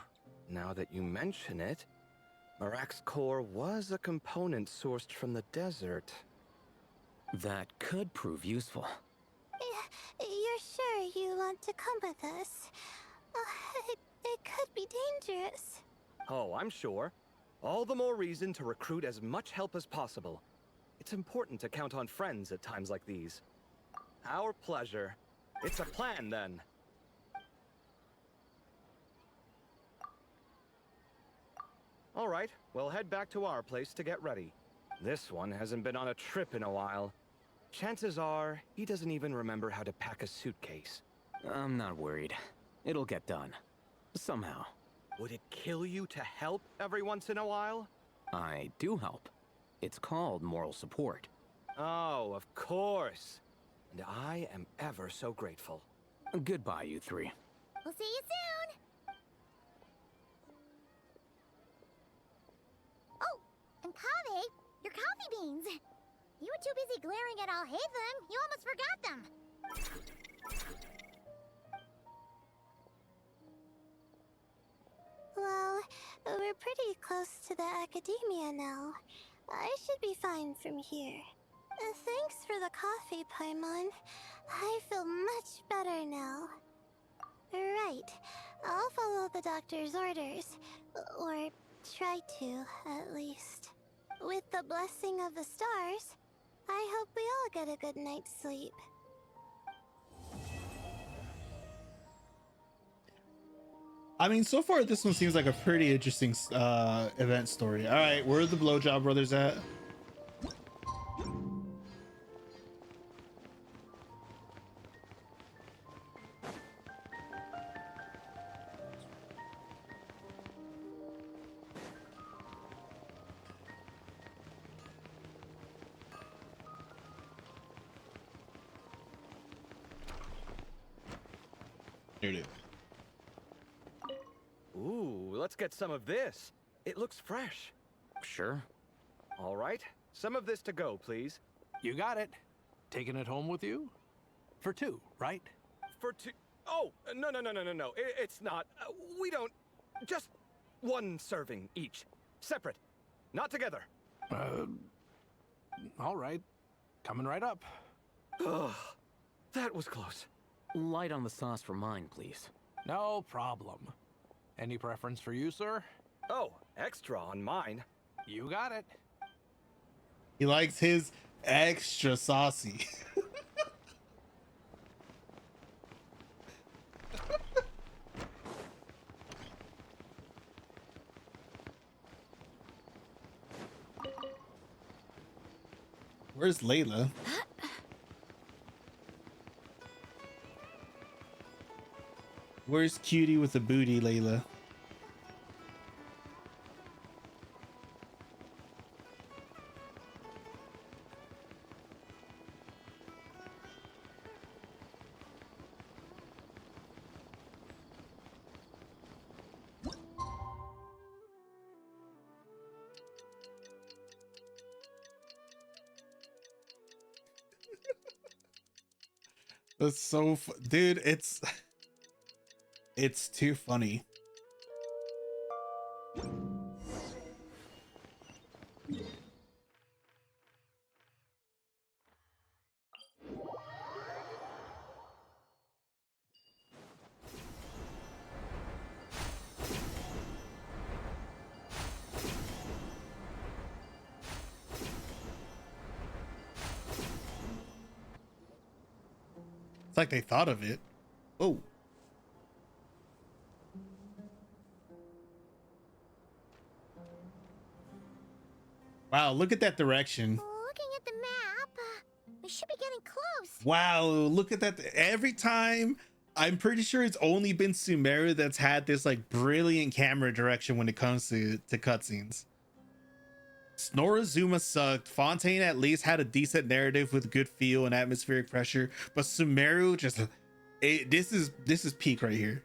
Now that you mention it, Marak's core was a component sourced from the desert. That could prove useful. You're sure you want to come with us? It could be dangerous. Oh, I'm sure. All the more reason to recruit as much help as possible. It's important to count on friends at times like these. Our pleasure. It's a plan, then. All right, we'll head back to our place to get ready. This one hasn't been on a trip in a while. Chances are, he doesn't even remember how to pack a suitcase. I'm not worried. It'll get done. Somehow. Would it kill you to help every once in a while? I do help. It's called moral support. Oh, of course. And I am ever so grateful. Goodbye, you three. We'll see you soon! Oh, and Kaveh, your coffee beans! You were too busy glaring at Al-Haytham, you almost forgot them! Well, we're pretty close to the academia now. I should be fine from here. Thanks for the coffee, Paimon. I feel much better now. Right. I'll follow the doctor's orders. Or try to, at least. With the blessing of the stars, I hope we all get a good night's sleep. I mean, so far this one seems like a pretty interesting event story. All right, where are the Blowjob Brothers at? Here it is. Ooh, let's get some of this. It looks fresh. Sure. All right, some of this to go, please. You got it. Taking it home with you? For 2, right? For 2. Oh, no. It's not. We don't. Just 1 serving each. Separate. Not together. All right. Coming right up. Ugh, that was close. Light on the sauce for mine, please. No problem. Any preference for you, sir? Oh, extra on mine. You got it. He likes his extra saucy. Where's Layla? Where's Cutie with the booty, Layla? That's so dude, it's too funny. It's like they thought of it. Oh. Wow, look at that direction. Looking at the map, we should be getting close. Wow, look at that. Every time, I'm pretty sure it's only been Sumeru that's had this like brilliant camera direction when it comes to cutscenes. Snorazuma sucked. Fontaine at least had a decent narrative with good feel and atmospheric pressure, but Sumeru just this is peak right here.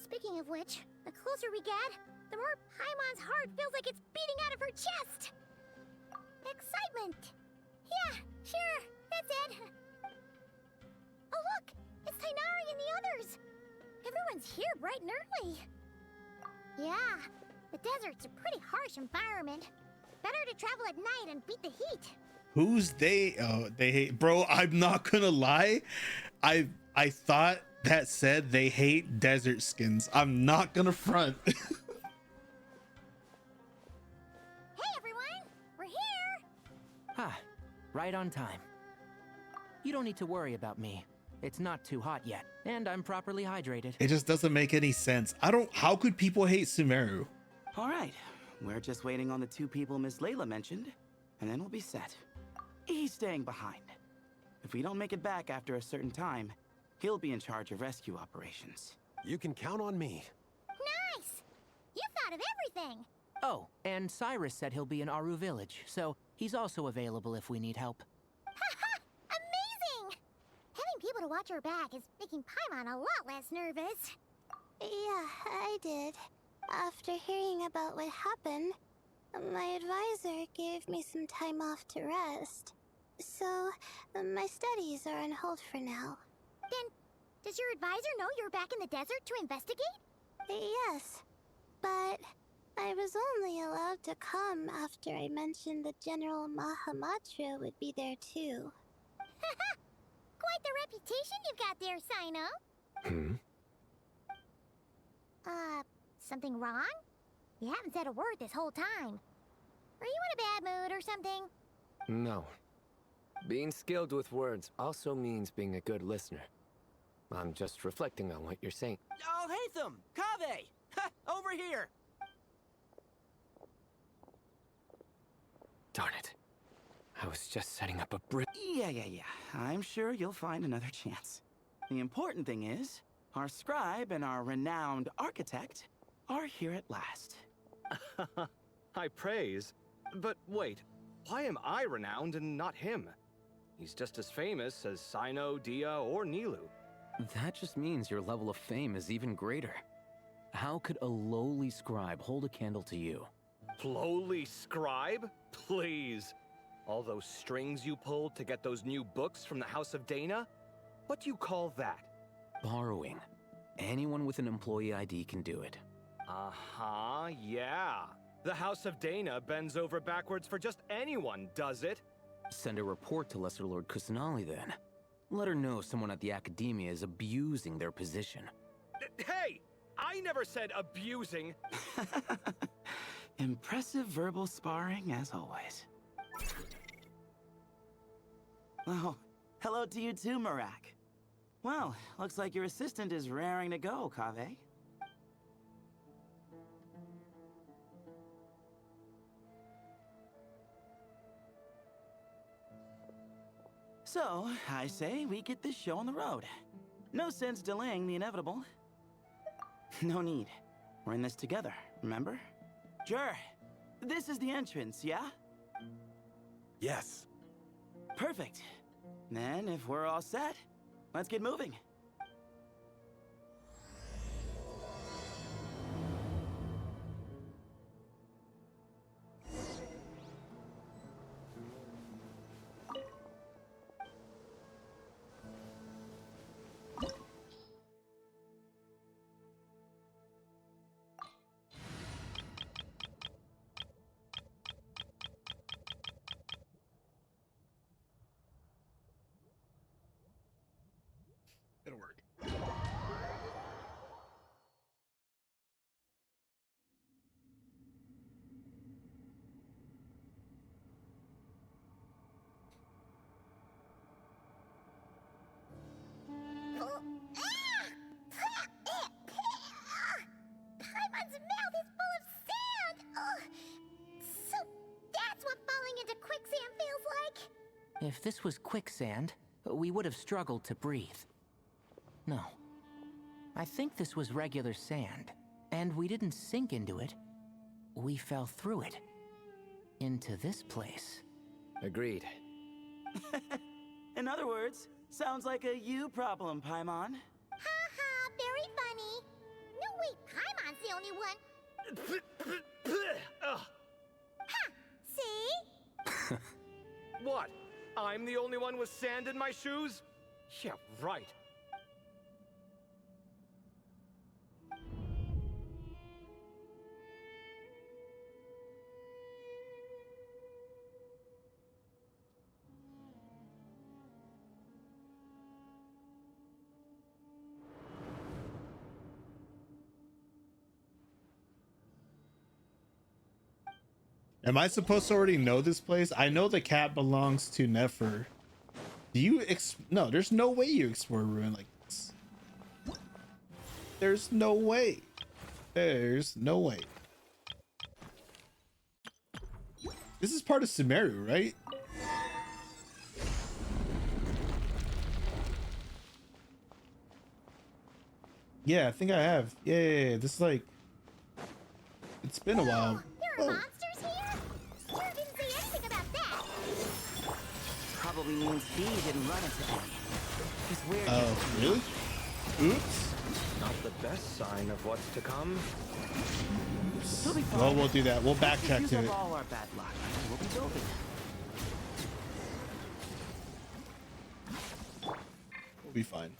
Speaking of which, the closer we get, the more Paimon's heart feels like it's beating out of her chest. Excitement. Yeah, sure, that's it. Oh look, it's Tainari and the others. Everyone's here bright and early. Yeah, the desert's a pretty harsh environment. Better to travel at night and beat the heat. Who's they? Oh, they hate, bro. I'm not gonna lie. I thought that said they hate desert skins. I'm not gonna front. Hey everyone, we're here. Ah, right on time. You don't need to worry about me. It's not too hot yet, and I'm properly hydrated. It just doesn't make any sense. How could people hate Sumeru? All right, we're just waiting on the 2 people Miss Layla mentioned, and then we'll be set. He's staying behind. If we don't make it back after a certain time, he'll be in charge of rescue operations. You can count on me. Nice! You thought of everything. Oh, and Cyrus said he'll be in Aru Village, so he's also available if we need help. Haha! Amazing! Having people to watch our back is making Paimon a lot less nervous. Yeah, I did. After hearing about what happened, my advisor gave me some time off to rest. So, my studies are on hold for now. Then, does your advisor know you're back in the desert to investigate? Yes, but I was only allowed to come after I mentioned that General Mahamatra would be there too. Quite the reputation you've got there, Sino. Something wrong? You haven't said a word this whole time. Are you in a bad mood or something? No. Being skilled with words also means being a good listener. I'm just reflecting on what you're saying. Oh, Hatham! Kaveh! Ha! Over here! Darn it. I was just setting up a Yeah. I'm sure you'll find another chance. The important thing is, our scribe and our renowned architect are here at last. High praise. But wait, why am I renowned and not him? He's just as famous as Sino, Dia, or Nilu. That just means your level of fame is even greater. How could a lowly scribe hold a candle to you? Lowly scribe? Please. All those strings you pulled to get those new books from the House of Dana? What do you call that? Borrowing. Anyone with an employee ID can do it. Uh-huh, yeah. The House of Dana bends over backwards for just anyone, does it? Send a report to Lesser Lord Kusanali then. Let her know someone at the Academia is abusing their position. Hey! I never said abusing! Impressive verbal sparring, as always. Oh, hello to you too, Marak. Well, looks like your assistant is raring to go, Kaveh. So, I say we get this show on the road. No sense delaying the inevitable. No need. We're in this together, remember? Sure. This is the entrance, yeah? Yes. Perfect. Then, if we're all set, let's get moving. It'll work. Paimon's mouth is full of sand! Ugh. So that's what falling into quicksand feels like? If this was quicksand, we would have struggled to breathe. No. I think this was regular sand, and we didn't sink into it. We fell through it. Into this place. Agreed. In other words, sounds like a you problem, Paimon. Ha, very funny. No, wait, Paimon's the only one. Ha! See? What? I'm the only one with sand in my shoes? Yeah, right. Am I supposed to already know this place? I know the cat belongs to Nefer. Do you no, there's no way you explore a ruin like this. There's no way. There's no way. This is part of SUmeru, right? Yeah, I think I have. Yeah, this is like, it's been a while. There are monsters here? You didn't say anything about that. Probably means he didn't run into any. It's weird. Oh, really? Oops. Not the best sign of what's to come. He'll be fine. Well, we'll do that. We'll backtrack Use to up it. all our bad luck. We'll be building. We'll be fine.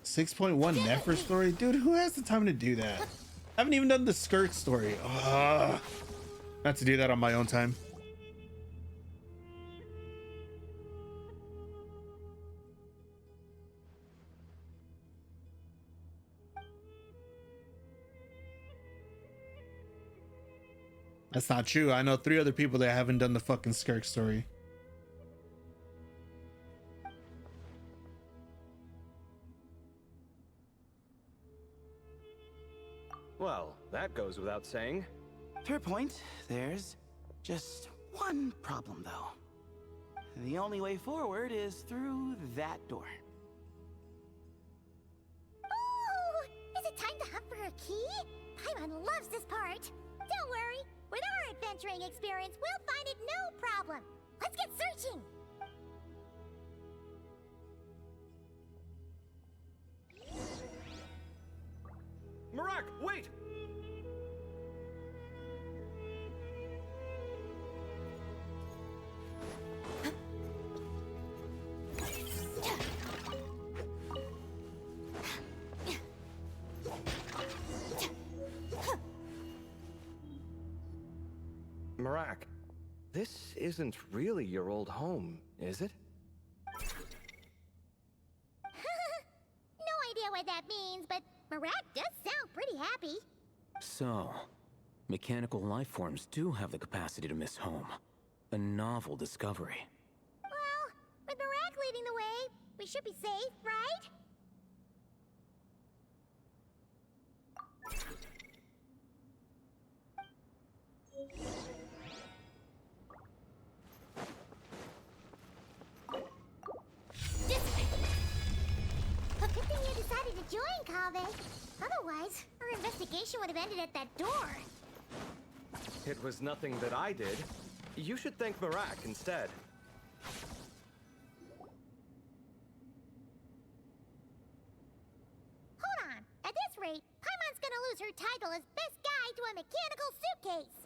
6.1 Nefer story? Dude, who has the time to do that? I haven't even done the skirt story. Ugh. Not to do that on my own time. That's not true. I know 3 other people that haven't done the fucking skirt story. Well, that goes without saying. Fair point. There's just one problem, though. The only way forward is through that door. Ooh! Is it time to hunt for a key? Paimon loves this part. Don't worry. With our adventuring experience, we'll find it no problem. Let's get searching. Marak, wait! Marak, this isn't really your old home, is it? No idea what that means, but Marat does sound pretty happy. So, mechanical life forms do have the capacity to miss home. A novel discovery. Well, with Marat leading the way, we should be safe, right? Good thing you decided to join, Kaveh. Otherwise, our investigation would have ended at that door. It was nothing that I did. You should thank Marak instead. Hold on. At this rate, Paimon's gonna lose her title as best guide to a mechanical suitcase.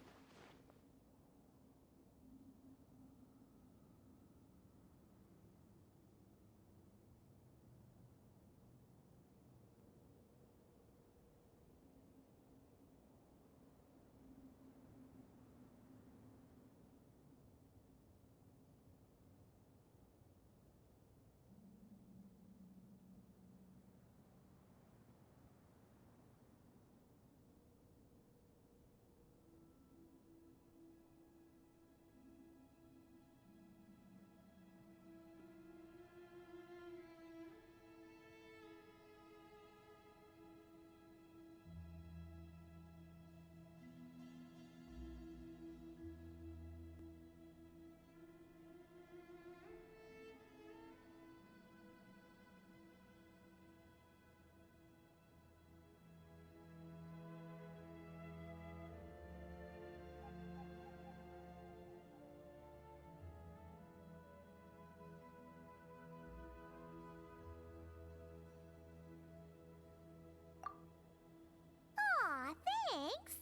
Aw, thanks.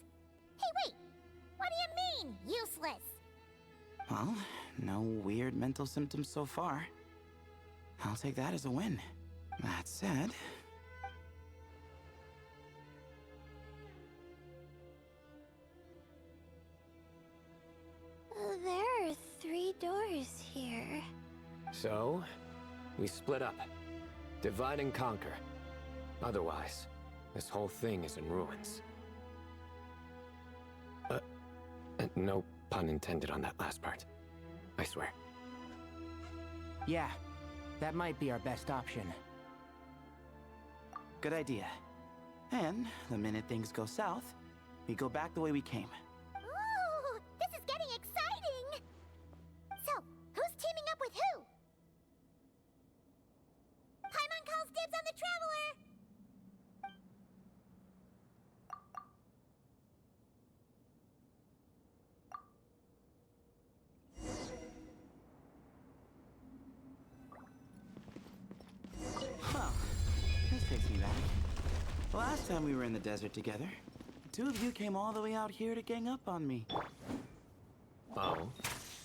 Hey, wait. What do you mean, useless? Well, no weird mental symptoms so far. I'll take that as a win. That said... There are 3 doors here. So, we split up. Divide and conquer. Otherwise, this whole thing is in ruins. No pun intended on that last part. I swear. Yeah, that might be our best option. Good idea. And the minute things go south, we go back the way we came. Ooh, this is getting exciting! So, who's teaming up with who? Paimon calls dibs on the Traveler! Well, this takes me back. The last time we were in the desert together, the 2 of you came all the way out here to gang up on me. Oh?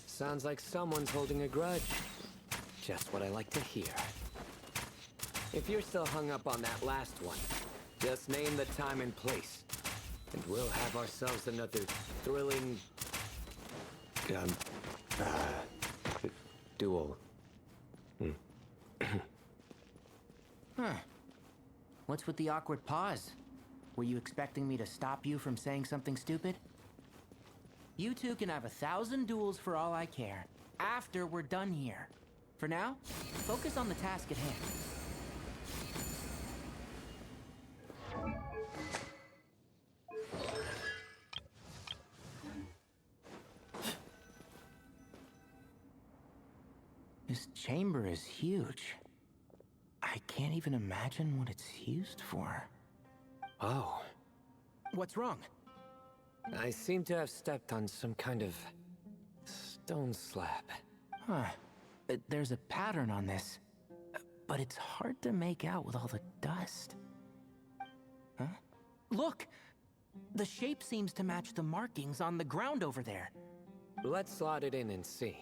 Sounds like someone's holding a grudge. Just what I like to hear. If you're still hung up on that last one, just name the time and place. And we'll have ourselves another thrilling... duel. Huh. What's with the awkward pause? Were you expecting me to stop you from saying something stupid? You two can have 1,000 duels for all I care, after we're done here. For now, focus on the task at hand. This chamber is huge. I can't even imagine what it's used for. Oh. What's wrong? I seem to have stepped on some kind of stone slab. Huh. There's a pattern on this, but it's hard to make out with all the dust. Huh? Look! The shape seems to match the markings on the ground over there. Let's slot it in and see.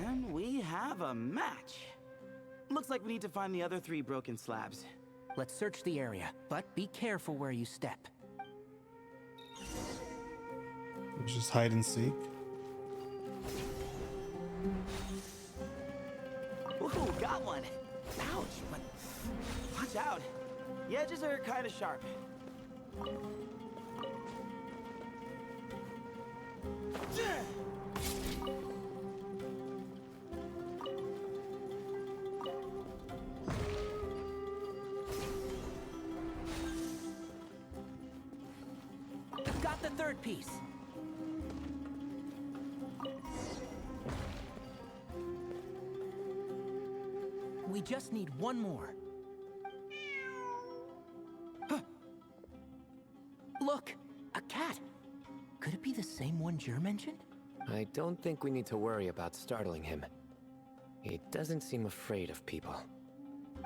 And we have a match. Looks like we need to find the other 3 broken slabs. Let's search the area, but be careful where you step. Just hide and seek. Ooh, got one. Ouch, but watch out. The edges are kind of sharp. Got the 3rd piece. We just need one more. Huh. Look, a cat. Could it be the same one Jer mentioned? I don't think we need to worry about startling him. He doesn't seem afraid of people.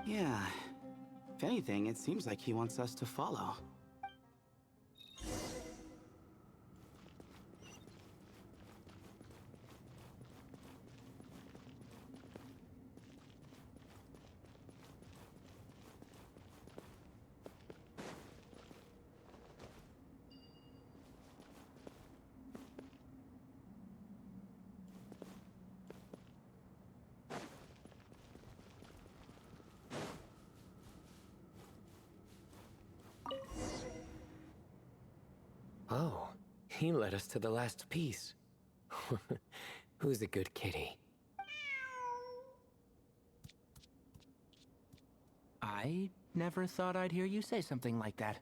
Yeah. If anything, it seems like he wants us to follow. Oh, he led us to the last piece. Who's a good kitty? I never thought I'd hear you say something like that.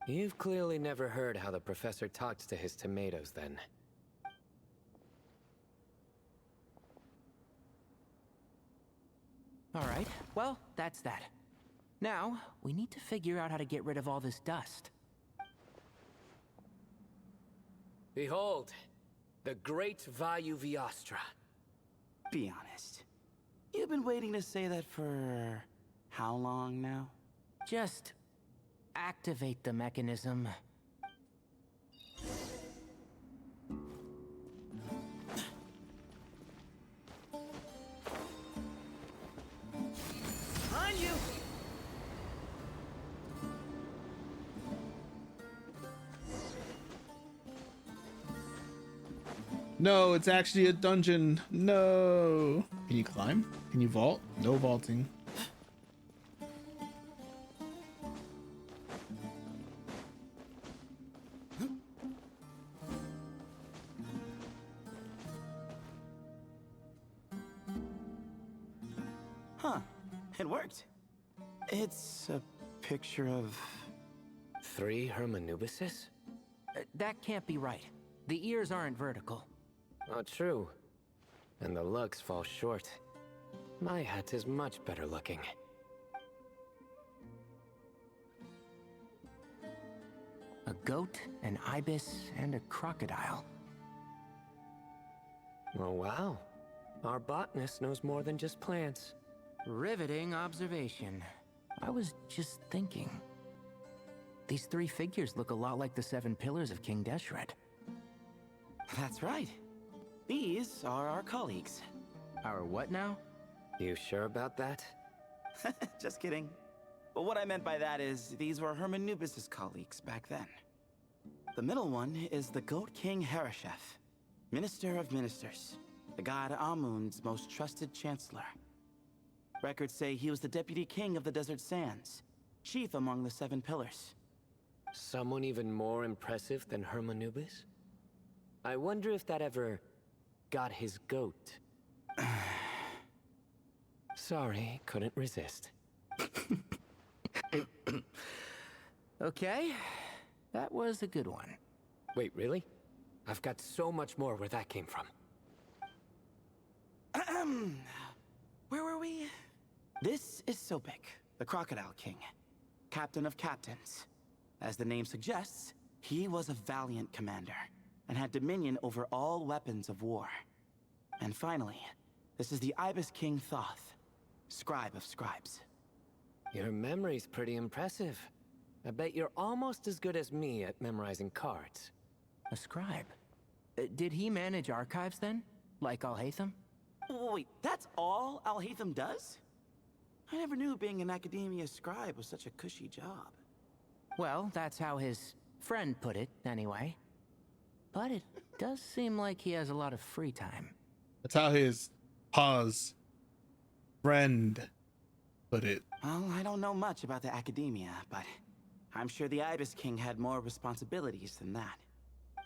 You've clearly never heard how the professor talks to his tomatoes, then. All right, well, that's that. Now, we need to figure out how to get rid of all this dust. Behold, the great Vayu Viastra. Be honest. You've been waiting to say that for how long now? Just activate the mechanism. On you! No, it's actually a dungeon. No. Can you climb? Can you vault? No vaulting. Huh. It worked. It's a picture of... 3 Hermanubises? That can't be right. The ears aren't vertical. Not true. And the looks fall short. My hat is much better looking. A goat, an ibis, and a crocodile. Oh, wow. Our botanist knows more than just plants. Riveting observation. I was just thinking. These 3 figures look a lot like the 7 pillars of King Deshret. That's right. These are our colleagues. Our what now? You sure about that? Just kidding. But what I meant by that is, these were Hermanubis' colleagues back then. The middle one is the Goat King Harashef, Minister of Ministers, the god Amun's most trusted chancellor. Records say he was the deputy king of the Desert Sands, chief among the 7 pillars. Someone even more impressive than Hermanubis? I wonder if that ever got his goat. Sorry, couldn't resist. Okay, that was a good one. Wait, really? I've got so much more where that came from. Where were we? This is Sobek, the Crocodile King, captain of captains. As the name suggests, he was a valiant commander and had dominion over all weapons of war. And finally, this is the Ibis King Thoth, scribe of scribes. Your memory's pretty impressive. I bet you're almost as good as me at memorizing cards. A scribe? Did he manage archives then? Like Alhaitham? Wait, that's all Alhaitham does? I never knew being an academia scribe was such a cushy job. Well, that's how his friend put it, anyway. But it does seem like he has a lot of free time. That's how his friend put it. Well, I don't know much about the academia, but I'm sure the Ibis King had more responsibilities than that.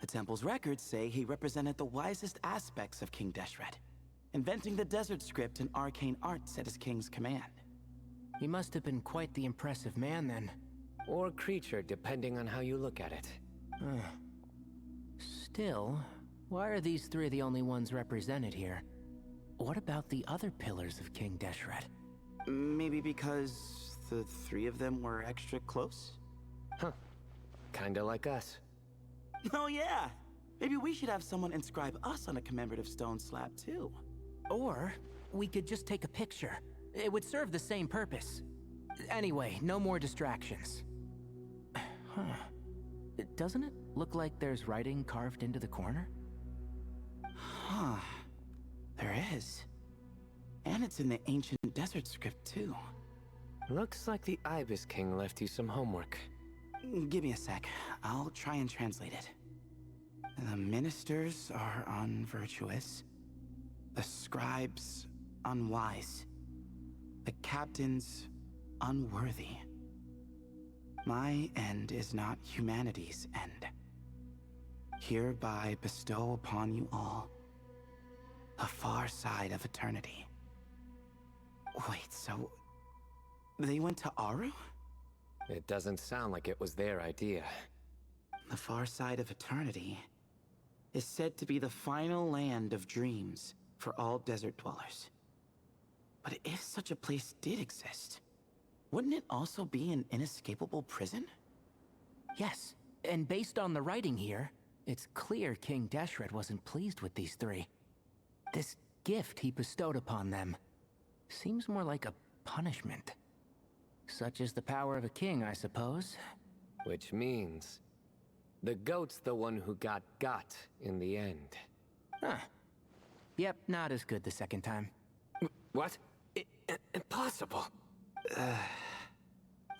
The temple's records say he represented the wisest aspects of King Deshret, inventing the desert script and arcane arts at his king's command. He must have been quite the impressive man then. Or creature, depending on how you look at it. Still, why are these three the only ones represented here? What about the other pillars of King Deshret? Maybe because the three of them were extra close? Huh. Kinda like us. Oh yeah! Maybe we should have someone inscribe us on a commemorative stone slab too. Or we could just take a picture. It would serve the same purpose. Anyway, no more distractions. Huh. Doesn't it look like there's writing carved into the corner? Huh. There is. And it's in the ancient desert script too. Looks like the Ibis King left you some homework. Give me a sec. I'll try and translate it. The ministers are unvirtuous. The scribes unwise. The captains unworthy. My end is not humanity's end. Hereby bestow upon you all the far side of eternity. Wait, so they went to Aru? It doesn't sound like it was their idea. The far side of eternity is said to be the final land of dreams for all desert dwellers. But if such a place did exist, wouldn't it also be an inescapable prison? Yes, and based on the writing here, it's clear King Deshret wasn't pleased with these three. This gift he bestowed upon them seems more like a punishment. Such is the power of a king, I suppose. Which means the goat's the one who got in the end. Huh. Yep, not as good the second time. What? Impossible.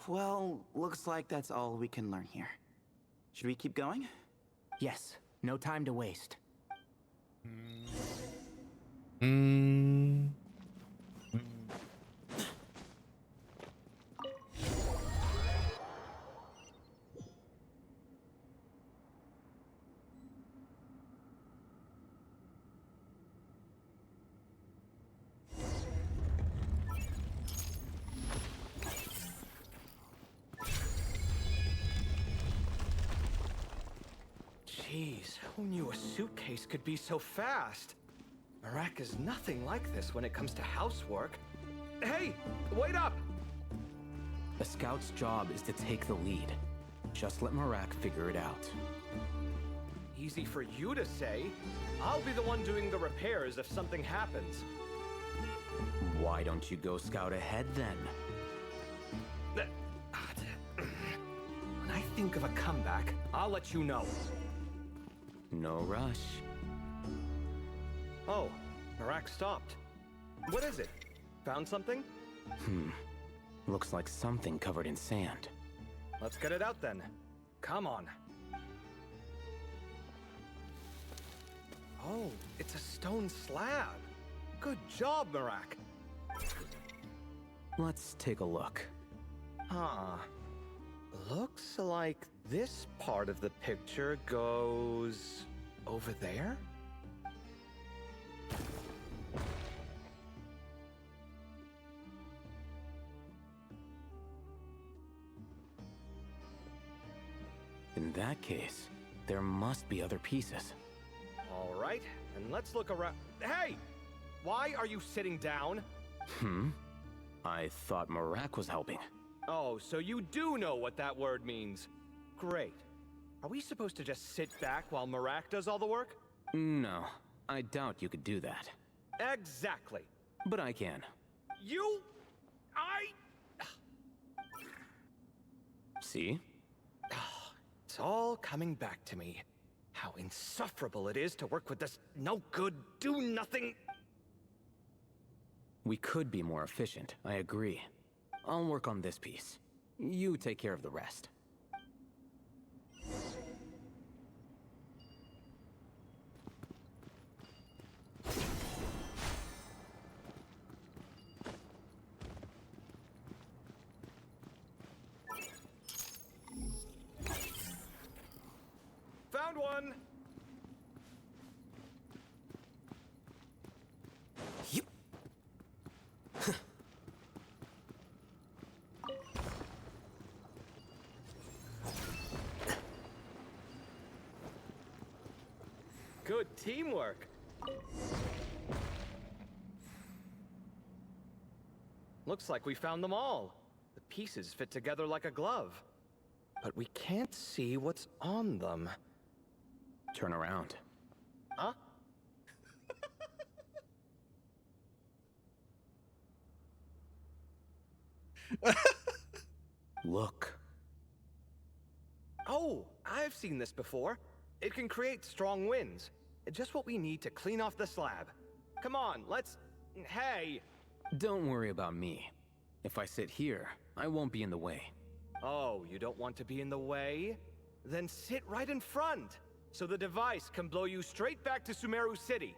Well, looks like that's all we can learn here. Should we keep going? Yes, no time to waste. Jeez, who knew a suitcase could be so fast? Marak is nothing like this when it comes to housework. Hey, wait up! A scout's job is to take the lead. Just let Marak figure it out. Easy for you to say. I'll be the one doing the repairs if something happens. Why don't you go scout ahead then? When I think of a comeback, I'll let you know. No rush. Oh, Marak stopped. What is it? Found something? Looks like something covered in sand. Let's get it out then. Come on. Oh, it's a stone slab. Good job, Marak. Let's take a look. Huh. Looks like this part of the picture goes over there? In that case, there must be other pieces. All right, and let's look around. Hey! Why are you sitting down? I thought Marak was helping. Oh, so you do know what that word means. Great. Are we supposed to just sit back while Marak does all the work? No, I doubt you could do that. Exactly. But I can. You See? It's all coming back to me. How insufferable it is to work with this no-good, do-nothing... We could be more efficient, I agree. I'll work on this piece. You take care of the rest. Found one! Good teamwork. Looks like we found them all. The pieces fit together like a glove. But we can't see what's on them. Turn around. Huh? Look. Oh, I've seen this before. It can create strong winds. Just what we need to clean off the slab. Come on, let's... Hey! Don't worry about me. If I sit here, I won't be in the way. Oh, you don't want to be in the way? Then sit right in front, so the device can blow you straight back to Sumeru City.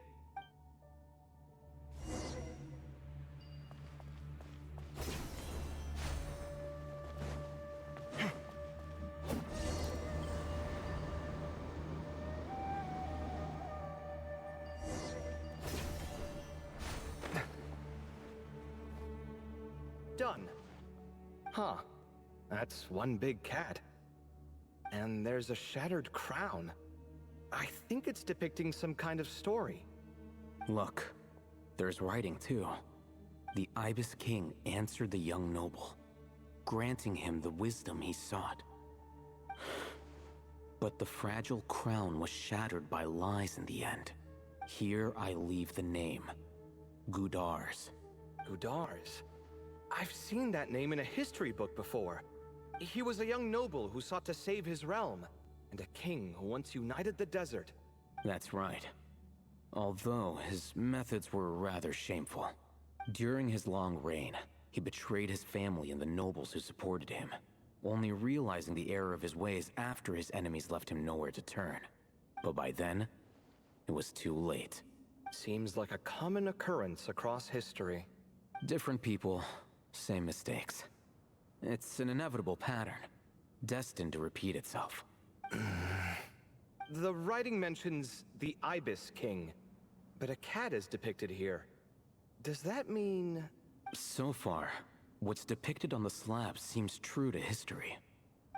Done. Huh. That's one big cat. And there's a shattered crown. I think it's depicting some kind of story. Look, there's writing too. The Ibis King answered the young noble, granting him the wisdom he sought. But the fragile crown was shattered by lies in the end. Here I leave the name, Gudars. Gudars? I've seen that name in a history book before. He was a young noble who sought to save his realm, and a king who once united the desert. That's right. Although his methods were rather shameful. During his long reign, he betrayed his family and the nobles who supported him, only realizing the error of his ways after his enemies left him nowhere to turn. But by then, it was too late. Seems like a common occurrence across history. Different people, same mistakes. It's an inevitable pattern, destined to repeat itself. The writing mentions the Ibis King, but a cat is depicted here. Does that mean... So far, what's depicted on the slab seems true to history.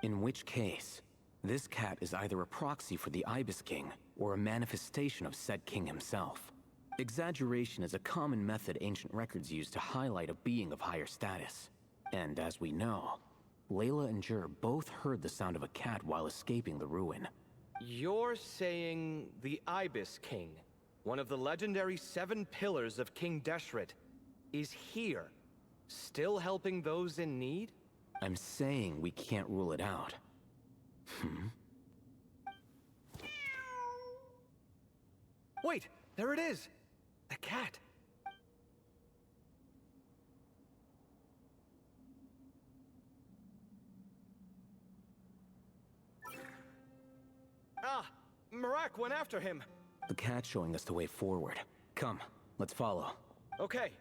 In which case, this cat is either a proxy for the Ibis King, or a manifestation of said king himself. Exaggeration is a common method ancient records use to highlight a being of higher status. And as we know, Layla and Jur both heard the sound of a cat while escaping the ruin. You're saying the Ibis King, one of the legendary 7 pillars of King Deshret, is here, still helping those in need? I'm saying we can't rule it out. Wait, there it is! The cat! Ah! Marak went after him! The cat's showing us the way forward. Come, let's follow. Okay.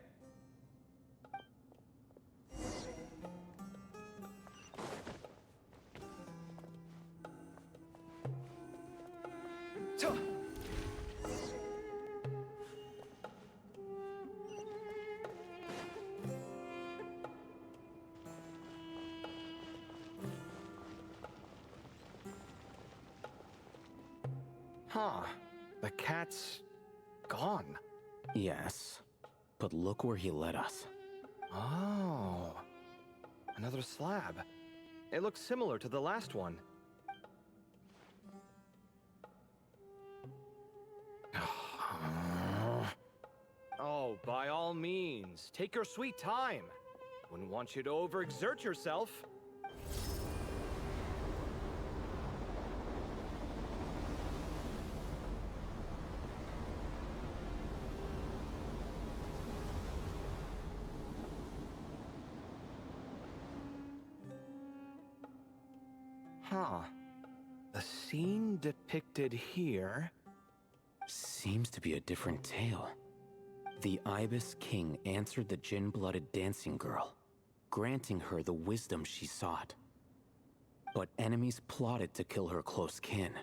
Huh. The cat's... gone. Yes, but look where he led us. Oh. Another slab. It looks similar to the last one. Oh, by all means, take your sweet time. Wouldn't want you to overexert yourself. Huh. The scene depicted here seems to be a different tale. The Ibis King answered the Jinn-blooded dancing girl, granting her the wisdom she sought. But enemies plotted to kill her close kin.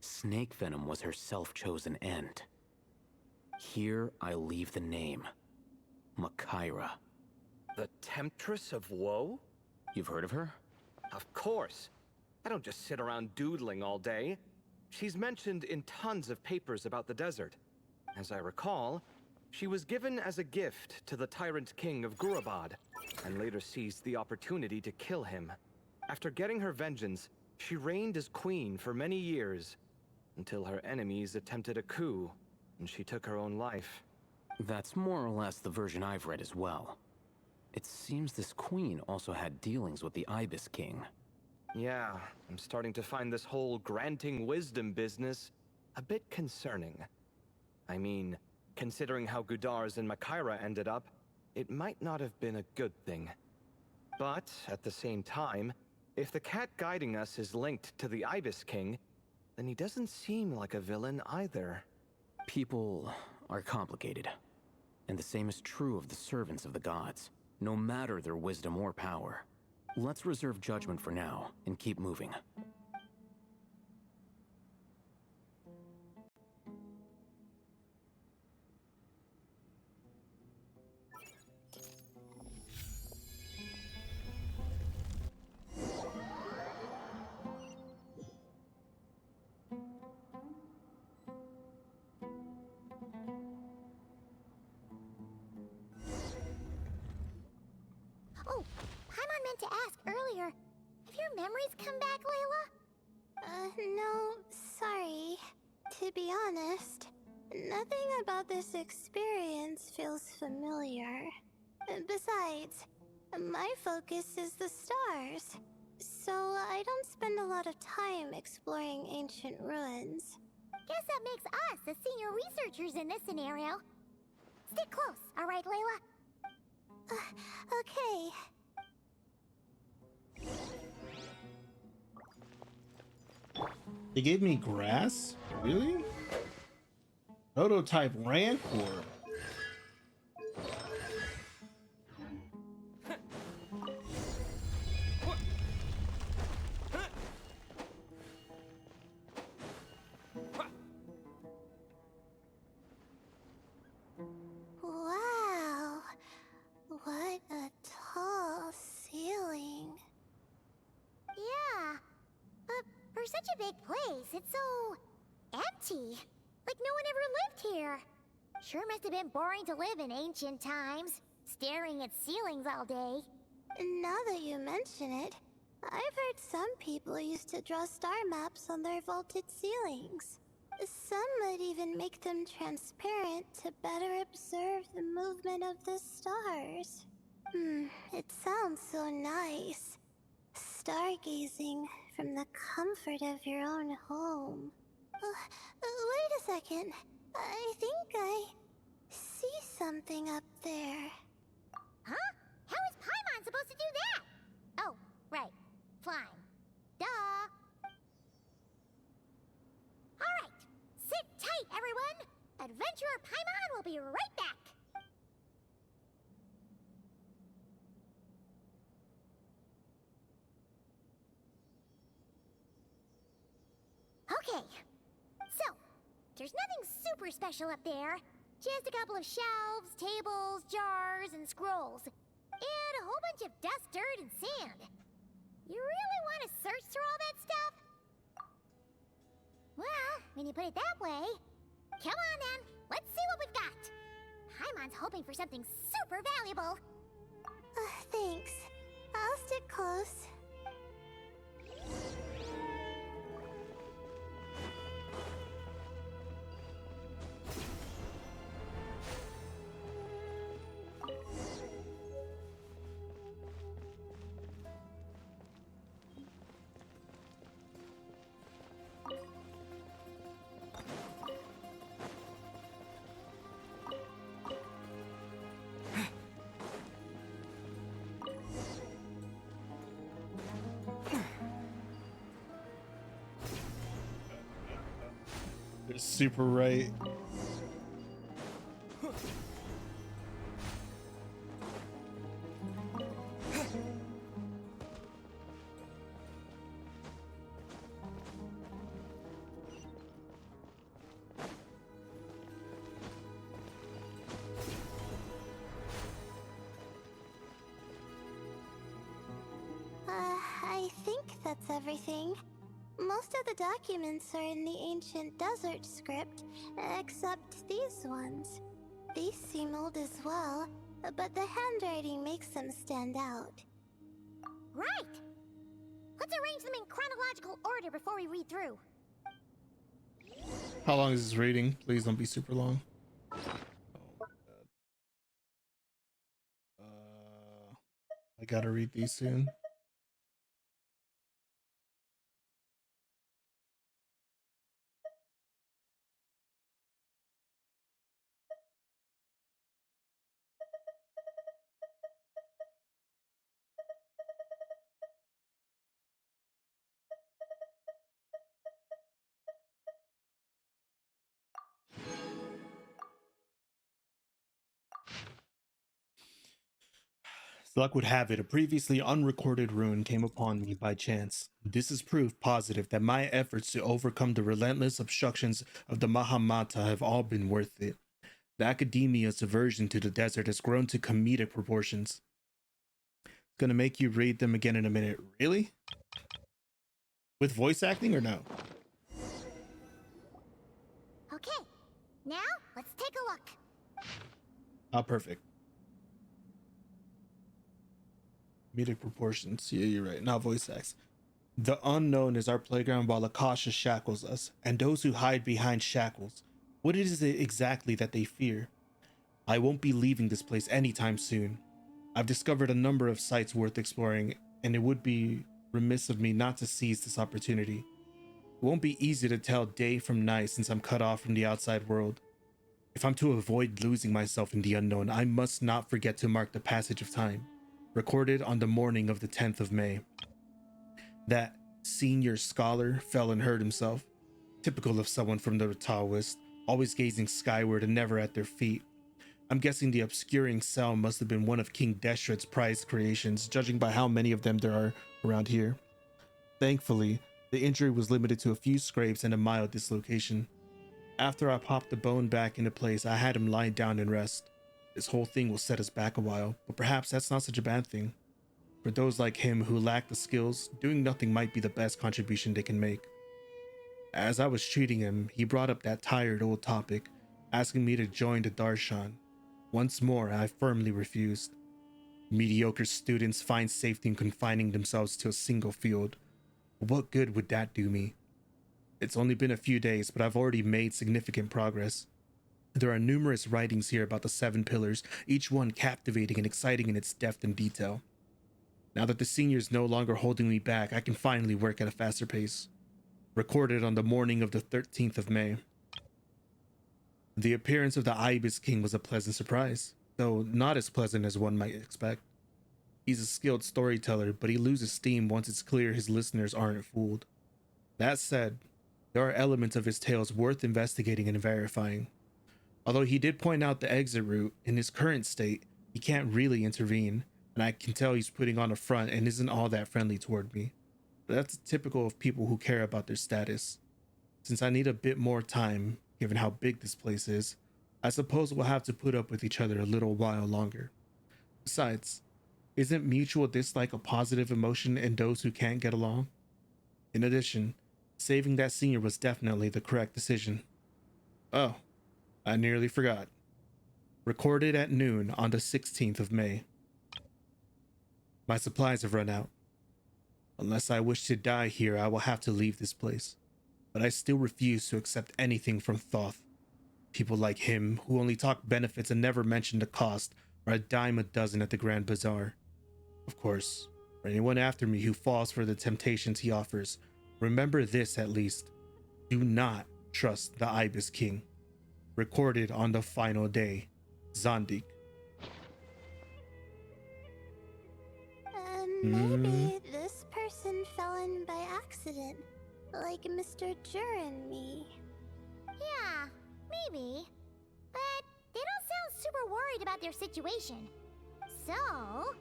Snake venom was her self-chosen end. Here I leave the name. Makaira. The Temptress of Woe? You've heard of her? Of course. I don't just sit around doodling all day. She's mentioned in tons of papers about the desert. As I recall, she was given as a gift to the Tyrant King of Gurabad, and later seized the opportunity to kill him. After getting her vengeance, she reigned as queen for many years, until her enemies attempted a coup, and she took her own life. That's more or less the version I've read as well. It seems this queen also had dealings with the Ibis King. Yeah, I'm starting to find this whole granting wisdom business a bit concerning. I mean, considering how Gudars and Makaira ended up, it might not have been a good thing. But, at the same time, if the cat guiding us is linked to the Ibis King, then he doesn't seem like a villain either. People are complicated. And the same is true of the servants of the gods, no matter their wisdom or power. Let's reserve judgment for now, and keep moving. Oh, Paimon meant to ask earlier. Have your memories come back, Layla? No, sorry. To be honest, nothing about this experience feels familiar. Besides, my focus is the stars, so I don't spend a lot of time exploring ancient ruins. Guess that makes us the senior researchers in this scenario. Stick close, all right, Layla? Okay. They gave me grass? Really? Prototype Rancor. Wow. What a tall ceiling. Yeah. For such a big place, it's so empty. Like no one ever lived here. Sure must have been boring to live in ancient times, staring at ceilings all day. Now that you mention it, I've heard some people used to draw star maps on their vaulted ceilings. Some might even make them transparent to better observe the movement of the stars. It sounds so nice. Stargazing from the comfort of your own home. Wait a second. I think I see something up there. Huh? How is Paimon supposed to do that? Oh, right. Flying. Duh. Alright. Sit tight, everyone. Adventurer Paimon will be right back. Okay. So, there's nothing super special up there. Just a couple of shelves, tables, jars, and scrolls. And a whole bunch of dust, dirt, and sand. You really want to search through all that stuff? Well, when you put it that way... Come on then, let's see what we've got. Paimon's hoping for something super valuable. Thanks. I'll stick close. Super right. I think that's everything. Most of the documents are in the ancient desert script, except these ones. These seem old as well, but the handwriting makes them stand out. Right! Let's arrange them in chronological order before we read through. How long is this reading? Please don't be super long. Oh my god. I gotta read these soon. As luck would have it, a previously unrecorded rune came upon me by chance. This is proof positive that my efforts to overcome the relentless obstructions of the Mahamata have all been worth it. The academia's aversion to the desert has grown to comedic proportions. It's gonna make you read them again in a minute. Really? With voice acting or no? Okay, now let's take a look. Oh, perfect. Comedic proportions. Yeah, you're right. Not voice acts. The unknown is our playground while Akasha shackles us, and those who hide behind shackles. What is it exactly that they fear? I won't be leaving this place anytime soon. I've discovered a number of sites worth exploring, and it would be remiss of me not to seize this opportunity. It won't be easy to tell day from night since I'm cut off from the outside world. If I'm to avoid losing myself in the unknown, I must not forget to mark the passage of time. Recorded on the morning of the 10th of May. That senior scholar fell and hurt himself. Typical of someone from the Taoist, always gazing skyward and never at their feet. I'm guessing the obscuring cell must have been one of King Deshret's prized creations, judging by how many of them there are around here. Thankfully, the injury was limited to a few scrapes and a mild dislocation. After I popped the bone back into place, I had him lie down and rest. This whole thing will set us back a while, but perhaps that's not such a bad thing. For those like him who lack the skills, doing nothing might be the best contribution they can make. As I was treating him, he brought up that tired old topic, asking me to join the Darshan. Once more, I firmly refused. Mediocre students find safety in confining themselves to a single field. What good would that do me? It's only been a few days, but I've already made significant progress. There are numerous writings here about the 7 pillars, each one captivating and exciting in its depth and detail. Now that the senior's no longer holding me back, I can finally work at a faster pace. Recorded on the morning of the 13th of May. The appearance of the Ibis King was a pleasant surprise, though not as pleasant as one might expect. He's a skilled storyteller, but he loses steam once it's clear his listeners aren't fooled. That said, there are elements of his tales worth investigating and verifying. Although he did point out the exit route, in his current state, he can't really intervene, and I can tell he's putting on a front and isn't all that friendly toward me. But that's typical of people who care about their status. Since I need a bit more time, given how big this place is, I suppose we'll have to put up with each other a little while longer. Besides, isn't mutual dislike a positive emotion in those who can't get along? In addition, saving that senior was definitely the correct decision. Oh, I nearly forgot. Recorded at noon on the 16th of May. My supplies have run out. Unless I wish to die here, I will have to leave this place. But I still refuse to accept anything from Thoth. People like him, who only talk benefits and never mention the cost, are a dime a dozen at the Grand Bazaar. Of course, for anyone after me who falls for the temptations he offers, remember this at least. Do not trust the Ibis King. Recorded on the final day. Zandik. Maybe this person fell in by accident, like Mr. Jur and me. Yeah, maybe. But they don't sound super worried about their situation. So,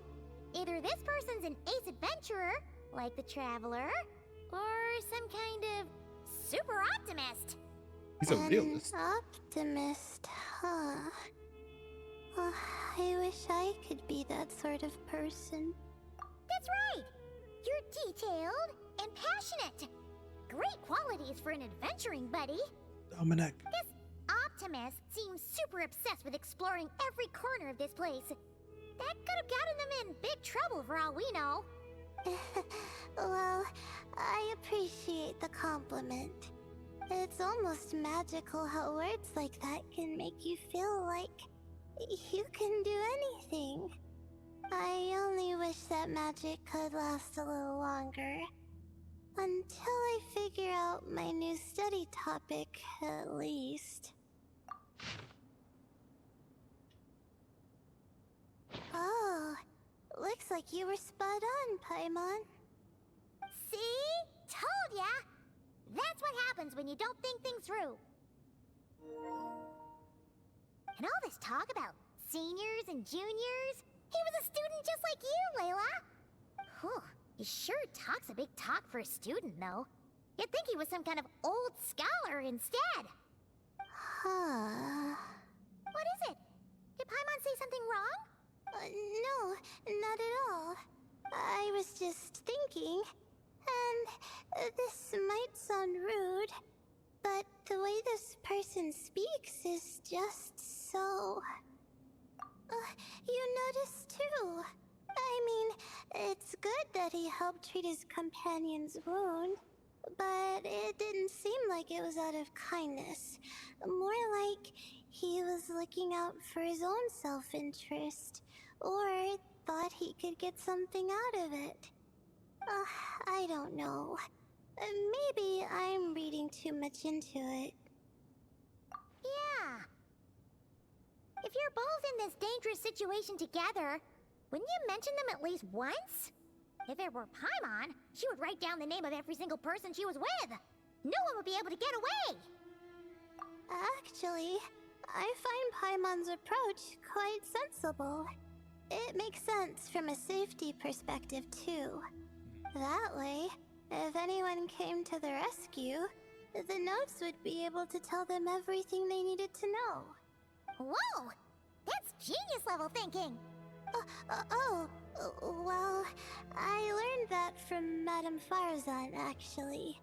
either this person's an ace adventurer, like the Traveler, or some kind of super optimist. He's a realist. Optimist, huh? Oh, I wish I could be that sort of person. That's right! You're detailed and passionate. Great qualities for an adventuring buddy. Dominic. This optimist seems super obsessed with exploring every corner of this place. That could have gotten them in big trouble for all we know. Well, I appreciate the compliment. It's almost magical how words like that can make you feel like you can do anything. I only wish that magic could last a little longer. Until I figure out my new study topic, at least. Oh, looks like you were spot on, Paimon. See? Told ya! That's what happens when you don't think things through. And all this talk about seniors and juniors? He was a student just like you, Layla! Whew, he sure talks a big talk for a student, though. You'd think he was some kind of old scholar instead. Huh. What is it? Did Paimon say something wrong? No, not at all. I was just thinking, and this might sound rude, but the way this person speaks is just so... you noticed too. I mean, it's good that he helped treat his companion's wound, but it didn't seem like it was out of kindness. More like he was looking out for his own self-interest, or thought he could get something out of it. I don't know. Maybe I'm reading too much into it. Yeah. If you're both in this dangerous situation together, wouldn't you mention them at least once? If it were Paimon, she would write down the name of every single person she was with. No one would be able to get away. Actually, I find Paimon's approach quite sensible. It makes sense from a safety perspective, too. That way, if anyone came to the rescue, the notes would be able to tell them everything they needed to know. Whoa! That's genius-level thinking! Well, I learned that from Madame Farazan, actually.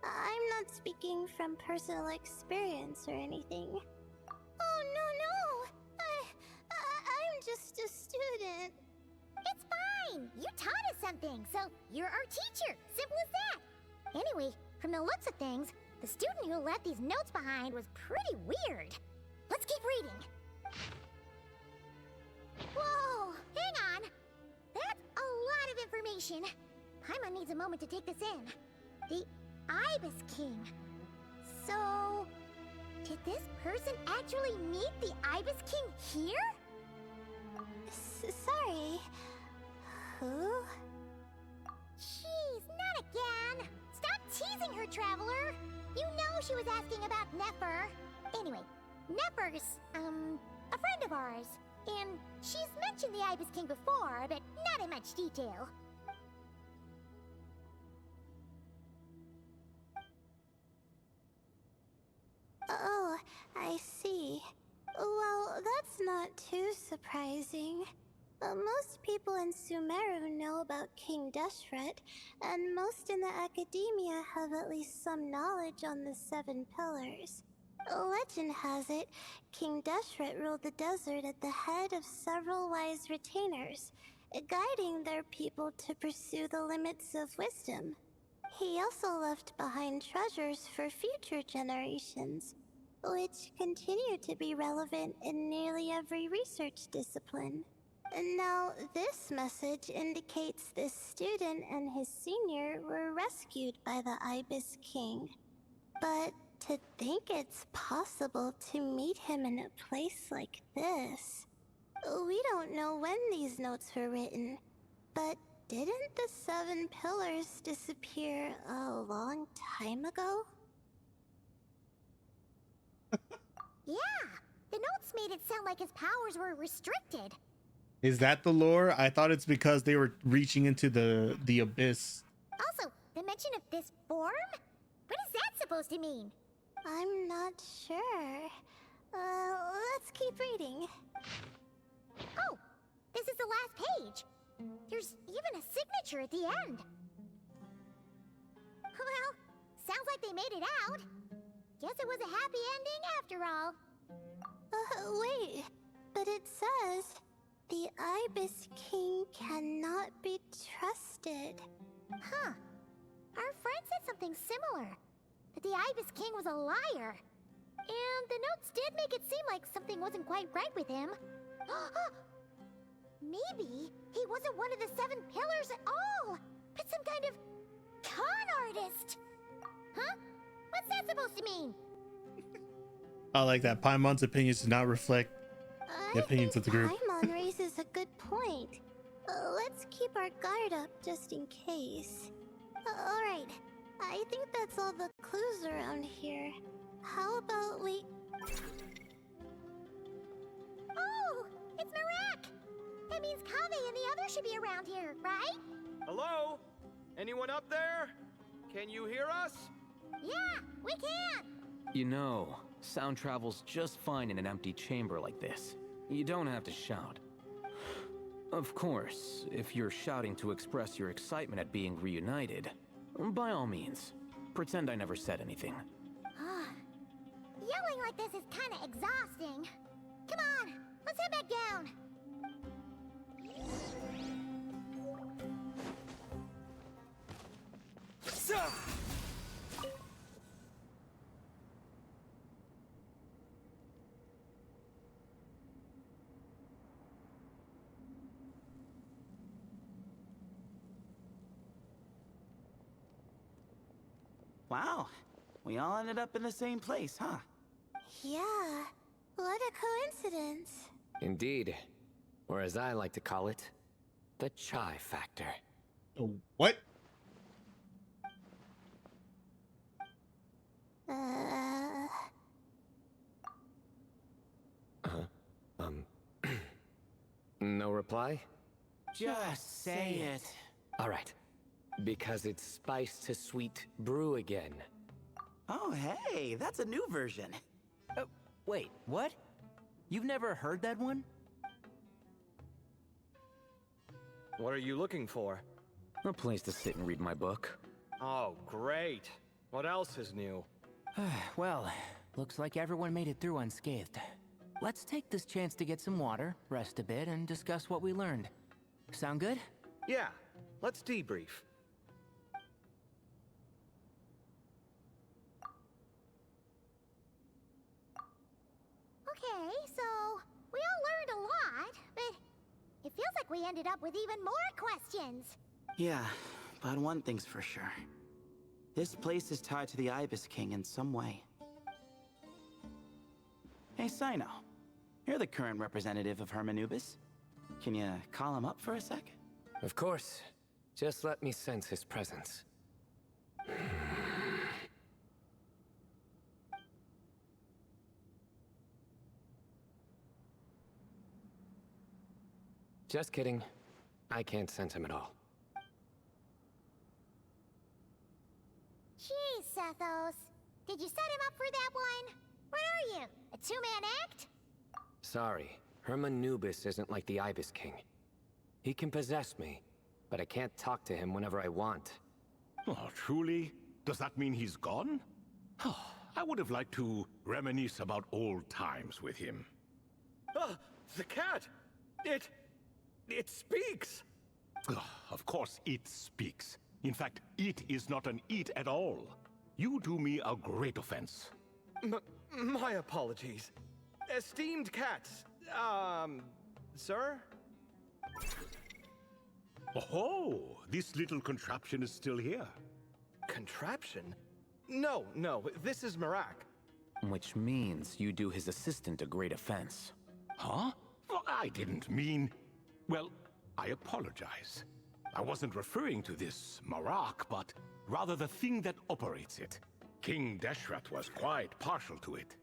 I'm not speaking from personal experience or anything. Oh, no! I'm just a student. It's fine! You taught us something, so you're our teacher. Simple as that. Anyway, from the looks of things, the student who left these notes behind was pretty weird. Let's keep reading. Whoa! Hang on! That's a lot of information. Paimon needs a moment to take this in. The Ibis King. So... did this person actually meet the Ibis King here? Sorry. Who? Jeez, not again! Stop teasing her, Traveler! You know she was asking about Nefer. Anyway, Nefer's, a friend of ours. And she's mentioned the Ibis King before, but not in much detail. Oh, I see. Well, that's not too surprising. Most people in Sumeru know about King Deshret, and most in the academia have at least some knowledge on the 7 pillars. Legend has it, King Deshret ruled the desert at the head of several wise retainers, guiding their people to pursue the limits of wisdom. He also left behind treasures for future generations, which continue to be relevant in nearly every research discipline. Now, this message indicates this student and his senior were rescued by the Ibis King. But to think it's possible to meet him in a place like this... We don't know when these notes were written, but didn't the 7 pillars disappear a long time ago? Yeah, the notes made it sound like his powers were restricted. Is that the lore? I thought it's because they were reaching into the abyss. Also, the mention of this form? What is that supposed to mean? I'm not sure. Let's keep reading. Oh, this is the last page. There's even a signature at the end. Well, sounds like they made it out. Guess it was a happy ending after all. Wait. But it says, the Ibis King cannot be trusted. Huh. Our friend said something similar. That the Ibis King was a liar. And the notes did make it seem like something wasn't quite right with him. Maybe he wasn't one of the 7 pillars at all, but some kind of con artist. Huh? What's that supposed to mean? I like that. Paimon's opinions do not reflect the opinions of the group. Paimon raises a good point. Let's keep our guard up just in case. Alright, I think that's all the clues around here. How about we... Oh, it's Marak! That means Kaveh and the others should be around here, right? Hello? Anyone up there? Can you hear us? Yeah, we can! You know, sound travels just fine in an empty chamber like this. You don't have to shout. Of course, if you're shouting to express your excitement at being reunited, by all means, pretend I never said anything. Yelling like this is kinda exhausting. Come on, let's head back down. Wow, we all ended up in the same place, huh? Yeah, what a coincidence. Indeed. Or as I like to call it, the chai factor. Oh, what? No reply? Just say it. All right. Because it's spice to sweet brew again. Oh, hey, that's a new version. Wait, what? You've never heard that one? What are you looking for? A place to sit and read my book. Oh, great. What else is new? Well, looks like everyone made it through unscathed. Let's take this chance to get some water, rest a bit, and discuss what we learned. Sound good? Yeah, let's debrief. Okay, so we all learned a lot, but it feels like we ended up with even more questions. Yeah, but one thing's for sure. This place is tied to the Ibis King in some way. Hey, Sino. You're the current representative of Hermanubis. Can you call him up for a sec? Of course. Just let me sense his presence. Just kidding. I can't sense him at all. Geez, Sethos. Did you set him up for that one? What are you, a 2-man act? Sorry, Hermanubis isn't like the Ibis King. He can possess me, but I can't talk to him whenever I want. Oh, truly? Does that mean he's gone? I would have liked to reminisce about old times with him. Ah, the cat! It speaks! Of course it speaks. In fact, it is not an it at all. You do me a great offense. My apologies. Esteemed cats, sir? Oh, this little contraption is still here. Contraption? No, this is Marak. Which means you do his assistant a great offense. Huh? Well, I didn't mean... Well, I apologize. I wasn't referring to this Marak, but rather the thing that operates it. King Deshret was quite partial to it.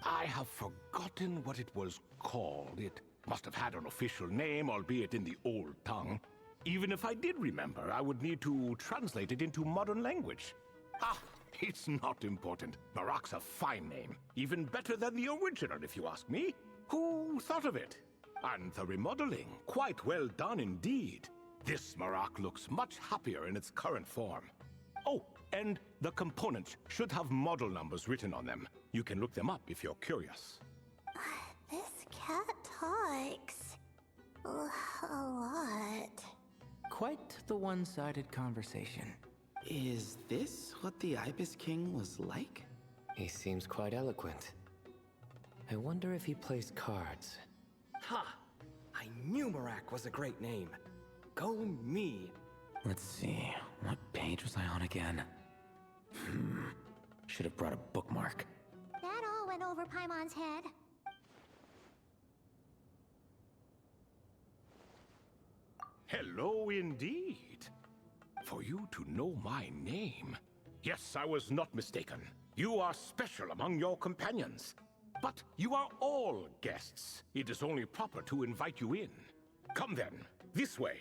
I have forgotten what it was called. It must have had an official name, albeit in the old tongue. Even if I did remember, I would need to translate it into modern language. Ah, it's not important. Marak's a fine name. Even better than the original, if you ask me. Who thought of it? And the remodeling, quite well done indeed. This Marak looks much happier in its current form. Oh, and the components should have model numbers written on them. You can look them up if you're curious. This cat talks a lot. Quite the one-sided conversation. Is this what the Ibis King was like? He seems quite eloquent. I wonder if he plays cards. Ha! I knew Marak was a great name. Go me. Let's see, what page was I on again? Should have brought a bookmark. That all went over Paimon's head. Hello indeed. For you to know my name. Yes, I was not mistaken. You are special among your companions. But you are all guests. It is only proper to invite you in. Come then, this way.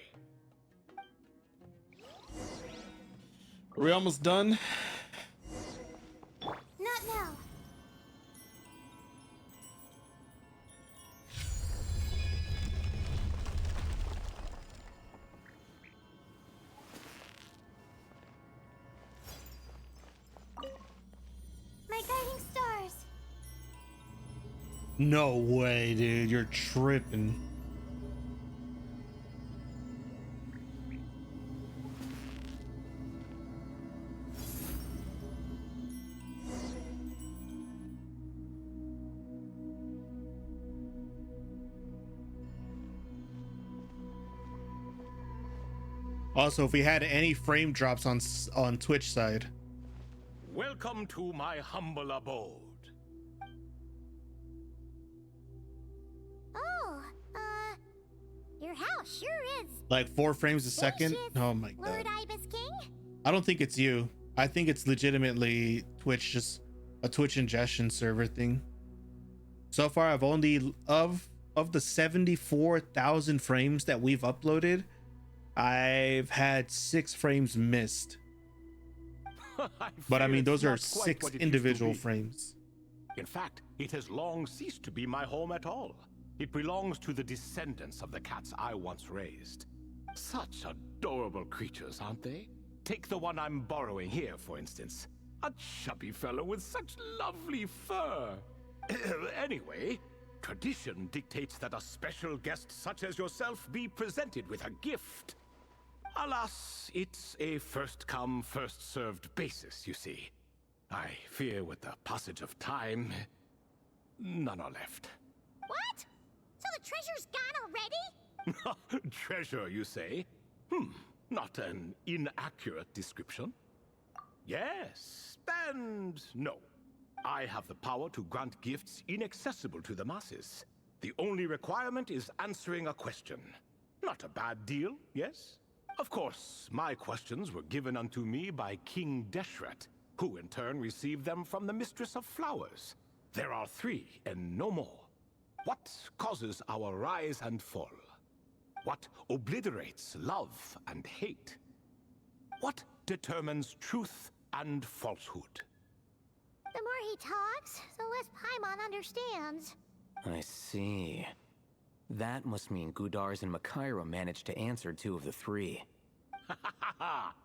Are we almost done? Not now. My guiding stars. No way, dude. You're tripping. Also, if we had any frame drops on Twitch side. Welcome to my humble abode. Oh, your house sure is. Like 4 frames a second? Oh my god. Lord Ibis King? I don't think it's you. I think it's legitimately Twitch, just a Twitch ingestion server thing. So far, I've only of the 74,000 frames that we've uploaded, I've had 6 frames missed. But I mean, those are 6 individual frames. In fact, it has long ceased to be my home at all. It belongs to the descendants of the cats I once raised. Such adorable creatures, aren't they? Take the one I'm borrowing here, for instance. A chubby fellow with such lovely fur. Anyway, tradition dictates that a special guest such as yourself be presented with a gift. Alas, it's a first-come, first-served basis, you see. I fear with the passage of time, none are left. What? So the treasure's gone already? Treasure, you say? Not an inaccurate description. Yes, and no. I have the power to grant gifts inaccessible to the masses. The only requirement is answering a question. Not a bad deal, yes? Of course, my questions were given unto me by King Deshret, who in turn received them from the Mistress of Flowers. There are 3 and no more. What causes our rise and fall? What obliterates love and hate? What determines truth and falsehood? The more he talks, the less Paimon understands. I see. That must mean Gudars and Makaira managed to answer 2 of the 3.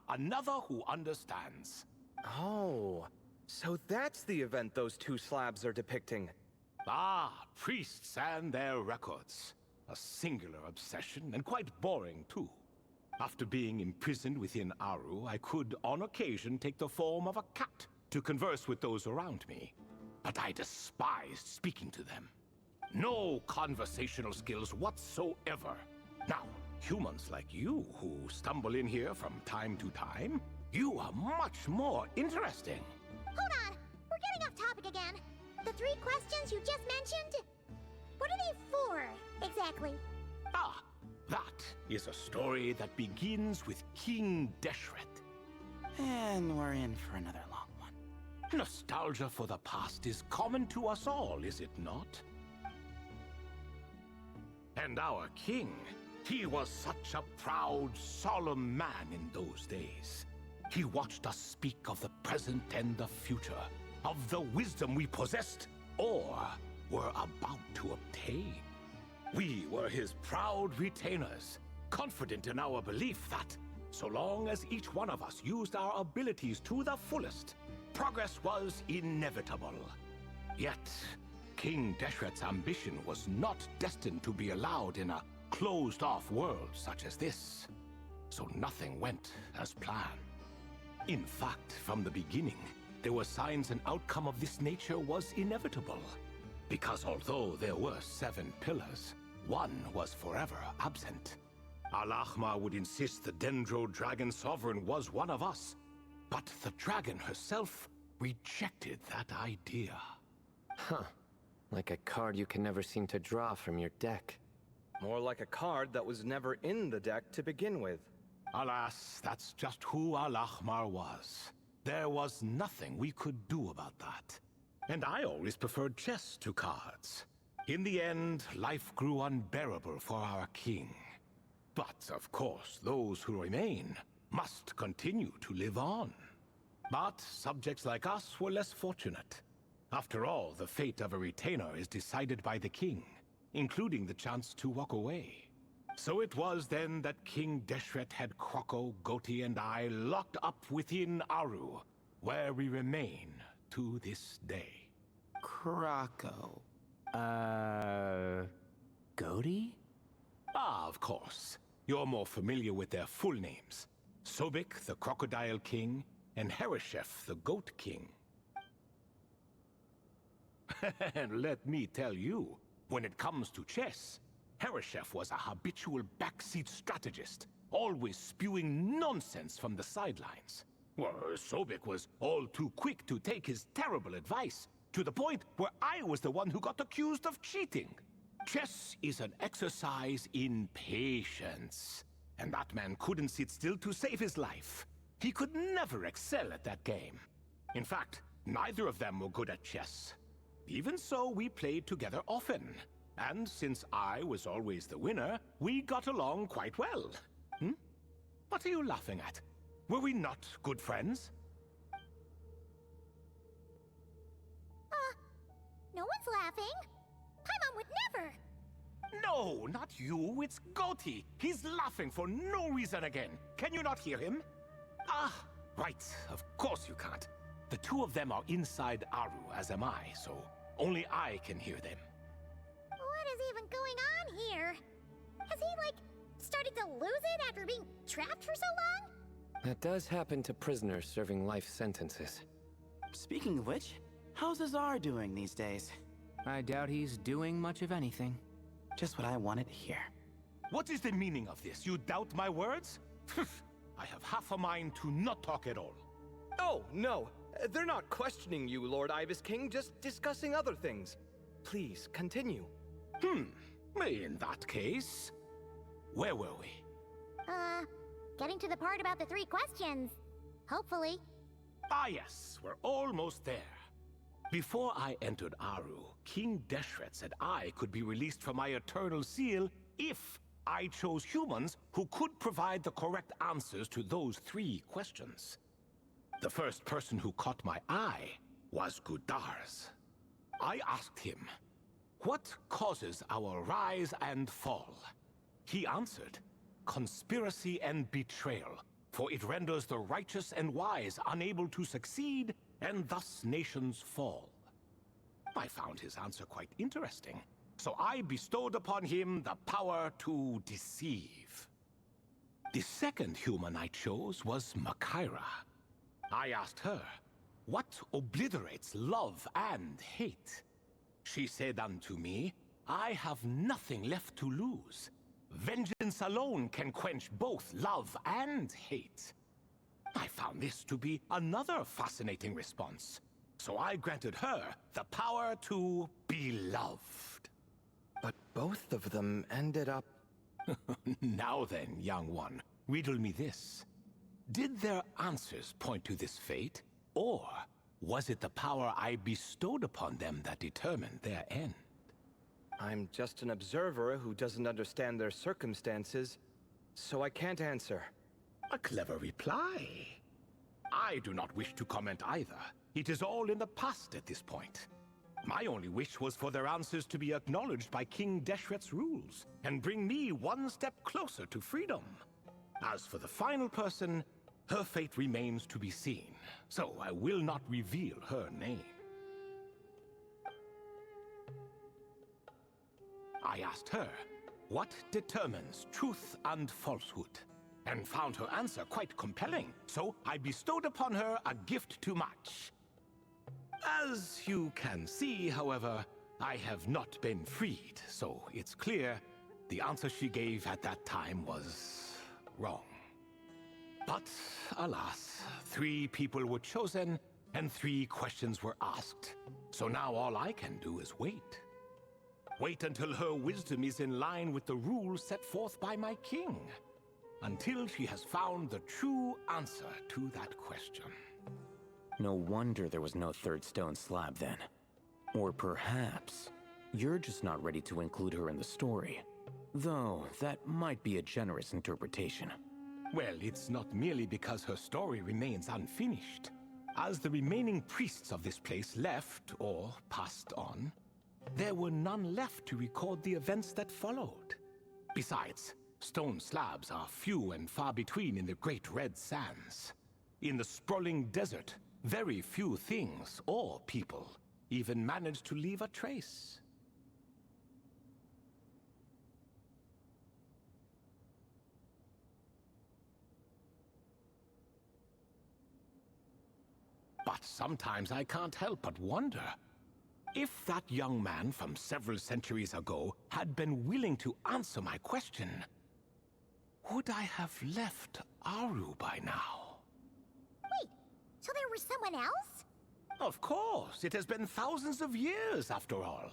Another who understands. Oh, so that's the event those 2 slabs are depicting. Ah, priests and their records. A singular obsession, and quite boring too. After being imprisoned within Aru, I could, on occasion, take the form of a cat to converse with those around me. But I despised speaking to them. No conversational skills whatsoever. Now, humans like you who stumble in here from time to time, you are much more interesting. Hold on, we're getting off topic again. The 3 questions you just mentioned, what are they for, exactly? Ah, that is a story that begins with King Deshret. And we're in for another long one. Nostalgia for the past is common to us all, is it not? And our king, he was such a proud, solemn man in those days. He watched us speak of the present and the future, of the wisdom we possessed or were about to obtain. We were his proud retainers, confident in our belief that, so long as each one of us used our abilities to the fullest, progress was inevitable. Yet, King Deshret's ambition was not destined to be allowed in a closed-off world such as this. So nothing went as planned. In fact, from the beginning, there were signs an outcome of this nature was inevitable. Because although there were 7 pillars, one was forever absent. Al-Ahmar would insist the Dendro Dragon Sovereign was one of us, but the dragon herself rejected that idea. Huh. Like a card you can never seem to draw from your deck. More like a card that was never in the deck to begin with. Alas, that's just who Al-Ahmar was. There was nothing we could do about that. And I always preferred chess to cards. In the end, life grew unbearable for our king. But, of course, those who remain must continue to live on. But subjects like us were less fortunate. After all, the fate of a retainer is decided by the king, including the chance to walk away. So it was then that King Deshret had Kroko, Goti, and I locked up within Aru, where we remain to this day. Kroko. Goti? Ah, of course. You're more familiar with their full names. Sobek, the Crocodile King, and Hereshef, the Goat King. And let me tell you, when it comes to chess, Hereshef was a habitual backseat strategist, always spewing nonsense from the sidelines. Well, Sobek was all too quick to take his terrible advice, to the point where I was the one who got accused of cheating. Chess is an exercise in patience, and that man couldn't sit still to save his life. He could never excel at that game. In fact, neither of them were good at chess. Even so, we played together often. And since I was always the winner, we got along quite well. What are you laughing at? Were we not good friends? No one's laughing. Paimon would never. No, not you. It's Goti. He's laughing for no reason again. Can you not hear him? Ah, right. Of course you can't. The two of them are inside Aru, as am I, so only I can hear them. What is even going on here? Has he, like, started to lose it after being trapped for so long? That does happen to prisoners serving life sentences. Speaking of which, how's Azar doing these days? I doubt he's doing much of anything. Just what I wanted to hear. What is the meaning of this? You doubt my words? I have half a mind to not talk at all. Oh, no. They're not questioning you, Lord Ibis King, just discussing other things. Please, continue. In that case, where were we? Getting to the part about the 3 questions. Hopefully. Ah yes, we're almost there. Before I entered Aru, King Deshret said I could be released from my eternal seal if I chose humans who could provide the correct answers to those 3 questions. The first person who caught my eye was Gudars. I asked him, what causes our rise and fall? He answered, conspiracy and betrayal, for it renders the righteous and wise unable to succeed, and thus nations fall. I found his answer quite interesting, so I bestowed upon him the power to deceive. The second human I chose was Makaira. I asked her, what obliterates love and hate? She said unto me, I have nothing left to lose. Vengeance alone can quench both love and hate. I found this to be another fascinating response, so I granted her the power to be loved. But both of them ended up... Now then, young one, riddle me this. Did their answers point to this fate, or was it the power I bestowed upon them that determined their end? I'm just an observer who doesn't understand their circumstances, so I can't answer. A clever reply. I do not wish to comment either. It is all in the past at this point. My only wish was for their answers to be acknowledged by King Deshret's rules, and bring me one step closer to freedom. As for the final person, her fate remains to be seen, so I will not reveal her name. I asked her, what determines truth and falsehood? And found her answer quite compelling, so I bestowed upon her a gift to match. As you can see, however, I have not been freed, so it's clear the answer she gave at that time was wrong. But, alas, 3 people were chosen, and 3 questions were asked. So now all I can do is wait. Wait until her wisdom is in line with the rules set forth by my king. Until she has found the true answer to that question. No wonder there was no third stone slab then. Or perhaps you're just not ready to include her in the story. Though, that might be a generous interpretation. Well, it's not merely because her story remains unfinished. As the remaining priests of this place left, or passed on, there were none left to record the events that followed. Besides, stone slabs are few and far between in the Great Red Sands. In the sprawling desert, very few things or people even manage to leave a trace. But sometimes I can't help but wonder, if that young man from several centuries ago had been willing to answer my question, would I have left Aru by now? Wait, so there was someone else? Of course, it has been thousands of years after all.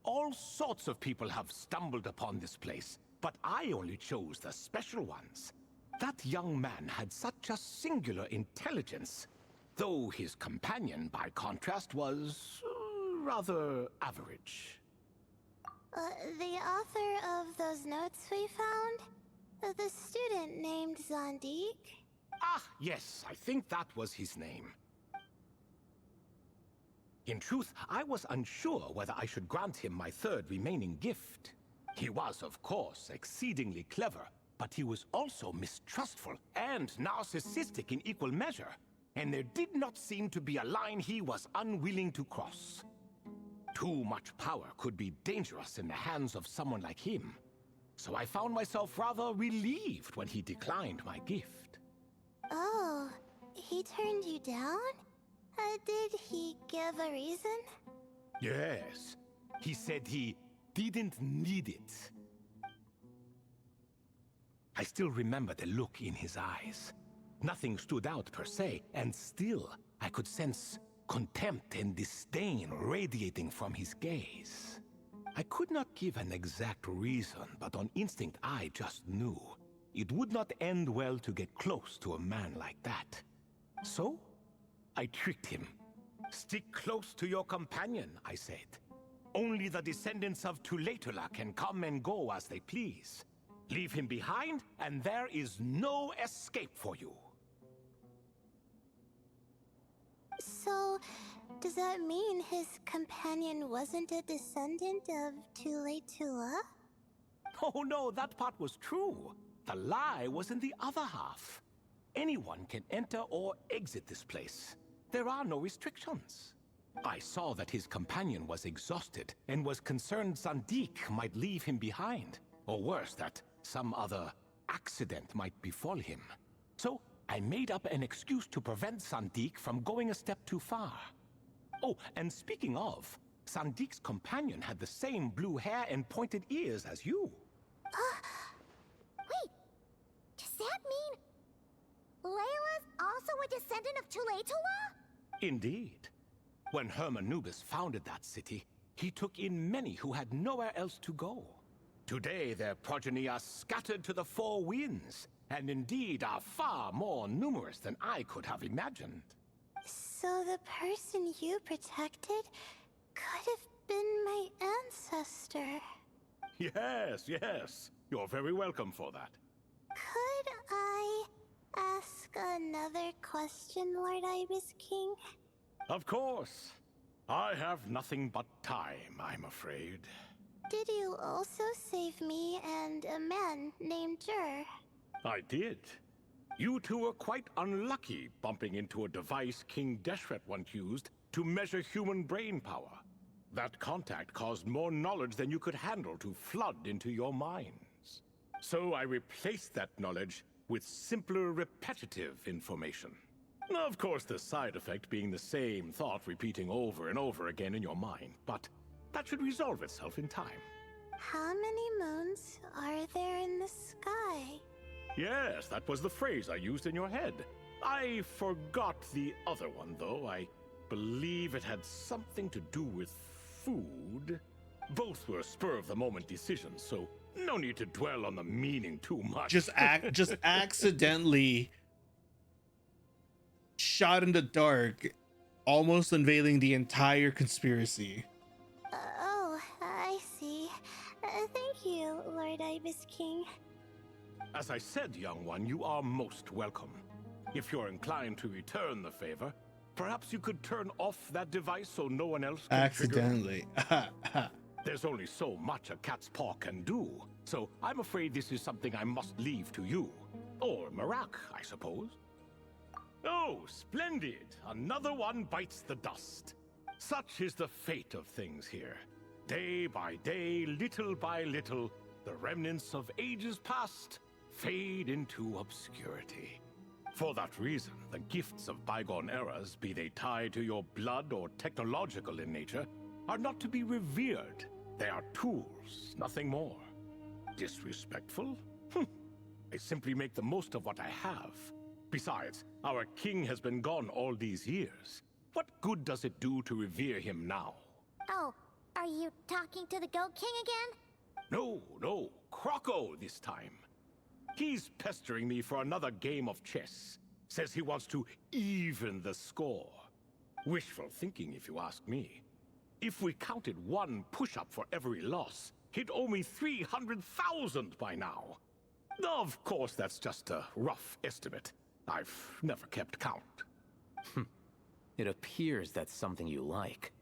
All sorts of people have stumbled upon this place, but I only chose the special ones. That young man had such a singular intelligence, though his companion, by contrast, was rather average. The author of those notes we found? The student named Zandik? Ah, yes, I think that was his name. In truth, I was unsure whether I should grant him my third remaining gift. He was, of course, exceedingly clever, but he was also mistrustful and narcissistic in equal measure, and there did not seem to be a line he was unwilling to cross. Too much power could be dangerous in the hands of someone like him, so I found myself rather relieved when he declined my gift. Oh, he turned you down? Did he give a reason? Yes, he said he didn't need it. I still remember the look in his eyes. Nothing stood out per se, and still I could sense contempt and disdain radiating from his gaze. I could not give an exact reason, but on instinct I just knew it would not end well to get close to a man like that. So, I tricked him. Stick close to your companion, I said. Only the descendants of Tuletula can come and go as they please. Leave him behind, and there is no escape for you. So, does that mean his companion wasn't a descendant of Tuletula? Oh no, that part was true. The lie was in the other half. Anyone can enter or exit this place. There are no restrictions. I saw that his companion was exhausted and was concerned Zandik might leave him behind, or worse, that some other accident might befall him. So I made up an excuse to prevent Zandik from going a step too far. Oh, and speaking of, Sandik's companion had the same blue hair and pointed ears as you. Wait, does that mean Layla's also a descendant of Tuletula? Indeed. When Hermanubis founded that city, he took in many who had nowhere else to go. Today, their progeny are scattered to the 4 winds, and indeed are far more numerous than I could have imagined. So the person you protected could have been my ancestor. Yes, yes. You're very welcome for that. Could I ask another question, Lord Ibis King? Of course. I have nothing but time, I'm afraid. Did you also save me and a man named Jur? I did. You two were quite unlucky bumping into a device King Deshret once used to measure human brain power. That contact caused more knowledge than you could handle to flood into your minds. So I replaced that knowledge with simpler, repetitive information. Of course, the side effect being the same thought repeating over and over again in your mind, but that should resolve itself in time. How many moons are there in the sky? Yes, that was the phrase I used in your head. I forgot the other one, though. I believe it had something to do with food. Both were spur-of-the-moment decisions, so no need to dwell on the meaning too much. Just accidentally shot in the dark, almost unveiling the entire conspiracy. Oh, I see. Thank you, Lord Ibis King. As I said, young one, you are most welcome. If you're inclined to return the favor, perhaps you could turn off that device so no one else can Accidentally. There's only so much a cat's paw can do, so I'm afraid this is something I must leave to you. Or Marak, I suppose. Oh, splendid! Another one bites the dust. Such is the fate of things here. Day by day, little by little, the remnants of ages past fade into obscurity. For that reason, the gifts of bygone eras, be they tied to your blood or technological in nature, are not to be revered. They are tools, nothing more. Disrespectful? I simply make the most of what I have. Besides, our king has been gone all these years. What good does it do to revere him now? Oh, are you talking to the Goat King again? No, Croco this time. He's pestering me for another game of chess. Says he wants to even the score. Wishful thinking, if you ask me. If we counted one push-up for every loss, he'd owe me 300,000 by now. Of course, that's just a rough estimate. I've never kept count. It appears that's something you like.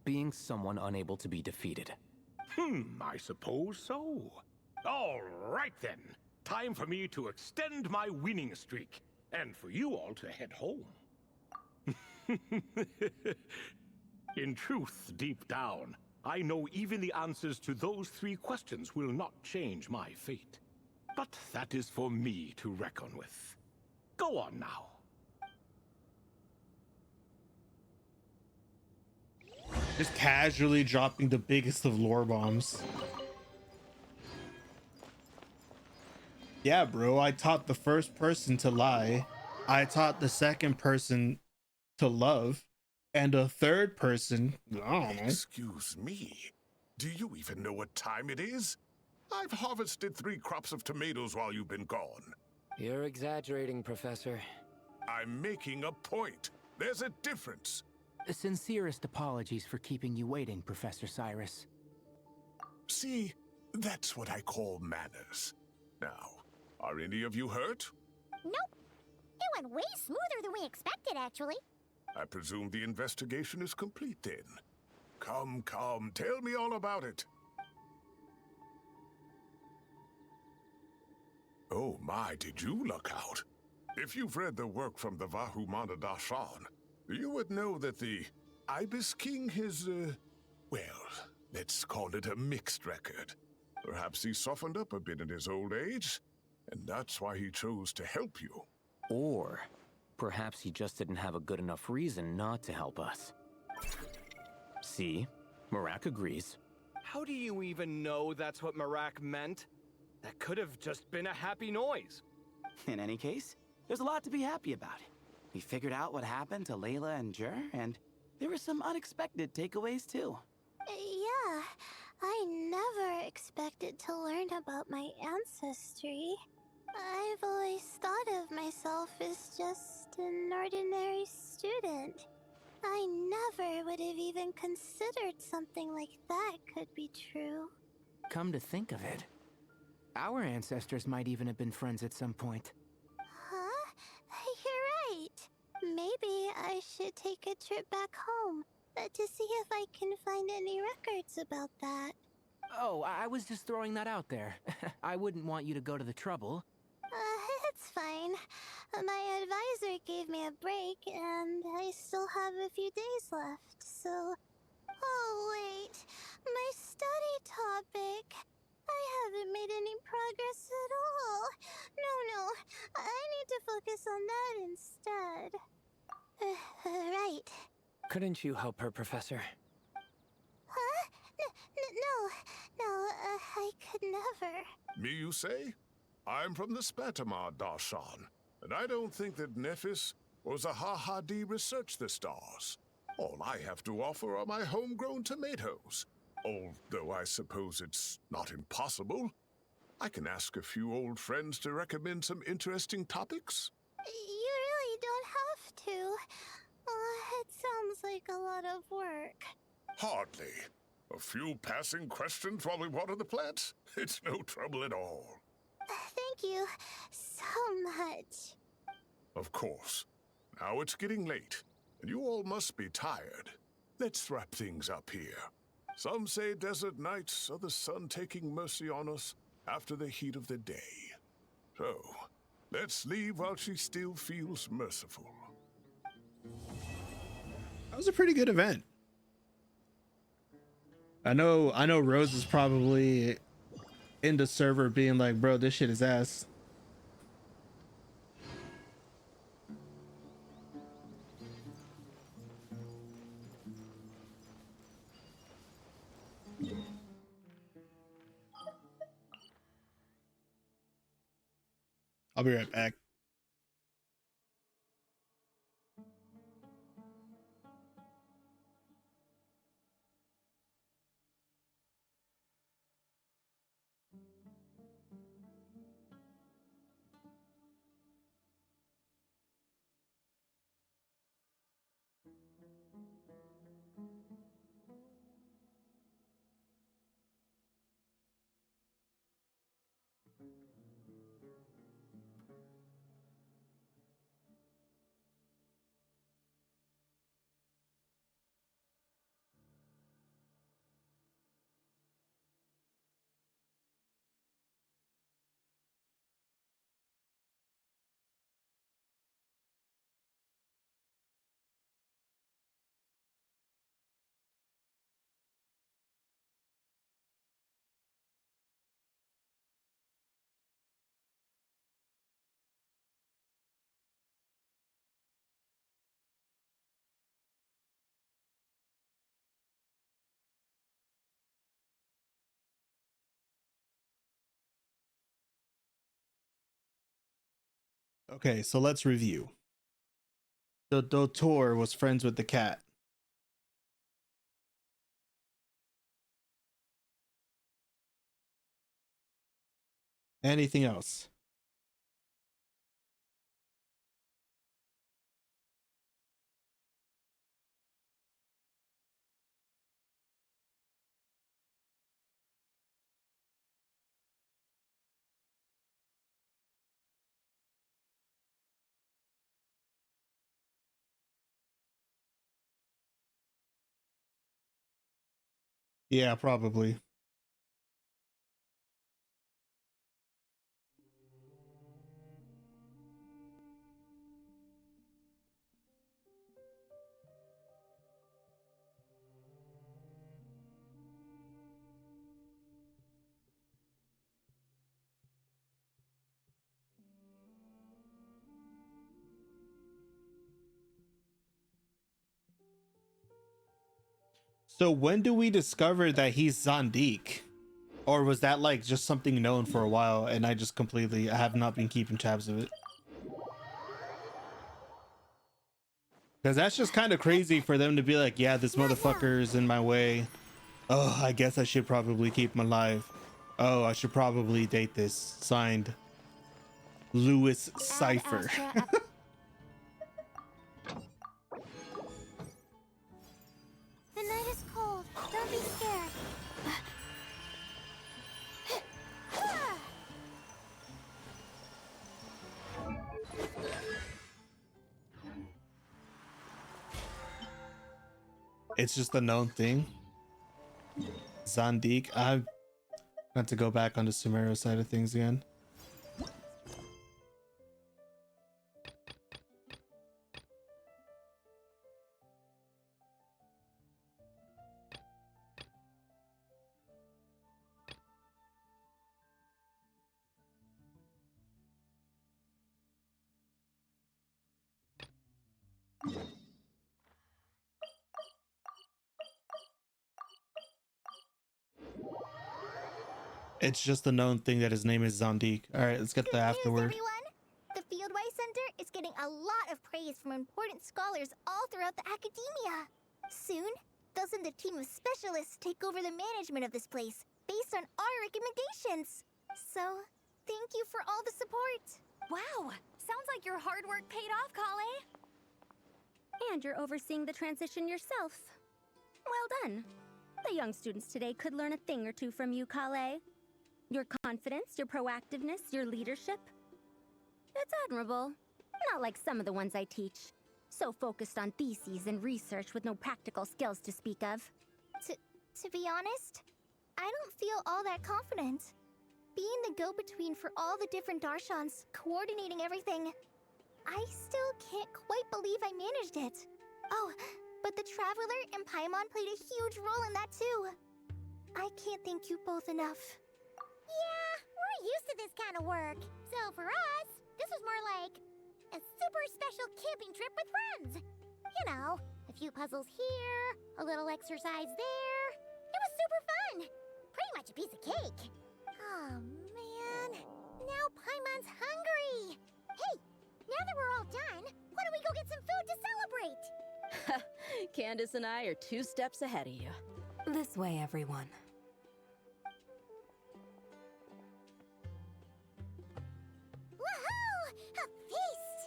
Being someone unable to be defeated. I suppose so. All right then. Time for me to extend my winning streak, and for you all to head home. In truth, deep down, I know even the answers to those 3 questions will not change my fate. But that is for me to reckon with. Go on now. Just casually dropping the biggest of lore bombs. Yeah, bro, I taught the first person to lie. I taught the second person to love. And a third person, I don't know. Excuse me. Do you even know what time it is? I've harvested 3 crops of tomatoes while you've been gone. You're exaggerating, Professor. I'm making a point. There's a difference. Sincerest apologies for keeping you waiting, Professor Cyrus. See, that's what I call manners. Now, are any of you hurt? Nope. It went way smoother than we expected, actually. I presume the investigation is complete then. Come, tell me all about it. Oh my, did you luck out? If you've read the work from the Vahumana Darshan, you would know that the Ibis King is, well, let's call it a mixed record. Perhaps he softened up a bit in his old age, and that's why he chose to help you. Or perhaps he just didn't have a good enough reason not to help us. See? Marak agrees. How do you even know that's what Marak meant? That could have just been a happy noise. In any case, there's a lot to be happy about. We figured out what happened to Layla and Jur, and there were some unexpected takeaways too. Yeah, I never expected to learn about my ancestry. I've always thought of myself as just an ordinary student. I never would have even considered something like that could be true. Come to think of it, our ancestors might even have been friends at some point. Huh? You're right. Maybe I should take a trip back home to see if I can find any records about that. Oh, I was just throwing that out there. I wouldn't want you to go to the trouble. It's fine. My advisor gave me a break, and I still have a few days left, so... Oh, wait. My study topic. I haven't made any progress at all. No. I need to focus on that instead. Right. Couldn't you help her, Professor? Huh? No, I could never. Me, you say? I'm from the Spatamar Darshan, and I don't think that Nephis or Zahahadi researched the stars. All I have to offer are my homegrown tomatoes. Although I suppose it's not impossible. I can ask a few old friends to recommend some interesting topics. You really don't have to. It sounds like a lot of work. Hardly. A few passing questions while we water the plants? It's no trouble at all. Thank you so much. Of course. Now it's getting late, and you all must be tired. Let's wrap things up here. Some say desert nights are the sun taking mercy on us after the heat of the day. So, let's leave while she still feels merciful. That was a pretty good event. I know Rose is probably in the server being like, bro, this shit is ass. I'll be right back. Okay, so let's review. The Dotor was friends with the cat. Anything else? Yeah, probably. So when do we discover that he's Zandik? Or was that like just something known for a while and I have not been keeping tabs of it? Because that's just kind of crazy for them to be like, yeah, this motherfucker is in my way. Oh, I guess I should probably keep him alive. Oh, I should probably date this. Signed, Louis Cypher. It's just a known thing. Zandik. I've got to go back on the Sumeru side of things again. It's just a known thing that his name is Zandik. All right, let's get the afterward. Everyone, the Fieldwise Center is getting a lot of praise from important scholars all throughout the academia. Soon, they'll send a team of specialists to take over the management of this place based on our recommendations. So, thank you for all the support. Wow! Sounds like your hard work paid off, Kale. And you're overseeing the transition yourself. Well done. The young students today could learn a thing or two from you, Kale. Your confidence, your proactiveness, your leadership. It's admirable. Not like some of the ones I teach. So focused on theses and research with no practical skills to speak of. To be honest, I don't feel all that confident. Being the go-between for all the different Darshans, coordinating everything, I still can't quite believe I managed it. Oh, but the Traveler and Paimon played a huge role in that too. I can't thank you both enough. Yeah, we're used to this kind of work. So for us, this was more like a super special camping trip with friends. You know, a few puzzles here, a little exercise there. It was super fun. Pretty much a piece of cake. Oh, man. Now Paimon's hungry. Hey, now that we're all done, why don't we go get some food to celebrate? Candace and I are 2 steps ahead of you. This way, everyone. Woohoo! A feast!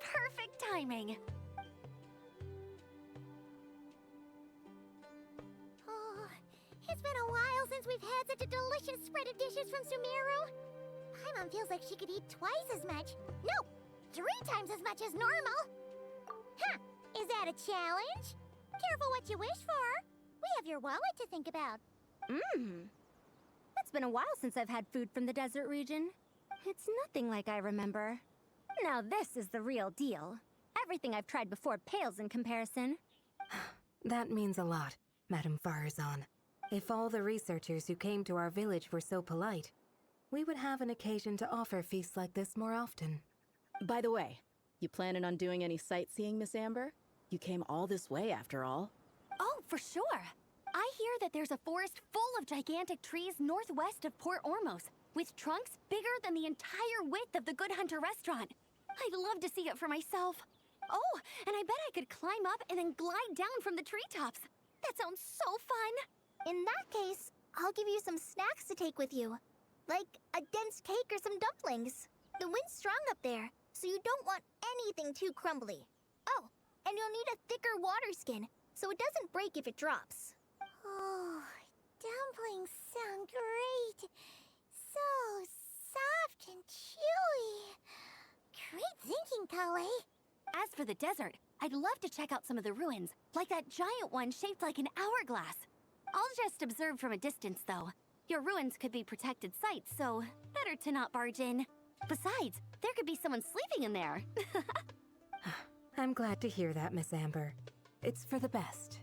Perfect timing. Oh, it's been a while since we've had such a delicious spread of dishes from Sumeru. Paimon feels like she could eat twice as much. No, 3 times as much as normal. Huh, is that a challenge? Careful what you wish for. We have your wallet to think about. It's been a while since I've had food from the desert region. It's nothing like I remember. Now this is the real deal. Everything I've tried before pales in comparison. That means a lot, Madame Farazan. If all the researchers who came to our village were so polite, we would have an occasion to offer feasts like this more often. By the way, you planning on doing any sightseeing, Miss Amber? You came all this way after all. Oh, for sure. I hear that there's a forest full of gigantic trees northwest of Port Ormos, with trunks bigger than the entire width of the Good Hunter restaurant. I'd love to see it for myself. Oh, and I bet I could climb up and then glide down from the treetops. That sounds so fun. In that case, I'll give you some snacks to take with you. Like a dense cake or some dumplings. The wind's strong up there, so you don't want anything too crumbly. Oh, and you'll need a thicker water skin, so it doesn't break if it drops. Oh, dumplings sound great. So soft and chewy. Great thinking, Kale. As for the desert, I'd love to check out some of the ruins, like that giant one shaped like an hourglass. I'll just observe from a distance, though. Your ruins could be protected sites, so better to not barge in. Besides, there could be someone sleeping in there. I'm glad to hear that, Miss Amber. It's for the best.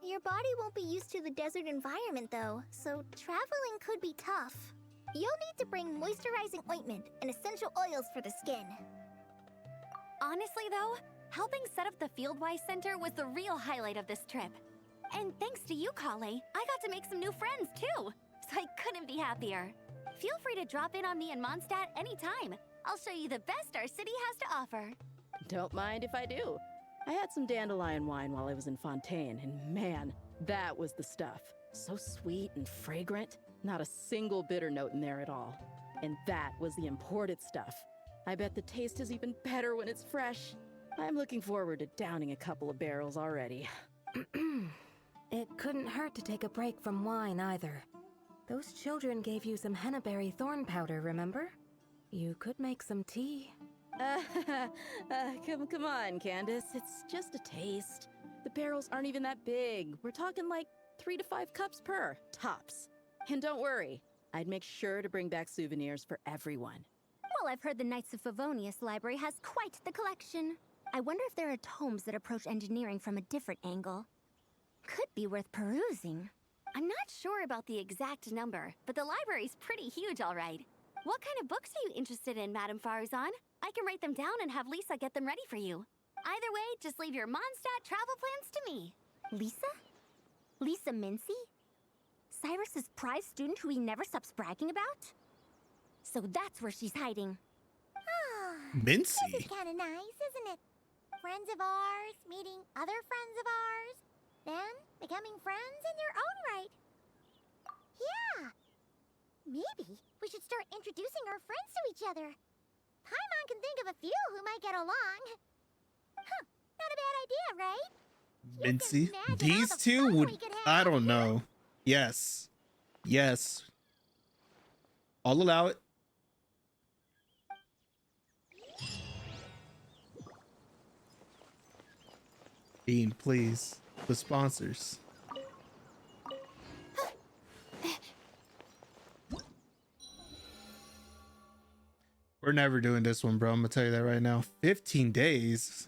Your body won't be used to the desert environment, though, so traveling could be tough. You'll need to bring moisturizing ointment and essential oils for the skin. Honestly, though, helping set up the Fieldwise Center was the real highlight of this trip. And thanks to you, Kale, I got to make some new friends, too. So I couldn't be happier. Feel free to drop in on me in Mondstadt anytime. I'll show you the best our city has to offer. Don't mind if I do. I had some dandelion wine while I was in Fontaine, and man, that was the stuff. So sweet and fragrant, not a single bitter note in there at all. And that was the imported stuff. I bet the taste is even better when it's fresh. I'm looking forward to downing a couple of barrels already. It couldn't hurt to take a break from wine either. Those children gave you some hennaberry thorn powder, remember? You could make some tea. Come on, Candace. It's just a taste. The barrels aren't even that big. We're talking like 3 to 5 cups per, tops. And don't worry, I'd make sure to bring back souvenirs for everyone. Well, I've heard the Knights of Favonius library has quite the collection. I wonder if there are tomes that approach engineering from a different angle. Could be worth perusing. I'm not sure about the exact number, but the library's pretty huge, all right. What kind of books are you interested in, Madame Faruzan? I can write them down and have Lisa get them ready for you. Either way, just leave your Mondstadt travel plans to me. Lisa? Lisa Mincy? Cyrus's prize student who he never stops bragging about? So that's where she's hiding. Mincy? This is kind of nice, isn't it? Friends of ours meeting other friends of ours, then becoming friends in your own right. Yeah. Maybe we should start introducing our friends to each other. Paimon can think of a few who might get along. Huh, not a bad idea, right? Mincy? These two would, I don't know. Yes. Yes. I'll allow it. Bean, please. The sponsors. We're never doing this one, bro. I'm gonna tell you that right now. 15 days.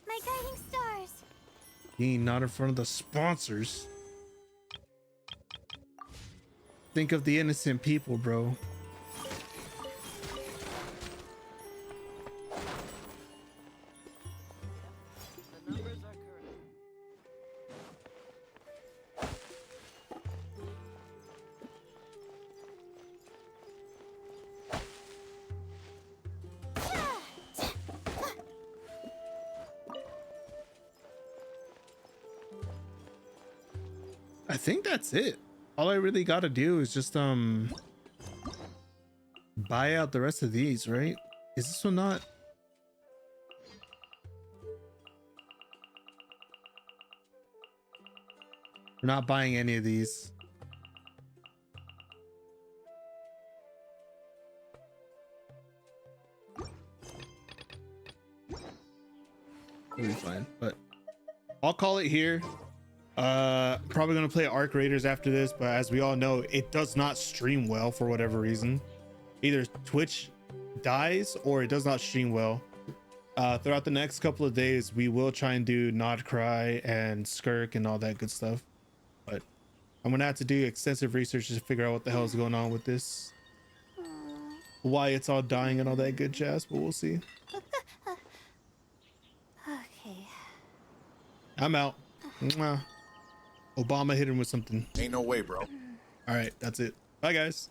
My guiding stars. Being not in front of the sponsors. Think of the innocent people, bro. I think that's it. All I really got to do is just buy out the rest of these, right? Is this one not? We're not buying any of these. We'll be fine, but I'll call it here. Probably gonna play Arc Raiders after this, but as we all know, it does not stream well for whatever reason. Either Twitch dies or it does not stream well. Throughout the next couple of days, we will try and do Nod Cry and Skirk and all that good stuff, but I'm gonna have to do extensive research to figure out what the hell is going on with this, why it's all dying and all that good jazz, but we'll see. Okay. I'm out. Mwah. Obama hit him with something. Ain't no way, bro. All right, that's it. Bye, guys.